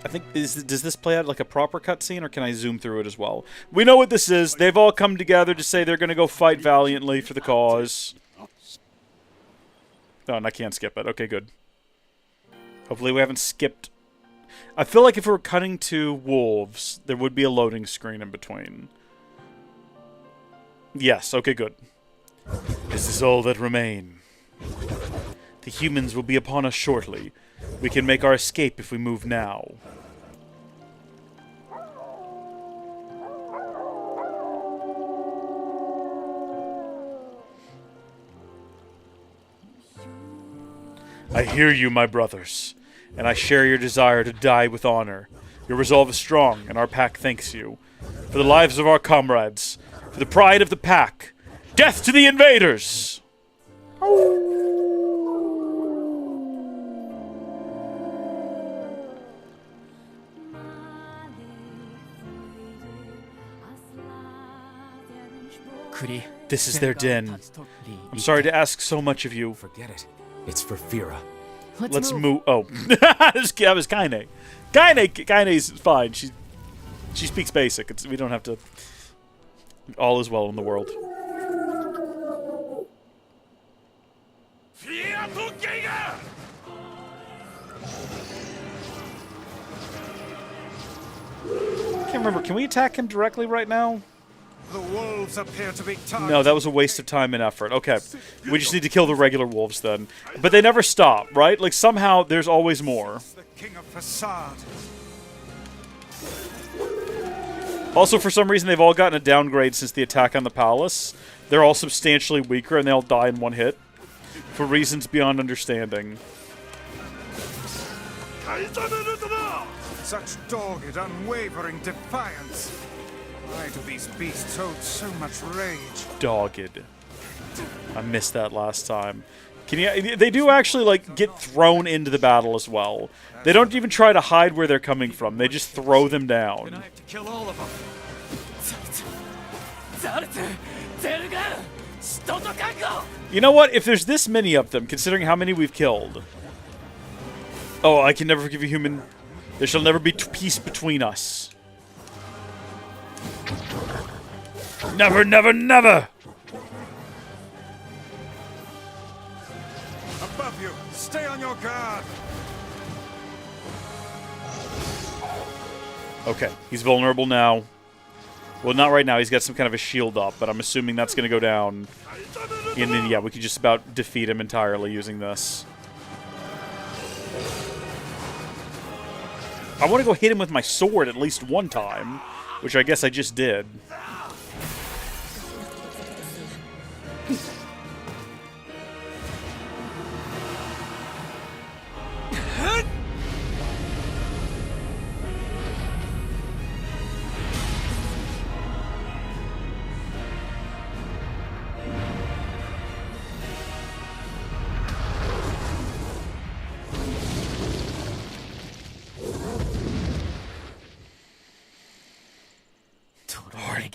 [SPEAKER 1] I think, does this play out like a proper cutscene, or can I zoom through it as well? We know what this is. They've all come together to say they're going to go fight valiantly for the cause. Oh, and I can't skip it. Okay, good. Hopefully we haven't skipped... I feel like if we were cutting to wolves, there would be a loading screen in between. Yes, okay, good. This is all that remain. The humans will be upon us shortly. We can make our escape if we move now. I hear you, my brothers, and I share your desire to die with honor. Your resolve is strong, and our pack thanks you. For the lives of our comrades, for the pride of the pack, death to the invaders! This is their den. I'm sorry to ask so much of you.
[SPEAKER 8] Forget it. It's for Fira.
[SPEAKER 1] Let's move. Oh, that was Kaine. Kaine's fine. She speaks basic. We don't have to. All is well in the world. I can't remember. Can we attack him directly right now?
[SPEAKER 2] The wolves appear to be targeted.
[SPEAKER 1] No, that was a waste of time and effort. Okay. We just need to kill the regular wolves then. But they never stop, right? Like, somehow there's always more.
[SPEAKER 2] The king of facade.
[SPEAKER 1] Also, for some reason, they've all gotten a downgrade since the attack on the palace. They're all substantially weaker, and they all die in one hit. For reasons beyond understanding.
[SPEAKER 2] Such dogged, unwavering defiance. Why do these beasts hold so much rage?
[SPEAKER 1] Dogged. I missed that last time. They do actually, like, get thrown into the battle as well. They don't even try to hide where they're coming from. They just throw them down.
[SPEAKER 10] I have to kill all of them.
[SPEAKER 1] You know what? If there's this many of them, considering how many we've killed... Oh, I can never forgive you, human. There shall never be peace between us. Never, never, never!
[SPEAKER 2] Above you! Stay on your guard!
[SPEAKER 1] Okay, he's vulnerable now. Well, not right now. He's got some kind of a shield up, but I'm assuming that's going to go down. And then, yeah, we can just about defeat him entirely using this. I want to go hit him with my sword at least one time, which I guess I just did.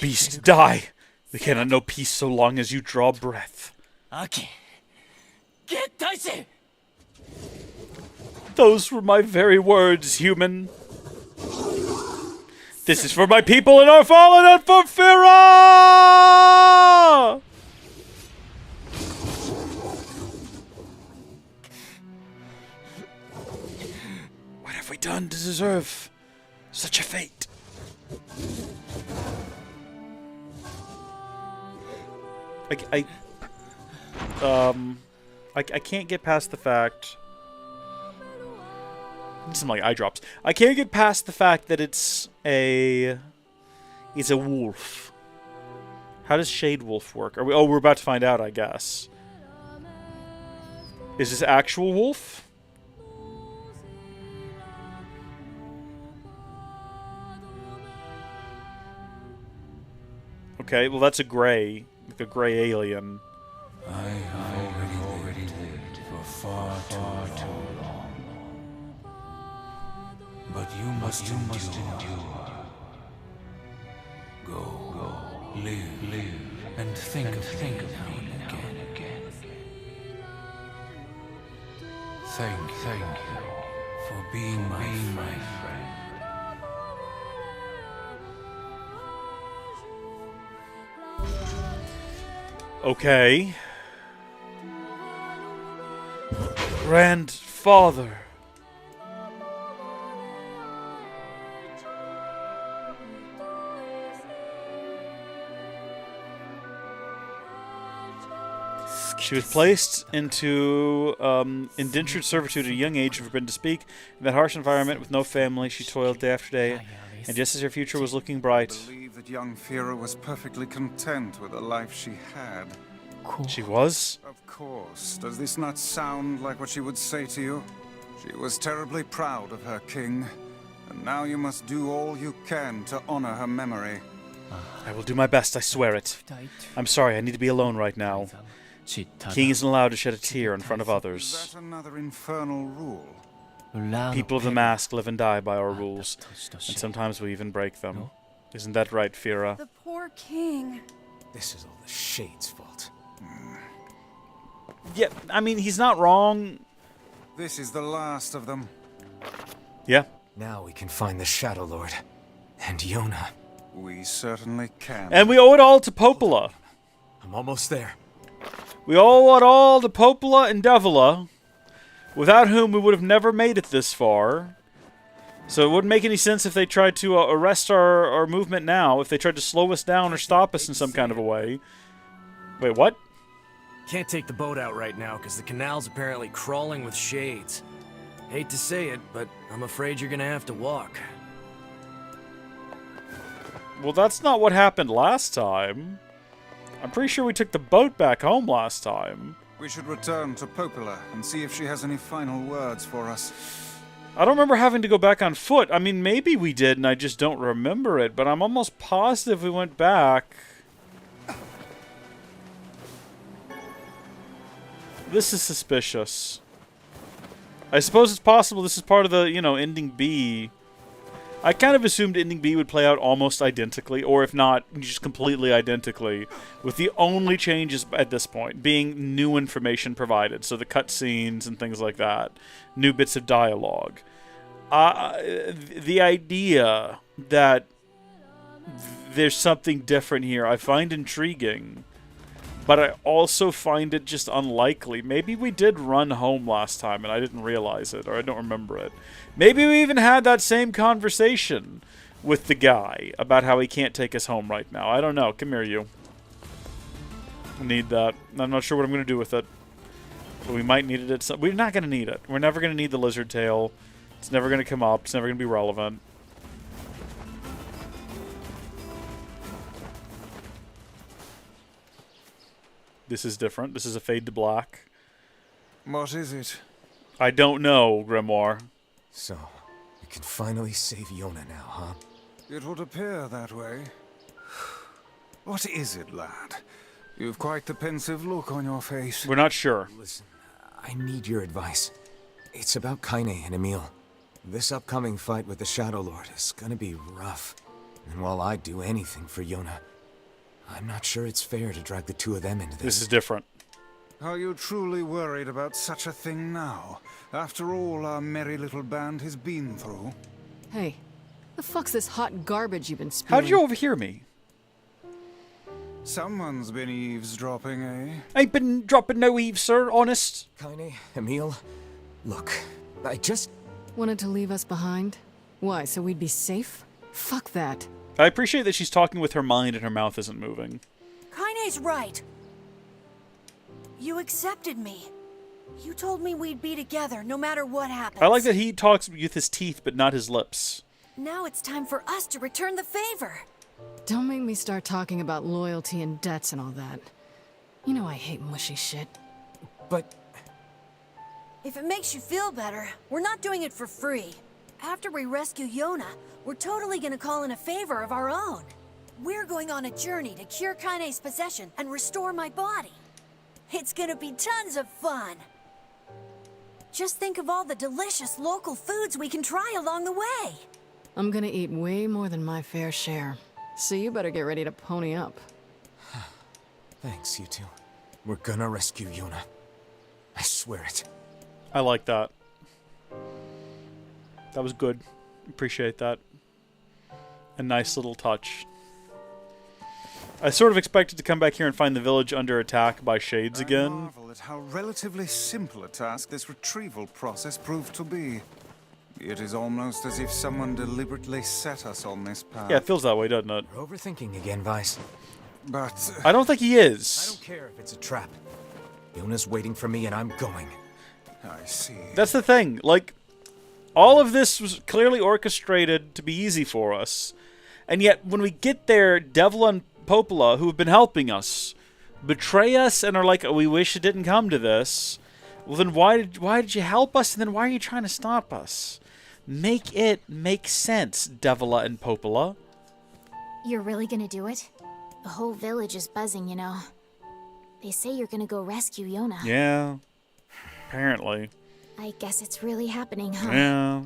[SPEAKER 1] Beast, die! We cannot know peace so long as you draw breath. Those were my very words, human. This is for my people and our fallen and for Fira! What have we done to deserve such a fate? I can't get past the fact... Some like eye drops. I can't get past the fact that it's a wolf. How does Shade Wolf work? Are we? Oh, we're about to find out, I guess. Is this actual wolf? Okay, well that's a gray. Like a gray alien.
[SPEAKER 11] I already lived for far too long. But you must endure. Go, live, and think of me now and again. Thank you for being my friend.
[SPEAKER 1] Okay. Grandfather. She was placed into indentured servitude at a young age and forbidden to speak. In that harsh environment with no family, she toiled day after day, and just as her future was looking bright...
[SPEAKER 2] I believe that young Fira was perfectly content with the life she had.
[SPEAKER 1] She was?
[SPEAKER 2] Of course. Does this not sound like what she would say to you? She was terribly proud of her king, and now you must do all you can to honor her memory.
[SPEAKER 1] I will do my best, I swear it. I'm sorry, I need to be alone right now. King isn't allowed to shed a tear in front of others.
[SPEAKER 2] Is that another infernal rule?
[SPEAKER 1] People of the mask live and die by our rules, and sometimes we even break them. Isn't that right, Fira?
[SPEAKER 4] The poor king.
[SPEAKER 8] This is all the Shade's fault.
[SPEAKER 1] Yeah, I mean, he's not wrong.
[SPEAKER 2] This is the last of them.
[SPEAKER 1] Yeah.
[SPEAKER 8] Now we can find the Shadow Lord. And Yona.
[SPEAKER 2] We certainly can.
[SPEAKER 1] And we owe it all to Popola.
[SPEAKER 8] I'm almost there.
[SPEAKER 1] We owe it all to Popola and Devila, without whom we would have never made it this far. So it wouldn't make any sense if they tried to arrest our movement now, if they tried to slow us down or stop us in some kind of a way. Wait, what?
[SPEAKER 16] Can't take the boat out right now because the canal's apparently crawling with shades. Hate to say it, but I'm afraid you're gonna have to walk.
[SPEAKER 1] Well, that's not what happened last time. I'm pretty sure we took the boat back home last time.
[SPEAKER 2] We should return to Popola and see if she has any final words for us.
[SPEAKER 1] I don't remember having to go back on foot. I mean, maybe we did and I just don't remember it, but I'm almost positive we went back. This is suspicious. I suppose it's possible this is part of the, you know, ending B. I kind of assumed ending B would play out almost identically, or if not, just completely identically, with the only changes at this point being new information provided, so the cutscenes and things like that, new bits of dialogue. The idea that there's something different here I find intriguing, but I also find it just unlikely. Maybe we did run home last time and I didn't realize it, or I don't remember it. Maybe we even had that same conversation with the guy about how he can't take us home right now. I don't know. Come here, you. I need that. I'm not sure what I'm going to do with it. But we might need it at we're not going to need it. We're never going to need the lizard tail. It's never going to come up. It's never going to be relevant. This is different. This is a fade to black.
[SPEAKER 2] What is it?
[SPEAKER 1] I don't know, Grimoire.
[SPEAKER 8] So, we can finally save Yona now, huh?
[SPEAKER 2] It would appear that way. What is it, lad? You've quite the pensive look on your face.
[SPEAKER 1] We're not sure.
[SPEAKER 8] Listen, I need your advice. It's about Kaine and Emil. This upcoming fight with the Shadow Lord is gonna be rough. And while I'd do anything for Yona, I'm not sure it's fair to drag the two of them into this.
[SPEAKER 1] This is different.
[SPEAKER 2] Are you truly worried about such a thing now? After all our merry little band has been through?
[SPEAKER 3] Hey, the fuck's this hot garbage you've been spewing?
[SPEAKER 1] How did you overhear me?
[SPEAKER 2] Someone's been eavesdropping, eh?
[SPEAKER 1] Ain't been dropping no eaves, sir, honest.
[SPEAKER 8] Kaine, Emil, look, I just...
[SPEAKER 3] Wanted to leave us behind? Why, so we'd be safe? Fuck that.
[SPEAKER 1] I appreciate that she's talking with her mind and her mouth isn't moving.
[SPEAKER 4] Kaine's right. You accepted me. You told me we'd be together no matter what happens.
[SPEAKER 1] I like that he talks with his teeth but not his lips.
[SPEAKER 4] Now it's time for us to return the favor.
[SPEAKER 3] Don't make me start talking about loyalty and debts and all that. You know I hate mushy shit.
[SPEAKER 8] But...
[SPEAKER 4] If it makes you feel better, we're not doing it for free. After we rescue Yona, we're totally gonna call in a favor of our own. We're going on a journey to cure Kaine's possession and restore my body. It's gonna be tons of fun. Just think of all the delicious local foods we can try along the way.
[SPEAKER 3] I'm gonna eat way more than my fair share. So you better get ready to pony up.
[SPEAKER 8] Thanks, you two. We're gonna rescue Yona. I swear it.
[SPEAKER 1] I like that. That was good. Appreciate that. A nice little touch. I sort of expected to come back here and find the village under attack by shades again.
[SPEAKER 2] I marvel at how relatively simple a task this retrieval process proved to be. It is almost as if someone deliberately set us on this path.
[SPEAKER 1] Yeah, it feels that way, doesn't it?
[SPEAKER 8] You're overthinking again, Vice.
[SPEAKER 2] But...
[SPEAKER 1] I don't think he is.
[SPEAKER 8] I don't care if it's a trap. Yona's waiting for me and I'm going.
[SPEAKER 2] I see.
[SPEAKER 1] That's the thing. Like, all of this was clearly orchestrated to be easy for us. And yet, when we get there, Devil and Popola, who have been helping us, betray us and are like, oh, we wish it didn't come to this. Well, then why did you help us? And then why are you trying to stop us? Make it make sense, Devila and Popola.
[SPEAKER 14] You're really gonna do it? The whole village is buzzing, you know. They say you're gonna go rescue Yona.
[SPEAKER 1] Yeah. Apparently.
[SPEAKER 14] I guess it's really happening, huh?
[SPEAKER 1] Yeah.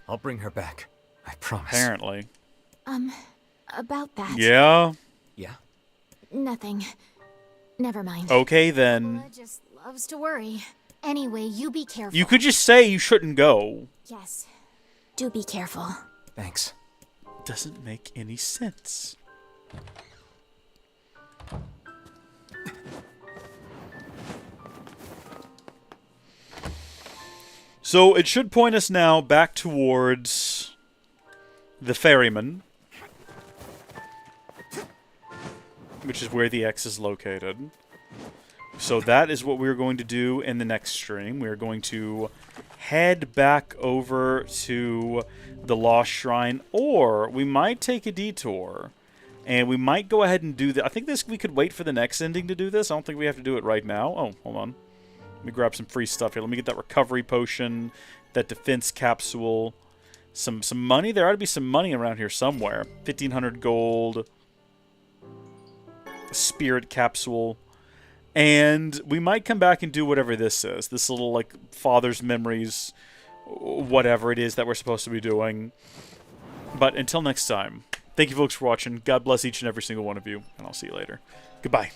[SPEAKER 8] I'll bring her back. I promise.
[SPEAKER 14] Apparently. About that.
[SPEAKER 1] Yeah?
[SPEAKER 8] Yeah?
[SPEAKER 14] Nothing. Never mind.
[SPEAKER 1] Okay, then.
[SPEAKER 14] Lola just loves to worry. Anyway, you be careful.
[SPEAKER 1] You could just say you shouldn't go.
[SPEAKER 14] Yes. Do be careful.
[SPEAKER 8] Thanks.
[SPEAKER 1] Doesn't make any sense. So it should point us now back towards the ferryman, which is where the X is located. So that is what we're going to do in the next stream. We're going to head back over to the Lost Shrine, or we might take a detour, and we might go ahead and do that. I think we could wait for the next ending to do this. I don't think we have to do it right now. Oh, hold on. Let me grab some free stuff here. Let me get that recovery potion, that defense capsule, some money. There ought to be some money around here somewhere. 1,500 gold, spirit capsule. And we might come back and do whatever this is. This little, like, father's memories, whatever it is that we're supposed to be doing. But until next time, thank you folks for watching. God bless each and every single one of you, and I'll see you later. Goodbye.